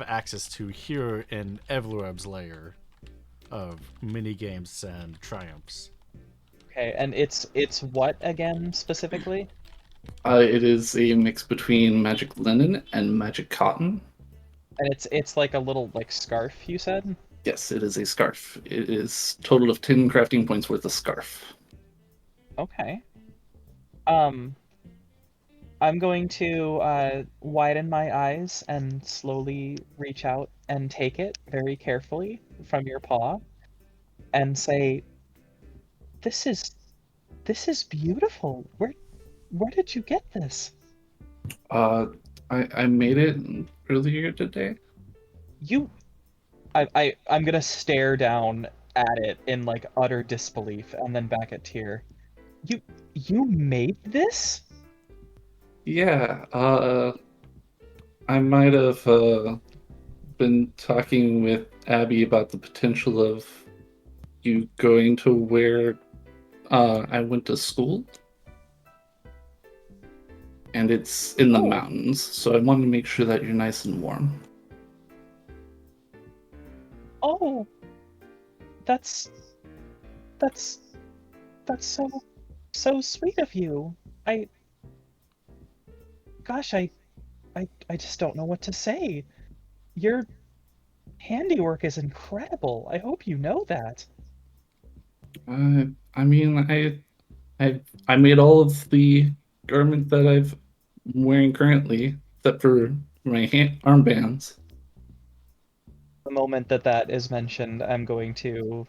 access to here in Evlueb's layer of mini games and triumphs. Okay, and it's what again specifically? It is a mix between magic linen and magic cotton. And it's like a little like scarf, you said? Yes, it is a scarf. It is total of 10 crafting points worth of scarf. Okay. Um, I'm going to widen my eyes and slowly reach out and take it very carefully from your paw and say, "This is beautiful. Where did you get this?" Uh, I made it earlier today. You I'm gonna stare down at it in like utter disbelief and then back at Tyr. You you made this? Yeah, I might have been talking with Abby about the potential of you going to where I went to school. And it's in the Oh. mountains, so I want to make sure that you're nice and warm. Oh, that's that's that's so sweet of you. I gosh, I just don't know what to say. Your handiwork is incredible. I hope you know that. I mean, I made all of the garment that I'm wearing currently, except for my armbands. The moment that that is mentioned, I'm going to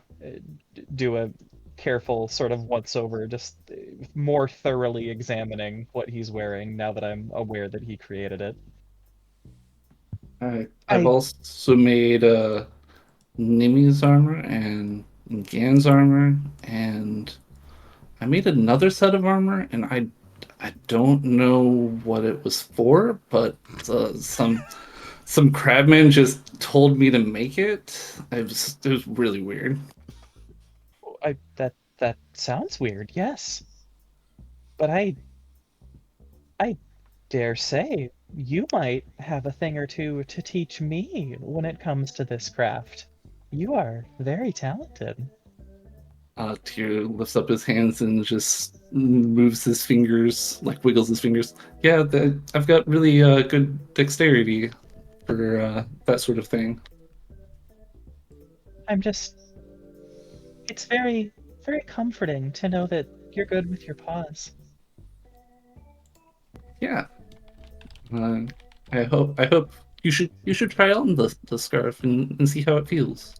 do a careful sort of once over, just more thoroughly examining what he's wearing now that I'm aware that he created it. I've I also made Nimi's armor and Gan's armor, and I made another set of armor, and I don't know what it was for, but some crabman just told me to make it. It was really weird. that sounds weird, yes. But I dare say you might have a thing or two to teach me when it comes to this craft. You are very talented. Tyr lifts up his hands and just moves his fingers, like wiggles his fingers. Yeah, I've got really good dexterity for that sort of thing. I'm just it's very comforting to know that you're good with your paws. Yeah, uh, I hope you should try on the scarf and see how it feels.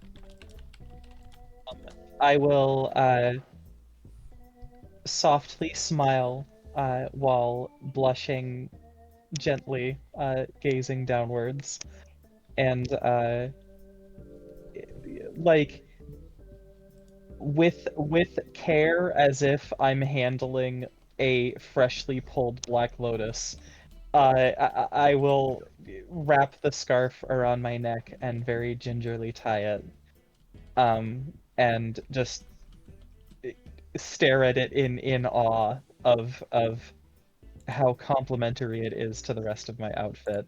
I will softly smile while blushing gently, gazing downwards, and like with care, as if I'm handling a freshly pulled black lotus. I will wrap the scarf around my neck and very gingerly tie it, and just stare at it in awe of how complimentary it is to the rest of my outfit.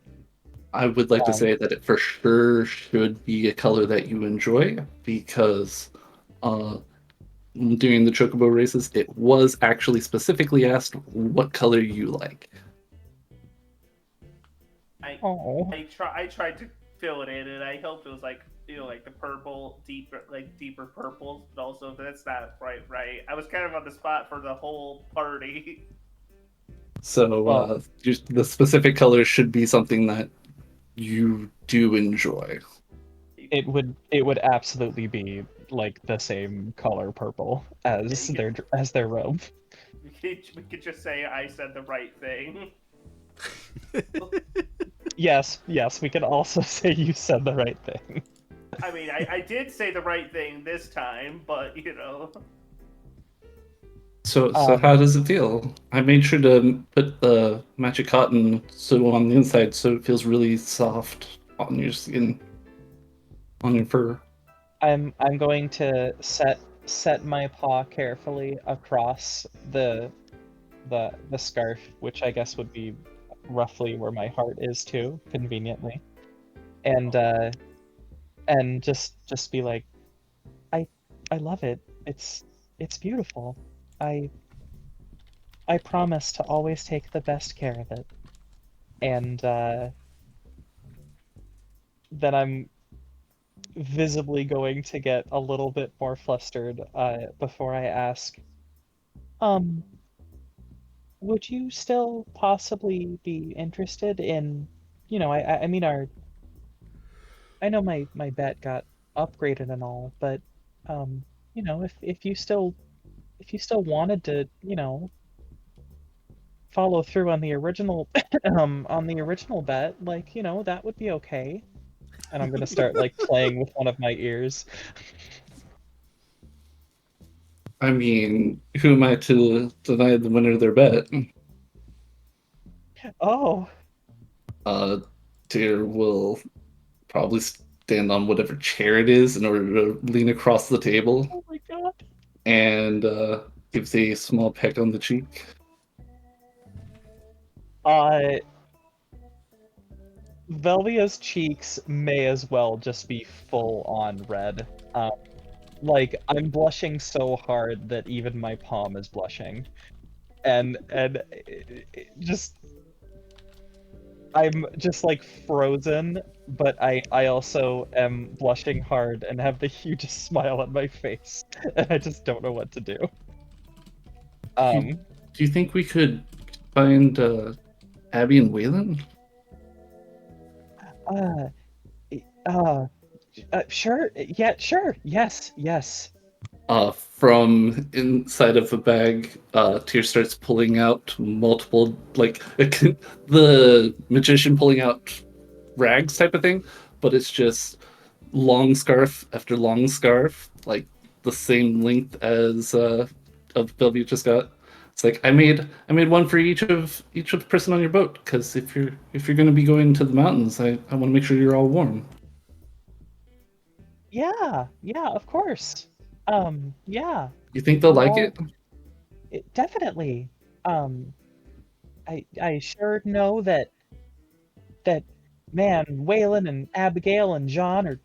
I would like to Um, say that it for sure should be a color that you enjoy because uh, during the chocobo races, it was actually specifically asked what color you like. oh, I tried to fill it in, and I hoped it was like like the purple, deeper purples, but also that's not quite right. I was kind of on the spot for the whole party. So well, the specific color should be something that you do enjoy. it would absolutely be like the same color purple as their robe. We could just say I said the right thing. Yes, we can also say you said the right thing. I mean, I did say the right thing this time, but So Um, how does it feel? I made sure to put the magic cotton so on the inside so it feels really soft on your skin, on your fur. I'm going to set my paw carefully across the scarf, which I guess would be roughly where my heart is too, conveniently, and just be like, I love it. It's beautiful. I I promise to always take the best care of it. And then I'm visibly going to get a little bit more flustered before I ask, um, would you still possibly be interested in, I mean, I know my bet got upgraded and all, but if you still wanted to, follow through on the original bet, like, that would be okay. And I'm gonna start like playing with one of my ears. I mean, who am I to deny the winner their bet? Oh, Tyr will probably stand on whatever chair it is in order to lean across the table oh my god. and gives a small peck on the cheek. Uh, Velvia's cheeks may as well just be full on red. Like I'm blushing so hard that even my palm is blushing, and just I'm just like frozen, but I also am blushing hard and have the hugest smile on my face, and I just don't know what to do. Do you think we could find Abby and Waylon? Uh, uh, sure, yeah, sure, yes. From inside of a bag, Tyr starts pulling out multiple, like, the magician pulling out rags type of thing, but it's just long scarf after long scarf, like the same length as of Bellevue just got. It's like I made one for each of the person on your boat, because if you're going to be going to the mountains, I want to make sure you're all warm. Yeah, of course. Yeah, You think they'll like well, it? definitely. Um, I sure know that man, Waylon and Abigail and John are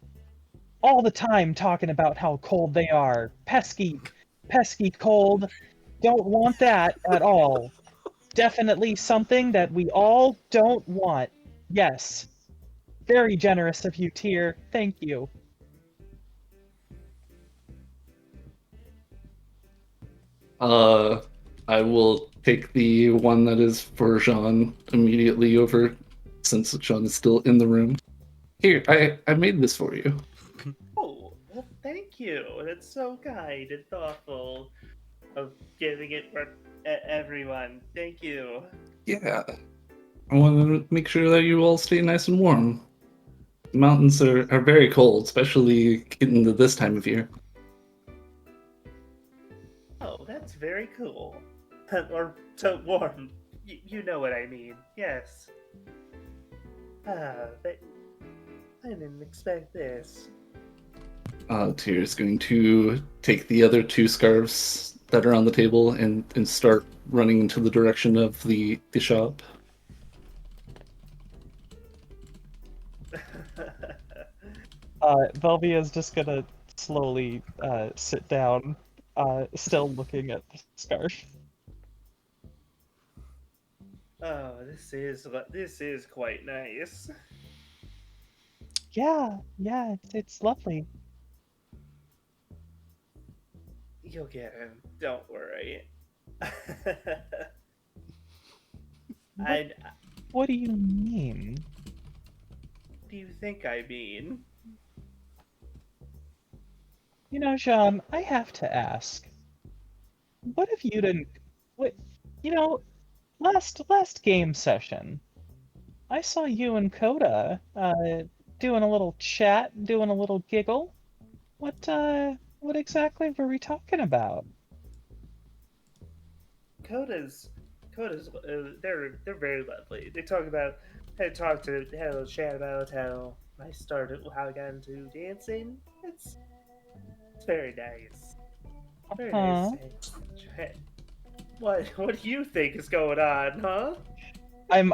all the time talking about how cold they are. Pesky, pesky cold. Don't want that at all. Definitely something that we all don't want. Yes. Very generous of you, Tyr. Thank you. I will take the one that is for Jean immediately over, since Jean is still in the room. Here, I made this for you. Oh, well, thank you. That's so kind and thoughtful of giving it for everyone. Thank you. Yeah, I want to make sure that you all stay nice and warm. The mountains are very cold, especially getting to this time of year. Oh, that's very cool. Or so warm. You know what I mean. Yes. I didn't expect this. Tyr is going to take the other two scarves that are on the table and start running into the direction of the shop. Velvia is just gonna slowly sit down, still looking at the scarf. Oh, this is quite nice. Yeah, it's lovely. You'll get him. Don't worry. I. What do you mean? What do you think I mean? You know, Jean, I have to ask. What if you didn't? What? You know, last game session, I saw you and Coda doing a little chat, doing a little giggle. What exactly were we talking about? Coda's, they're very lovely. They talk about, had a little chat about how how I got into dancing. It's very nice. Very Huh? nice. What do you think is going on, huh? I'm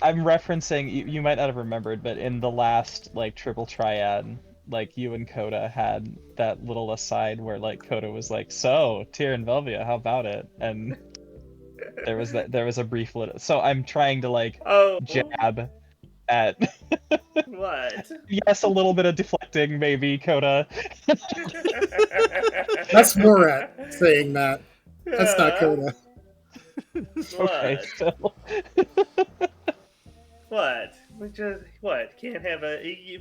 referencing, you might not have remembered, but in the last like triple triad, like you and Coda had that little aside where like Coda was like, "So, Tyr and Velvia, how about it?" And there was a brief little. So I'm trying to like Oh, jab at what? yes, a little bit of deflecting, maybe, Coda. That's Morat saying that. That's not Yeah. Coda. Okay, What? so What? We just what? Can't have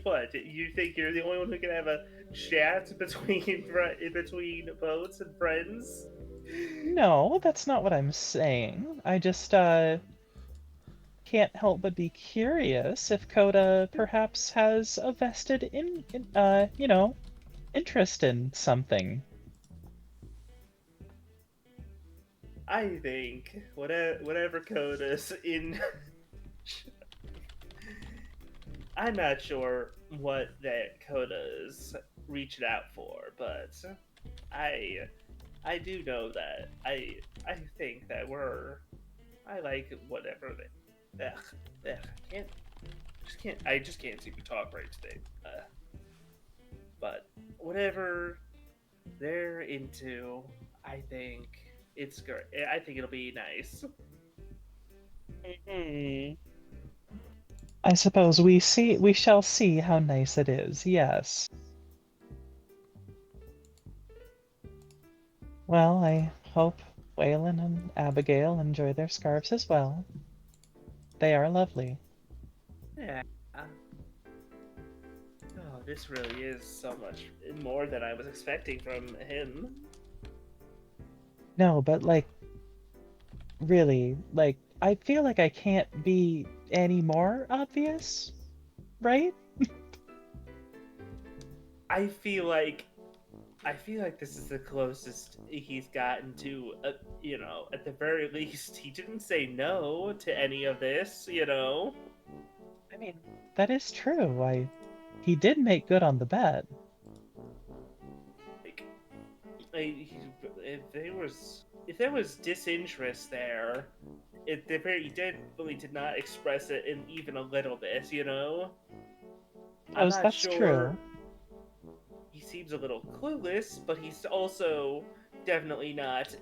what? You think you're the only one who can have a chat between between boats and friends? no, that's not what I'm saying. I just can't help but be curious if Coda perhaps has a vested interest in something. I think whatever Coda's in. I'm not sure what that Coda's reaching out for, but I I do know that I think that I like whatever they. Ugh, ugh, I just can't seem to talk right today. But whatever they're into, I think it's great. I think it'll be nice. I suppose we shall see how nice it is, yes. Well, I hope Waylon and Abigail enjoy their scarves as well. They are lovely. Yeah. Oh, this really is so much more than I was expecting from him. No, but like, really, like, I feel like I can't be any more obvious, right? I feel like this is the closest he's gotten to, at the very least, he didn't say no to any of this, I mean, that is true. He did make good on the bet. Like, if there was disinterest there, he definitely did not express it in even a little bit, I'm not That's sure. true. He seems a little clueless, but he's also definitely not,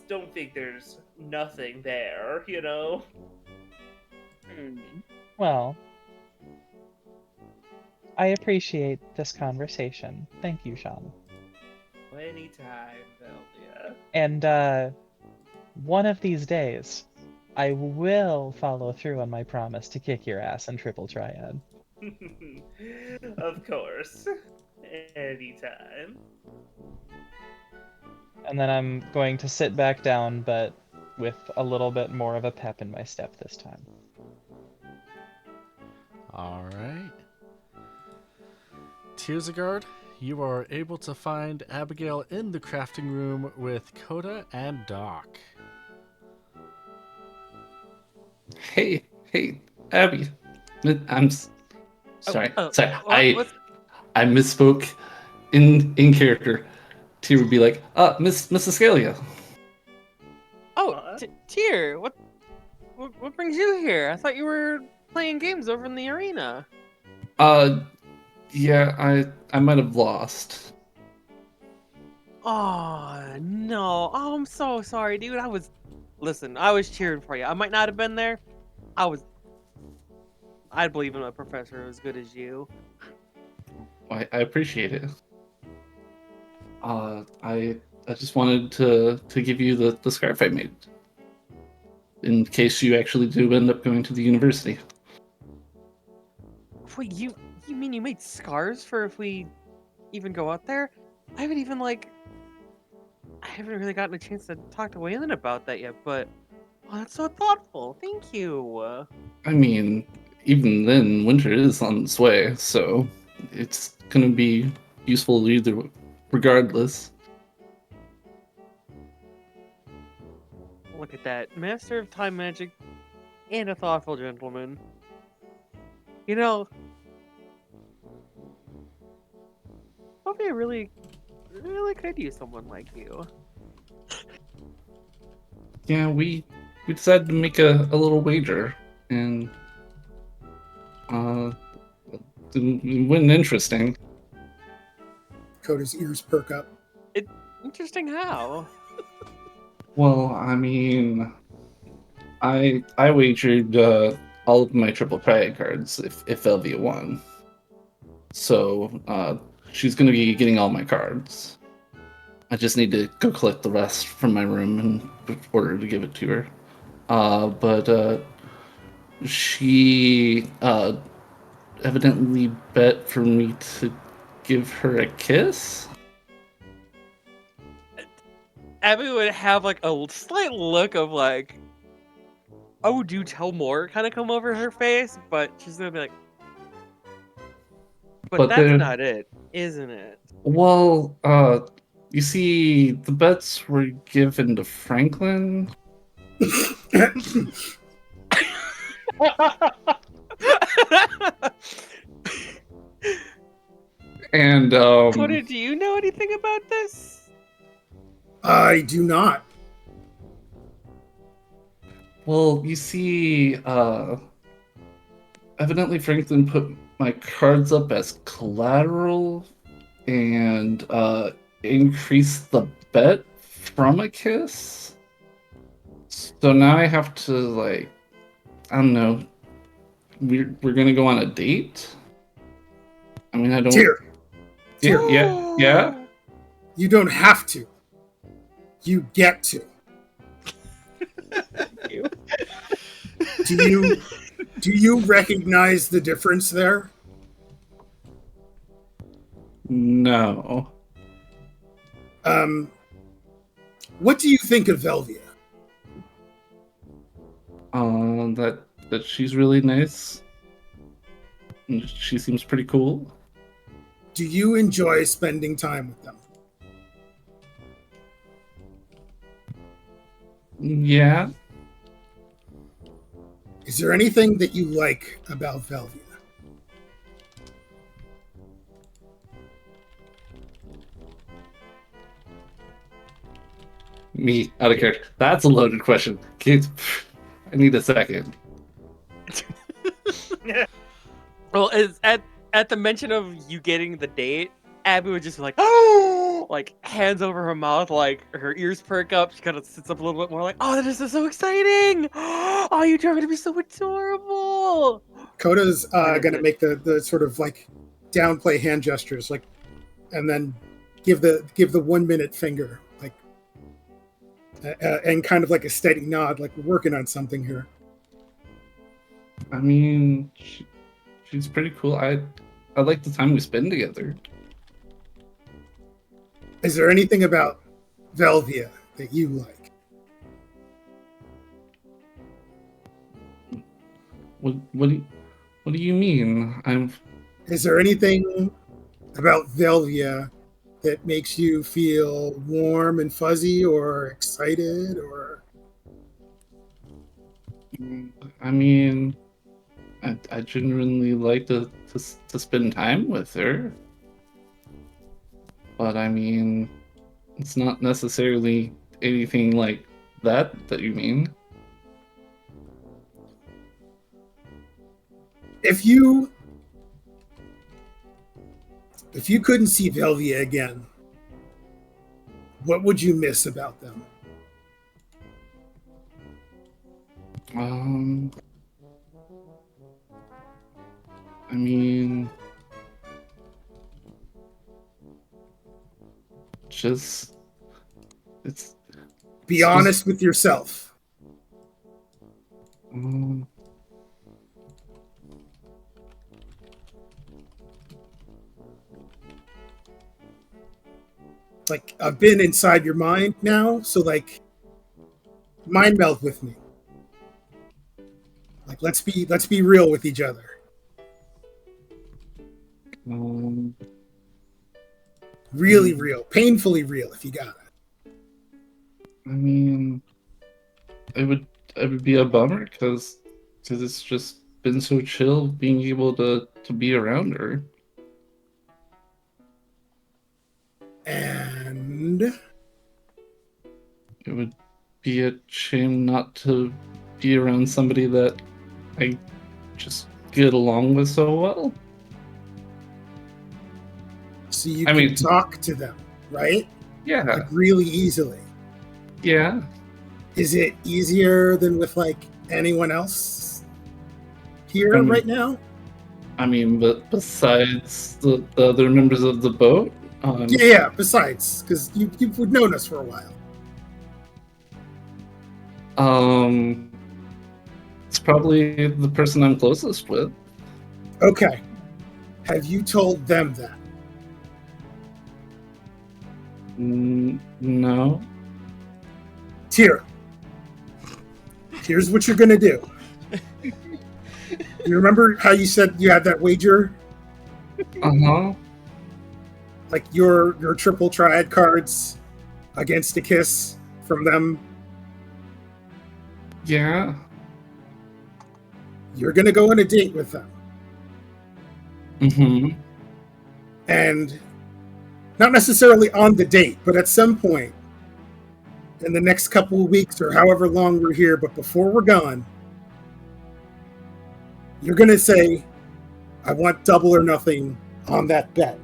don't think there's nothing there, Well, I appreciate this conversation. Thank you, Sean. Anytime, Velvia. And one of these days, I will follow through on my promise to kick your ass in Triple Triad. Of course. Anytime. And then I'm going to sit back down, but with a little bit more of a pep in my step this time. All right. Tearsagard, you are able to find Abigail in the crafting room with Coda and Doc. Hey, Abby. I'm sorry. Sorry. I misspoke in character. T would be like, Miss Ascalia. Oh, Tyr, what brings you here? I thought you were playing games over in the arena. Yeah, I might have lost. Oh no! Oh, I'm so sorry, dude. I was cheering for you. I might not have been there. I believe in a professor as good as you. I appreciate it. I just wanted to give you the scarf I made, in case you actually do end up going to the university. Wait, you mean you made scarves for if we even go out there? I haven't really gotten a chance to talk to Waylon about that yet, but that's so thoughtful. Thank you. I mean, even then, winter is on its way, so it's gonna be useful either, regardless. Look at that. Master of time magic and a thoughtful gentleman. Probably really could use someone like you. Yeah, we decided to make a little wager, and it wasn't interesting. Coda's ears perk up. Interesting how? Well, I mean, I wagered all of my triple Triad cards if Elvia won. So she's gonna be getting all my cards. I just need to go collect the rest from my room in order to give it to her. But she evidently bet for me to give her a kiss. Abby would have like a slight look of like, "Oh, do tell more," kind of come over her face, but she's gonna be like, "But that's there, not it, isn't it?" well, you see, the bets were given to Franklin. And Coda, do you know anything about this? I do not. well, you see, evidently Franklin put my cards up as collateral and increased the bet from a kiss. So now I have to, like, I don't know. We're gonna go on a date. I mean, I don't. Dear, Yeah. you don't have to. You get to. Do you recognize the difference there? No. What do you think of Velvia? That she's really nice. And she seems pretty cool. Do you enjoy spending time with them? Yeah. Is there anything that you like about Velvia? Me, out of character. That's a loaded question. I need a second. Well, at the mention of you getting the date, Abby would just be like, "Oh!" Like hands over her mouth, like her ears perk up. She kind of sits up a little bit more, like, "Oh, this is so exciting! Oh, you two are gonna be so adorable!" Coda's gonna make the sort of like downplay hand gestures, like, and then give the 1 minute finger, like, and kind of like a steady nod, like we're working on something here. I mean, she's pretty cool. I like the time we spend together. Is there anything about Velvia that you like? What do you mean? Is there anything about Velvia that makes you feel warm and fuzzy or excited or? I mean, I genuinely like to spend time with her. But I mean, it's not necessarily anything like that you mean. If you couldn't see Velvia again, what would you miss about them? I mean, just Be honest with yourself. Like, I've been inside your mind now, so like mind meld with me. Like, let's be real with each other. Really real, painfully real if you got it. I mean, it would be a bummer because it's just been so chill being able to be around her. And it would be a shame not to be around somebody that I just get along with so well. So you I can mean- talk to them, right? Yeah. Like really easily. Yeah. Is it easier than with like anyone else here I mean- right now? I mean, but besides the other members of the boat, Yeah, besides, because you've known us for a while. it's probably the person I'm closest with. Okay. Have you told them that? No. Here. Here's what you're gonna do. You remember how you said you had that wager? Uh-huh. Like your triple triad cards against a kiss from them? Yeah. You're gonna go on a date with them. Mm-hmm. And not necessarily on the date, but at some point in the next couple of weeks or however long we're here, but before we're gone, you're going to say, I want double or nothing on that bet.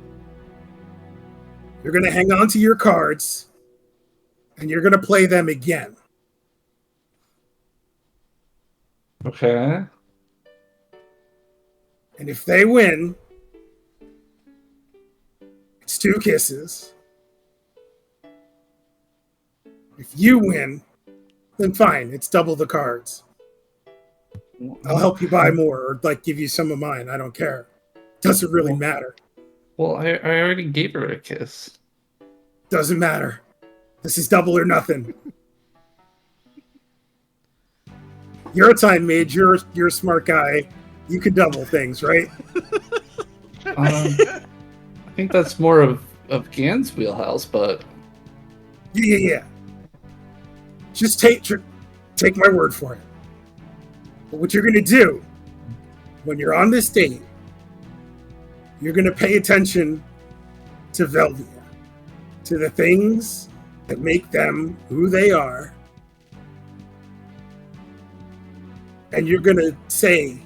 You're going to hang on to your cards and you're going to play them again. Okay. And if they win, it's 2 kisses. If you win, then fine, it's double the cards. I'll help you buy more or like give you some of mine. I don't care. Doesn't really matter. Well, I already gave her a kiss. Doesn't matter. This is double or nothing. You're a time mage. You're a smart guy. You can double things, right? I think that's more of Gan's wheelhouse, but Yeah. Just take my word for it. But what you're going to do when you're on this date, you're going to pay attention to Velvia, to the things that make them who they are. And you're going to say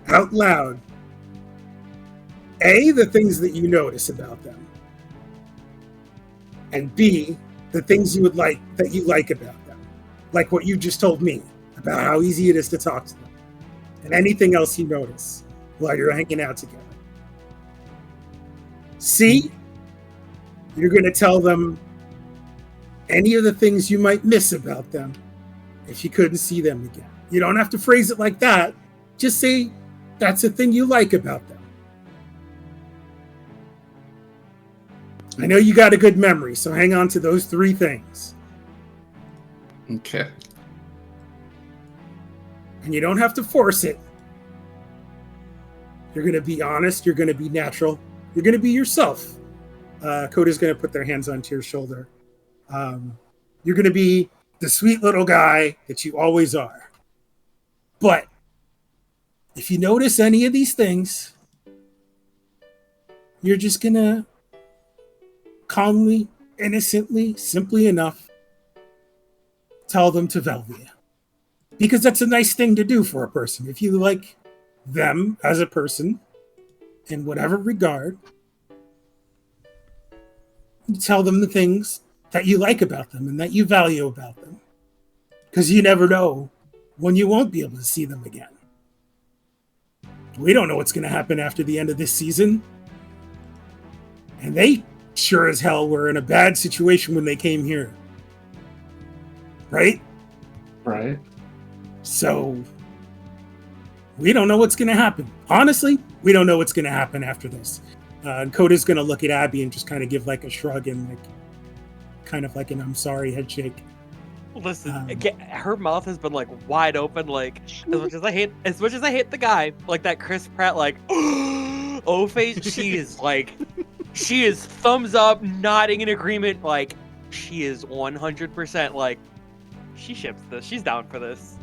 out loud, A, the things that you notice about them, and B, the things you like about them. Like what you just told me about how easy it is to talk to them. And anything else you notice while you're hanging out together. C, you're going to tell them any of the things you might miss about them if you couldn't see them again. You don't have to phrase it like that. Just say that's a thing you like about them. I know you got a good memory, so hang on to those 3 things. okay. And you don't have to force it. You're going to be honest. You're going to be natural. You're going to be yourself. Coda's going to put their hands onto your shoulder. You're going to be the sweet little guy that you always are. But if you notice any of these things, you're just going to calmly, innocently, simply enough, tell them to Velvia. Because that's a nice thing to do for a person. If you like them as a person, in whatever regard, you tell them the things that you like about them and that you value about them. Because you never know when you won't be able to see them again. We don't know what's going to happen after the end of this season. And they sure as hell were in a bad situation when they came here. Right? Right. So, we don't know what's going to happen. Honestly, we don't know what's going to happen after this. Coda's going to look at Abby and just kind of give like a shrug and like, kind of like an I'm sorry head shake. Listen, her mouth has been like wide open, like as much as I hate the guy, like that Chris Pratt, like oh face. She is thumbs up, nodding in agreement, like she is 100% like she ships this. She's down for this.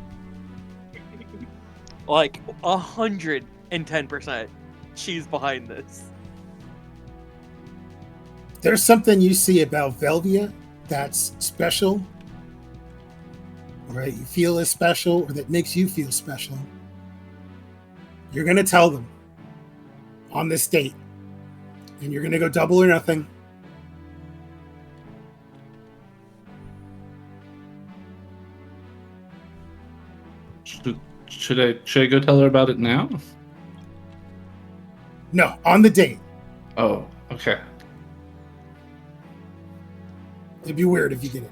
Like 110%, she's behind this. There's something you see about Velvia that's special, right? You feel is special, or that makes you feel special. You're going to tell them on this date. And you're gonna go double or nothing. Should I go tell her about it now? No, on the date. Oh, okay. It'd be weird if you didn't.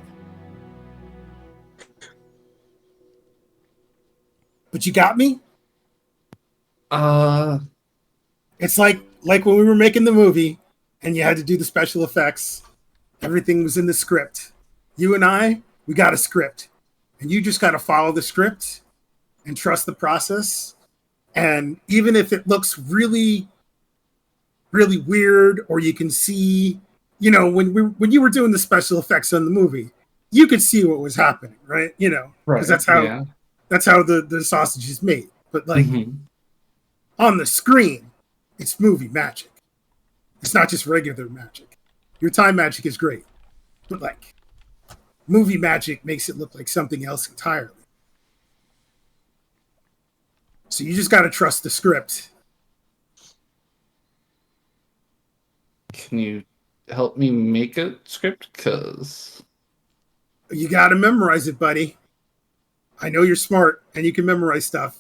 But you got me? It's like when we were making the movie and you had to do the special effects. Everything was in the script. You and I, we got a script. And you just got to follow the script and trust the process. And even if it looks really, really weird, or you can see, you know, when you were doing the special effects on the movie, you could see what was happening, right? You know, because that's how the sausage is made. But like on the screen, it's movie magic. It's not just regular magic. Your time magic is great, but like movie magic makes it look like something else entirely. So you just got to trust the script. Can you help me make a script? Because you got to memorize it, buddy. I know you're smart and you can memorize stuff.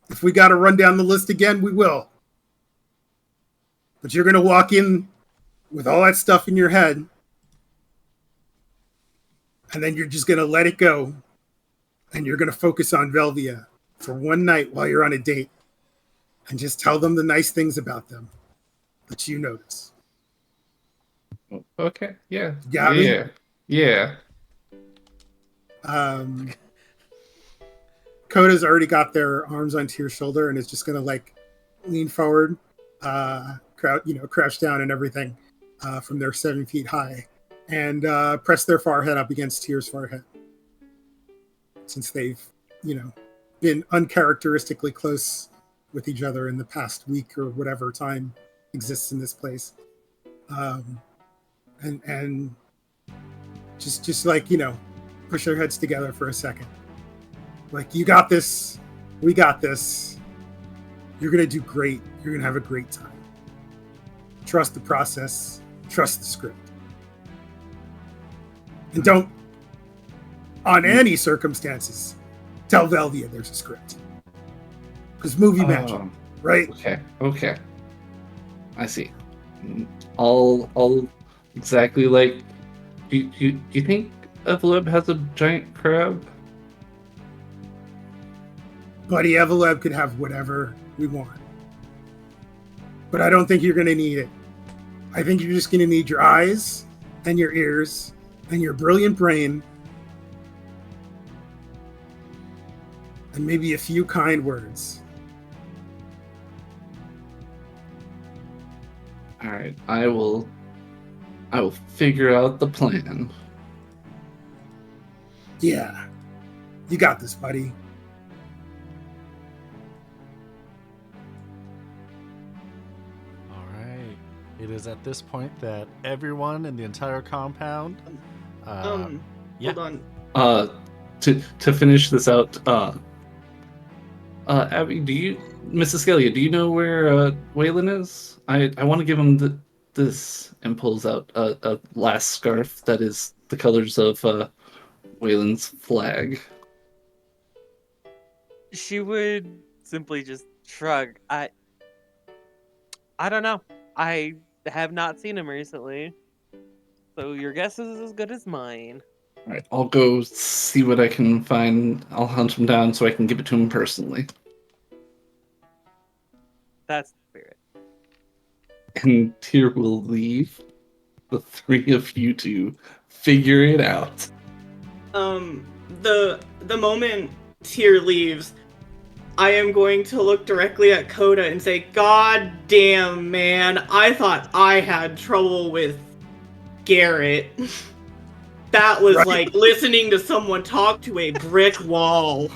If we got to run down the list again, we will. But you're going to walk in with all that stuff in your head, and then you're just going to let it go, and you're going to focus on Velvia for one night while you're on a date, and just tell them the nice things about them that you notice. Okay, yeah. You got me? Yeah. Coda's already got their arms on Tyr's shoulder and is just going to like lean forward, crouch down and everything from their 7 feet high, and press their forehead up against Tyr's forehead. Since they've, been uncharacteristically close with each other in the past week or whatever time exists in this place. And just like, push their heads together for a second. Like, you got this. We got this. You're going to do great. You're going to have a great time. Trust the process. Trust the script. And don't, on any circumstances, tell Velvia there's a script. Because movie magic, right? Okay. I see. All exactly like. Do you think Eveleb has a giant crab? Buddy, Eveleb could have whatever we want. But I don't think you're going to need it. I think you're just going to need your eyes and your ears and your brilliant brain and maybe a few kind words. All right, I will figure out the plan. Yeah. You got this, buddy. It is at this point that everyone in the entire compound. Hold on. To finish this out, Abby, Mrs. Scalia, do you know where Waylon is? I want to give him this and pulls out a last scarf that is the colors of Waylon's flag. She would simply just shrug. I don't know. I have not seen him recently, so your guess is as good as mine. All right, I'll go see what I can find. I'll hunt him down so I can give it to him personally. That's the spirit. And Tyr will leave. The three of you to figure it out. The moment Tyr leaves, I am going to look directly at Coda and say, God damn, man, I thought I had trouble with Garrett. That was like listening to someone talk to a brick wall.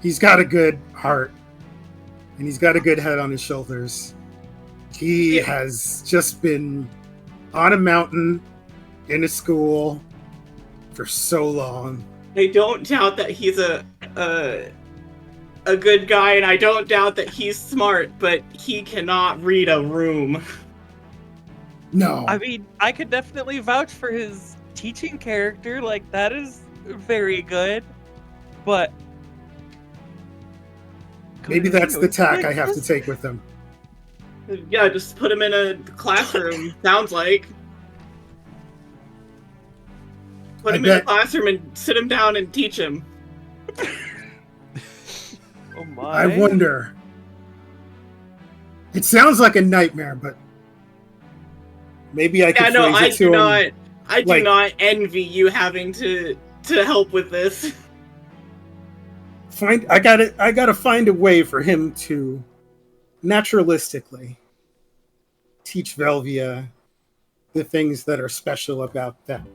He's got a good heart, and he's got a good head on his shoulders. He has just been on a mountain in a school for so long. I don't doubt that he's a a good guy, and I don't doubt that he's smart, but he cannot read a room. No. I mean, I could definitely vouch for his teaching character. Like, that is very good. But Maybe that's the tack I have to Just- take with him. Yeah, just put him in a classroom, sounds like. Put I him in a bet- classroom and sit him down and teach him. Oh my! I wonder. It sounds like a nightmare, but maybe I Yeah, could no, phrase I it to do him. not. I do like- not envy you having to help with this. I gotta find a way for him to naturalistically teach Velvia the things that are special about them.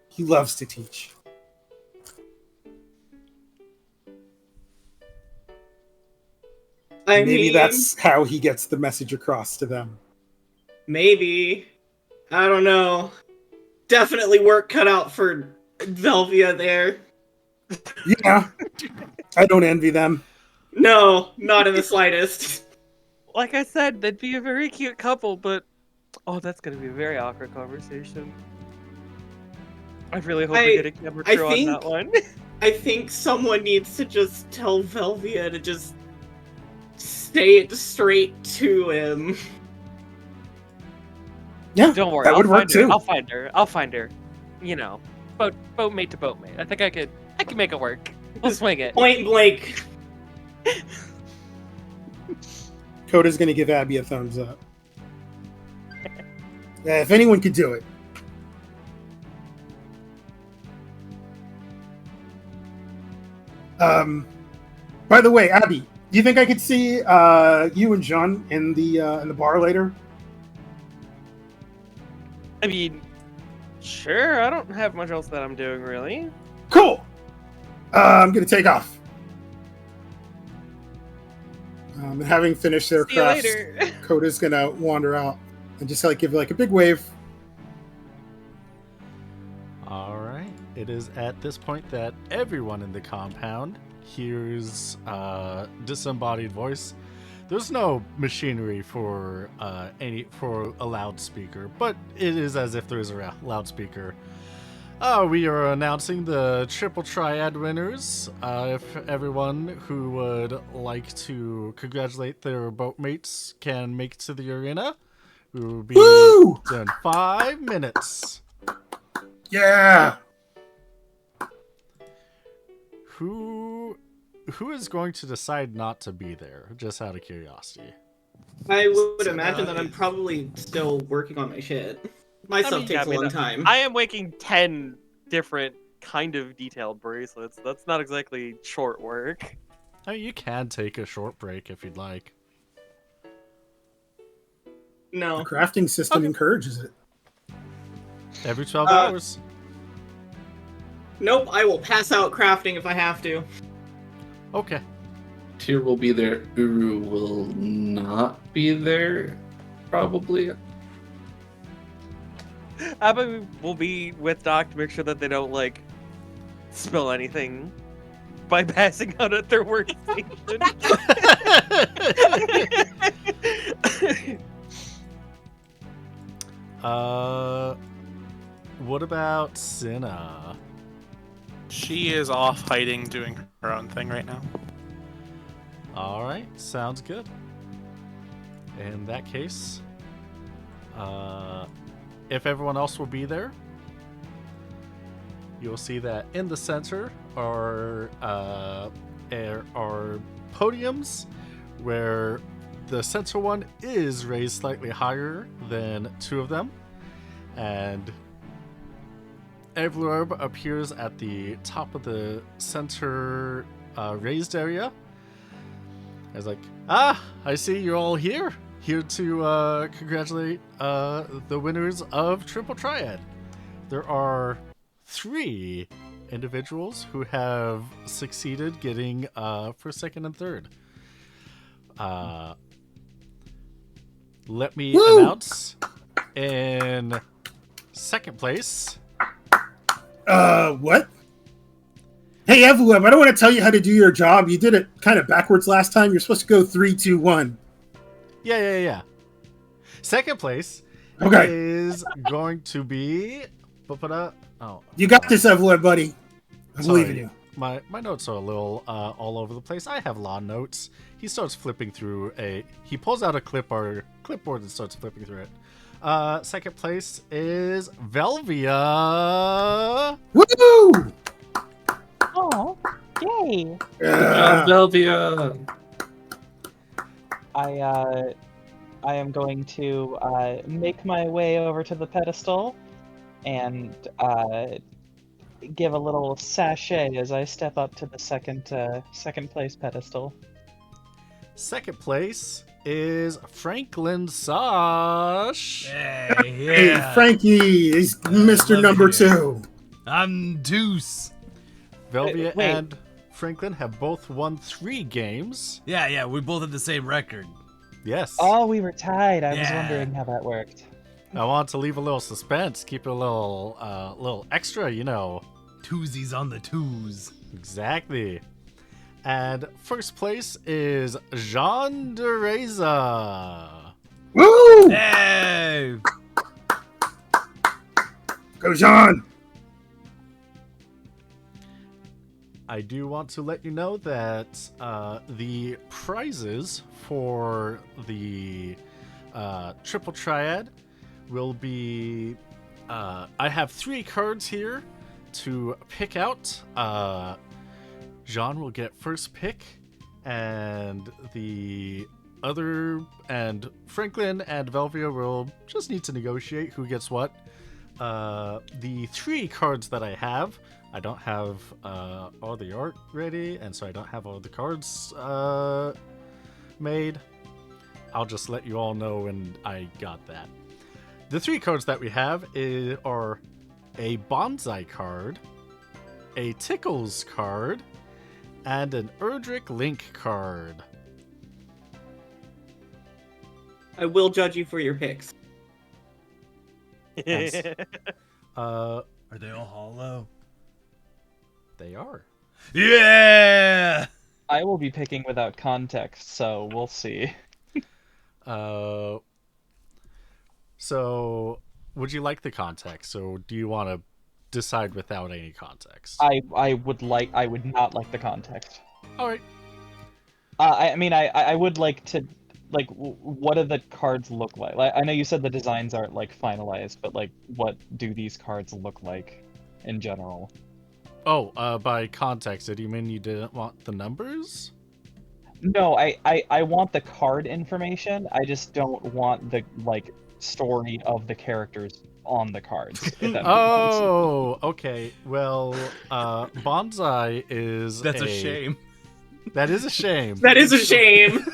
He loves to teach. Maybe that's how he gets the message across to them. Maybe. I don't know. Definitely work cut out for Velvia there. Yeah, I don't envy them. No, not in the slightest. Like I said, they'd be a very cute couple, but that's gonna be a very awkward conversation. I really hope we get a camera crew on that one. I think someone needs to just tell Velvia to just say it straight to him. Yeah, Don't worry, that would I'll work find her. too. I'll find her. You know, boatmate to boatmate. I think I could make it work. We'll swing it. Point blank. Coda's gonna give Abby a thumbs up. Yeah, if anyone could do it. By the way, Abby, do you think I could see you and John in the bar later? I mean, sure. I don't have much else that I'm doing really. Cool. I'm gonna take off. And having finished their See you crafts, later. Coda's gonna wander out and just give a big wave. All right. It is at this point that everyone in the compound hears disembodied voice. There's no machinery for a loudspeaker, but it is as if there is a loudspeaker. We are announcing the Triple Triad winners. If everyone who would like to congratulate their boatmates can make it to the arena, we will be Woo! in 5 minutes. Yeah. Who is going to decide not to be there? Just out of curiosity. I would imagine that I'm probably still working on my shit. My stuff takes a long time. I am making 10 different kind of detailed bracelets. That's not exactly short work. I mean, you can take a short break if you'd like. No. The crafting system encourages it. Every 12 hours. Nope, I will pass out crafting if I have to. Okay. Tyr will be there. Uru will not be there, probably. Abba will be with Doc to make sure that they don't, spill anything by passing out at their workstation. What about Cinna? She is off hiding, doing her own thing right now. All right, sounds good. In that case, if everyone else will be there, you'll see that in the center are podiums where the center one is raised slightly higher than two of them, and Evlorb appears at the top of the center raised area. It's like, I see you're all here to congratulate the winners of Triple Triad. There are 3 individuals who have succeeded getting first, second, and third. Let me announce in second place. What? Hey, Evelyn, I don't want to tell you how to do your job. You did it kind of backwards last time. You're supposed to go 3, 2, 1. Yeah. Second place Okay. is going to be. Oh, You got this, Evelyn, buddy. I believe in sorry. you. My notes are a little all over the place. I have law notes. He starts flipping through he pulls out a clipboard and starts flipping through it. Second place is Velvia. Woo! Oh, yay! Yeah. Velvia. I am going to make my way over to the pedestal and give a little sachet as I step up to the second place pedestal. Second place is Franklin Sosh. Hey, Frankie is Mr. love Number it 2. I'm Deuce. Velvia Wait. and Franklin have both won 3 games. Yeah, we both have the same record. Yes. Oh, we were tied. I was Yeah. wondering how that worked. I want to leave a little suspense, keep it a little extra, you know. Twosies on the twos. Exactly. And first place is Jean de Reza. Woo! Hey! Go, John! I do want to let you know that the prizes for the Triple Triad will be... I have 3 cards here to pick out. Jean will get first pick, and Franklin and Velvia will just need to negotiate who gets what. The 3 cards that I have, I don't have all the art ready, and so I don't have all the cards made. I'll just let you all know when I got that. The 3 cards that we have are a Bonsai card, a Tickles card, and an Erdrick Link card. I will judge you for your picks. Yes. Are they all hollow? They are. Yeah! I will be picking without context, so we'll see. So, would you like the context, or do you want to decide without any context? I would not like the context. All right. I would like to, what do the cards look like? I know you said the designs aren't finalized, but what do these cards look like in general? Oh, by context, do you mean you didn't want the numbers? No, I want the card information. I just don't want the story of the characters on the cards. If that makes sense. Oh, okay. Well, Bonsai is That's a shame. That is a shame. That is a shame.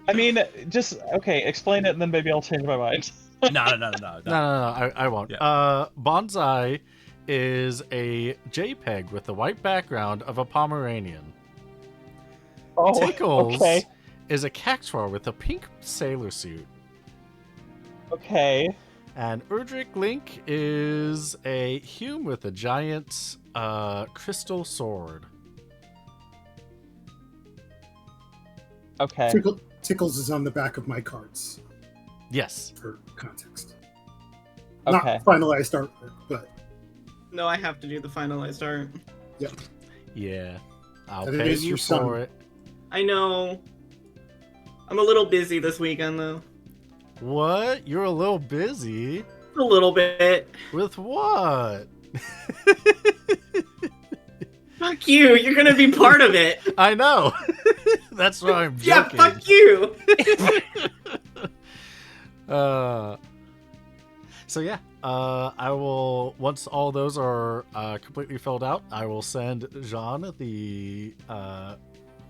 I mean, just okay. Explain it, and then maybe I'll change my mind. No, I won't. Yeah. Bonsai is a JPEG with a white background of a Pomeranian. Oh, Tickles okay. is a Cactuar with a pink sailor suit. Okay. And Erdrick Link is a Hume with a giant crystal sword. Okay. Tickles is on the back of my cards Yes. for context. Okay. Not finalized artwork, but No, I have to do the finalized art. Yeah. I'll That pay is you your son. for it. I know. I'm a little busy this weekend, though. What? You're a little busy? A little bit. With what? Fuck you. You're gonna be part of it. I know. That's why I'm Yeah, joking. fuck you. So yeah, I will, once all those are completely filled out, I will send Jean the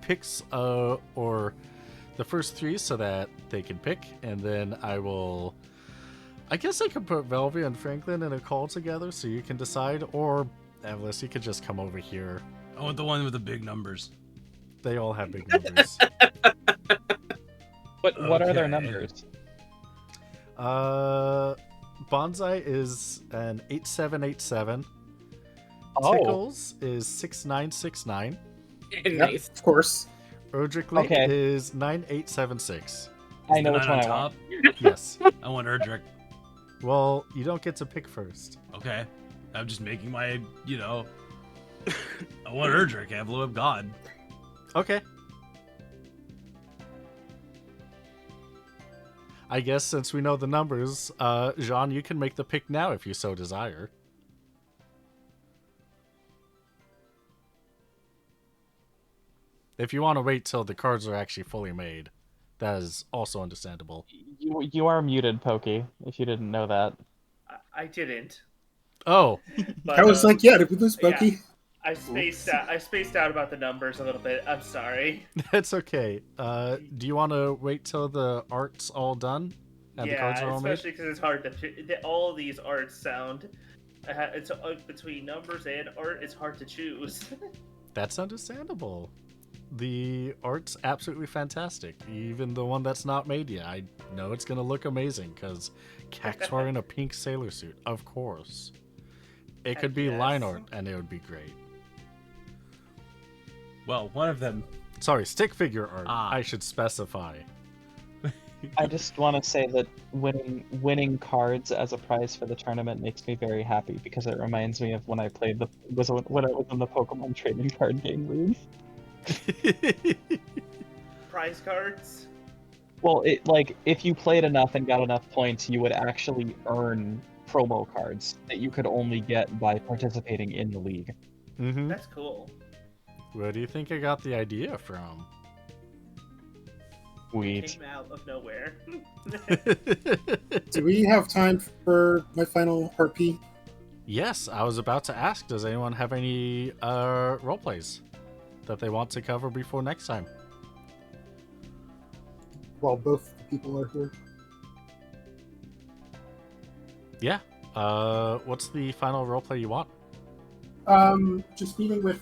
picks or the first 3 so that they can pick, and then I guess I could put Velvia and Franklin in a call together so you can decide, or Evelyn, you could just come over here. I want the one with the big numbers. They all have big numbers. What are their Okay. numbers? Bonsai is an 8787. Oh. Tickles is 6969. Nice. Of course. Erdrick Link Okay. is 9876. I know The which nine one on I want. top. Yes. I want Erdrick. Well, you don't get to pick first. Okay. I'm just making my, I want Erdrick, Envelope of God. Okay. I guess since we know the numbers, Jean, you can make the pick now if you so desire. If you want to wait till the cards are actually fully made, that is also understandable. You are muted, Pokey, if you didn't know that. I didn't. Oh, But, I was like, yeah, did we lose yeah. Bucky? I spaced out about the numbers a little bit. I'm sorry. that's okay. Do you want to wait till the art's all done and the cards Yeah, are all made? especially because it's hard to. All of these arts sound. It's between numbers and art. It's hard to choose. That's understandable. The art's absolutely fantastic. Even the one that's not made yet. I know it's going to look amazing because Cactuar in a pink sailor suit. Of course. It could be Yes. line art and it would be great. Well, one of them. Sorry, stick figure art. Ah. I should specify. I just want to say that winning cards as a prize for the tournament makes me very happy because it reminds me of when I played when I was in the Pokemon trading card game league. Prize cards. Well, if you played enough and got enough points, you would actually earn promo cards that you could only get by participating in the league. Mm-hmm. That's cool. Where do you think I got the idea from? Sweet. Came out of nowhere. Do we have time for my final RP? Yes, I was about to ask, does anyone have any role plays that they want to cover before next time? While both people are here. Yeah. What's the final role play you want? Just meeting with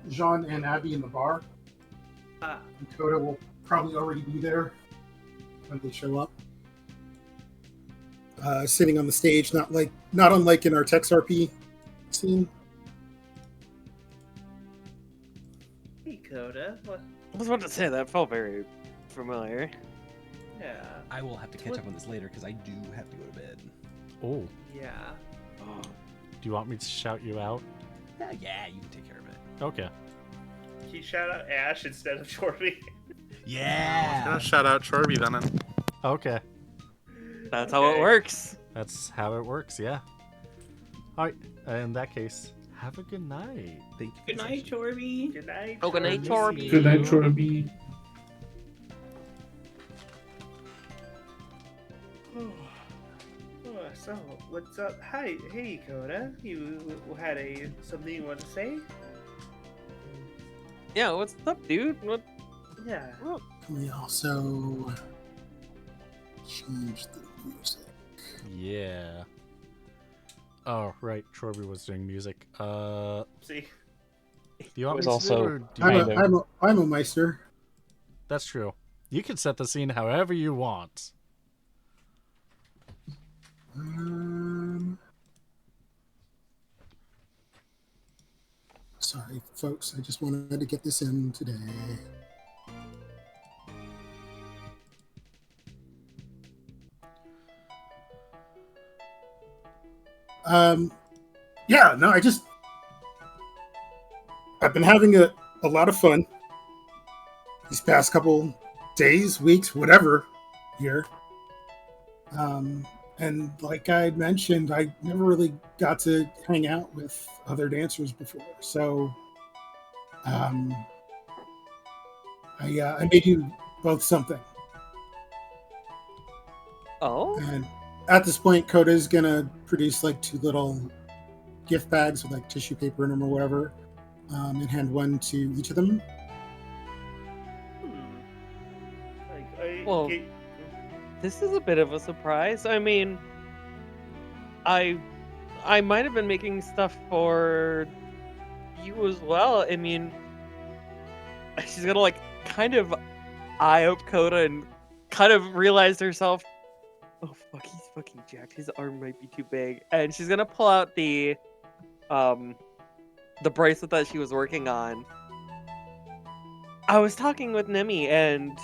Jean and Abby in the bar. Ah. And Coda will probably already be there when they show up. Sitting on the stage, not unlike in our Tex RP scene. Hey, Coda. What? I was about to say that felt very familiar. Yeah. I will have to catch up on this later because I do have to go to bed. Oh, Yeah. do you want me to shout you out? Yeah, you can take care of it. Okay. Can you shout out Ash instead of Jorby? Yeah. Gonna shout out Chorby then. Okay. That's how it works. That's how it works, yeah. Alright, in that case, have a good night. Thank you. Good night, Jorby. Good night. Oh, good night, Jorby. Good night, Chorby. So, what's up? Hi, hey, Coda. You had something you want to say? Yeah, what's up, dude? What? Yeah. Can we also change the music? Yeah. Oh, right. Chorby was doing music. See. Do you want It me was to do it, also or do you kind of- I'm a Meister. That's true. You can set the scene however you want. Sorry, folks. I just wanted to get this in today. Yeah, no, I've been having a lot of fun these past couple days, weeks, whatever here. And like I mentioned, I never really got to hang out with other dancers before. So I made you both something. Oh? And at this point, Coda's gonna produce like 2 little gift bags with like tissue paper in them or whatever, and hand one to each of them. Well, this is a bit of a surprise. I mean, I might have been making stuff for you as well. I mean, she's gonna like kind of eye up Coda and kind of realize herself, oh fuck, he's fucking jacked. His arm might be too big, and she's gonna pull out the the bracelet that she was working on, I was talking with Nemi and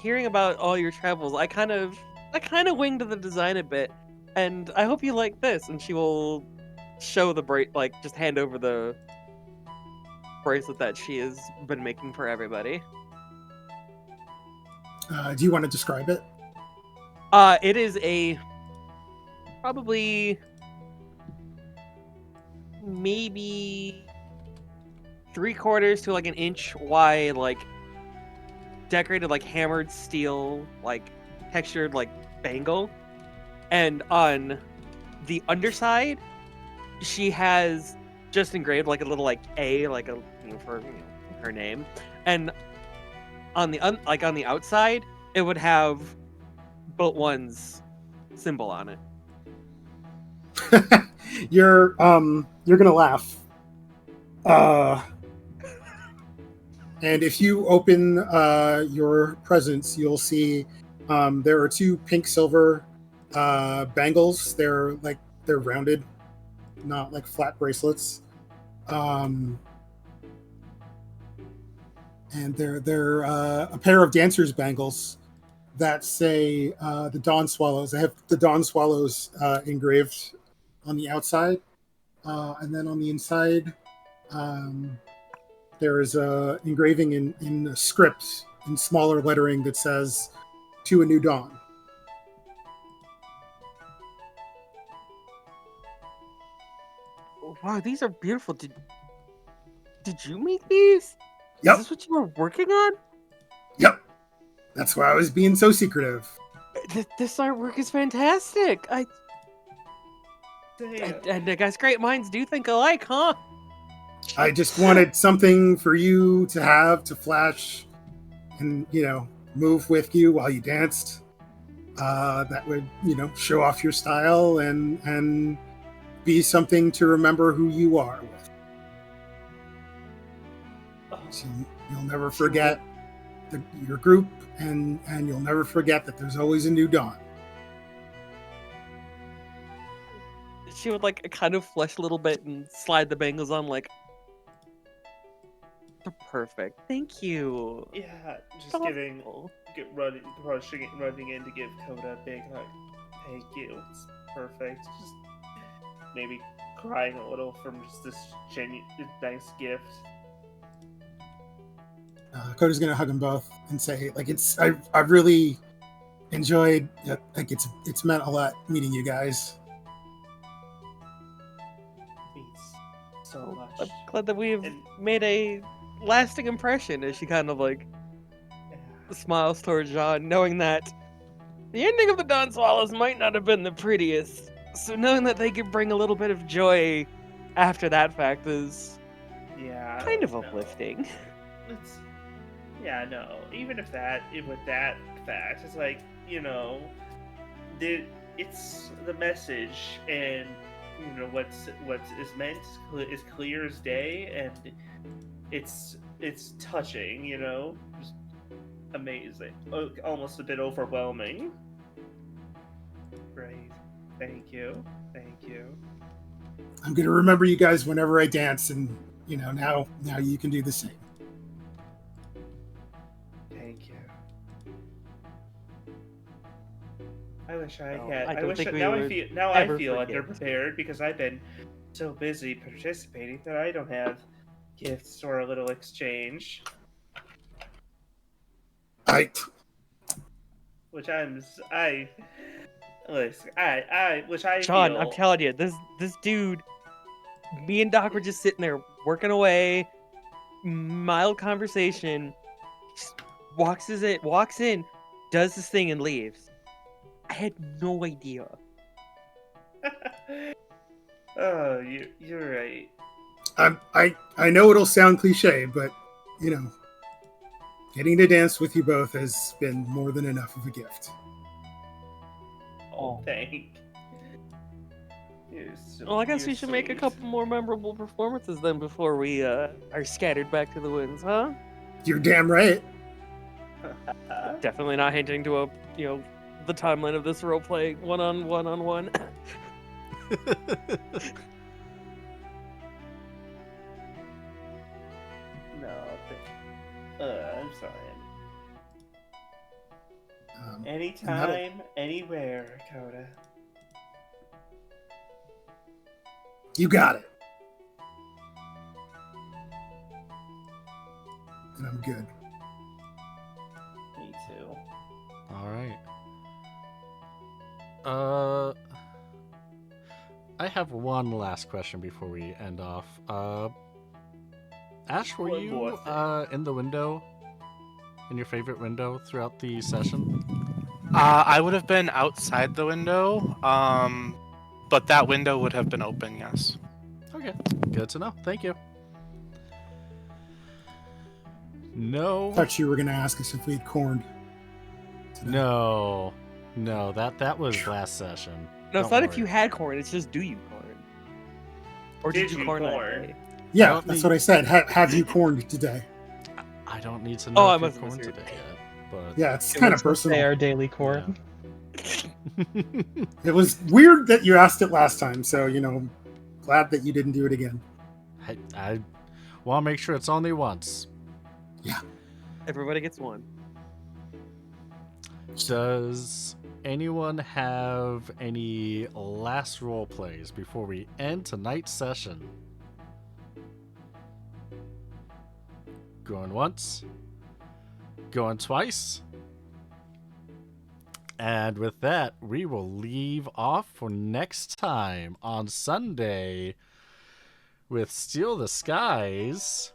hearing about all your travels, I kind of winged the design a bit, and I hope you like this. And she will show the just hand over the bracelet that she has been making for everybody. Do you want to describe it? It is a probably maybe 3/4 to like an inch wide, like decorated like hammered steel, like textured like bangle. And on the underside, she has just engraved like a little like A, like a for her name. And on the on the outside, it would have Bolt One's symbol on it. You're gonna laugh. And if you open your presents, you'll see there are 2 pink silver bangles. They're rounded, not like flat bracelets. And they're a pair of dancer's bangles that say the Dawn Swallows. They have the Dawn Swallows engraved on the outside, and then on the inside, there is a engraving in a script in smaller lettering that says "To a New Dawn." Wow, these are beautiful. Did you make these? Yep. Is this what you were working on? Yep. That's why I was being so secretive. This artwork is fantastic. And I guess great minds do think alike, huh? I just wanted something for you to have to flash and, move with you while you danced. That would, show off your style and be something to remember who you are with. So you'll never forget your group, and you'll never forget that there's always a new dawn. She would like kind of flesh a little bit and slide the bangles on, like, they're perfect. Thank you. Yeah, just Thoughtful. running in to give Coda a big hug. Thank you. It's perfect. Just maybe crying a little from just this nice gift. Coda's gonna hug them both and say, I've really enjoyed it. Like it's meant a lot meeting you guys. Means so much. I'm glad that we've made a lasting impression. As she kind of like smiles towards John, knowing that the ending of the Dawn Swallows might not have been the prettiest. So knowing that they could bring a little bit of joy after that fact is kind of uplifting. Even if with that fact, it's like, it's the message, and what's is meant is clear as day, and it's touching, just amazing, almost a bit overwhelming. Great, thank you. I'm gonna remember you guys whenever I dance, and now you can do the same. Thank you. I wish I No, had. I don't think we now would I ever feel forget. underprepared because I've been so busy participating that I don't have gifts or a little exchange. Which John, feel... I'm telling you, this dude, me and Doc were just sitting there working away, mild conversation. Just walks in, does this thing, and leaves. I had no idea. Oh, you're right. I know it'll sound cliche, but getting to dance with you both has been more than enough of a gift. Oh, thank you. Well, I guess we should make a couple more memorable performances then before we are scattered back to the winds, huh? You're damn right. Definitely not hinting to the timeline of this role play one on one. No, I'm sorry. Anytime, anywhere, Coda. You got it. And I'm good. Me too. All right. I have one last question before we end off. Ash, were One more you thing. in the window, in your favorite window throughout the session? I would have been outside the window, but that window would have been open, yes. Okay, good to know. Thank you. No. Thought you were gonna ask us if we had corned. No, that was last session. No, it's Don't not if worry. you had corn. It's just do you corn? Or did you corn that day? Yeah, don't that's need- what I said. Have you corned today? I don't need to Oh, know I if you must have corn misheard. today yet, but Yeah, it's It kind was of supposed to say personal. our daily corn. It was weird that you asked it last time, so glad that you didn't do it again. I want to make sure it's only once. Everybody gets one. Does anyone have any last role plays before we end tonight's session? Going once, going twice. And with that, we will leave off for next time on Sunday with Steal the Skies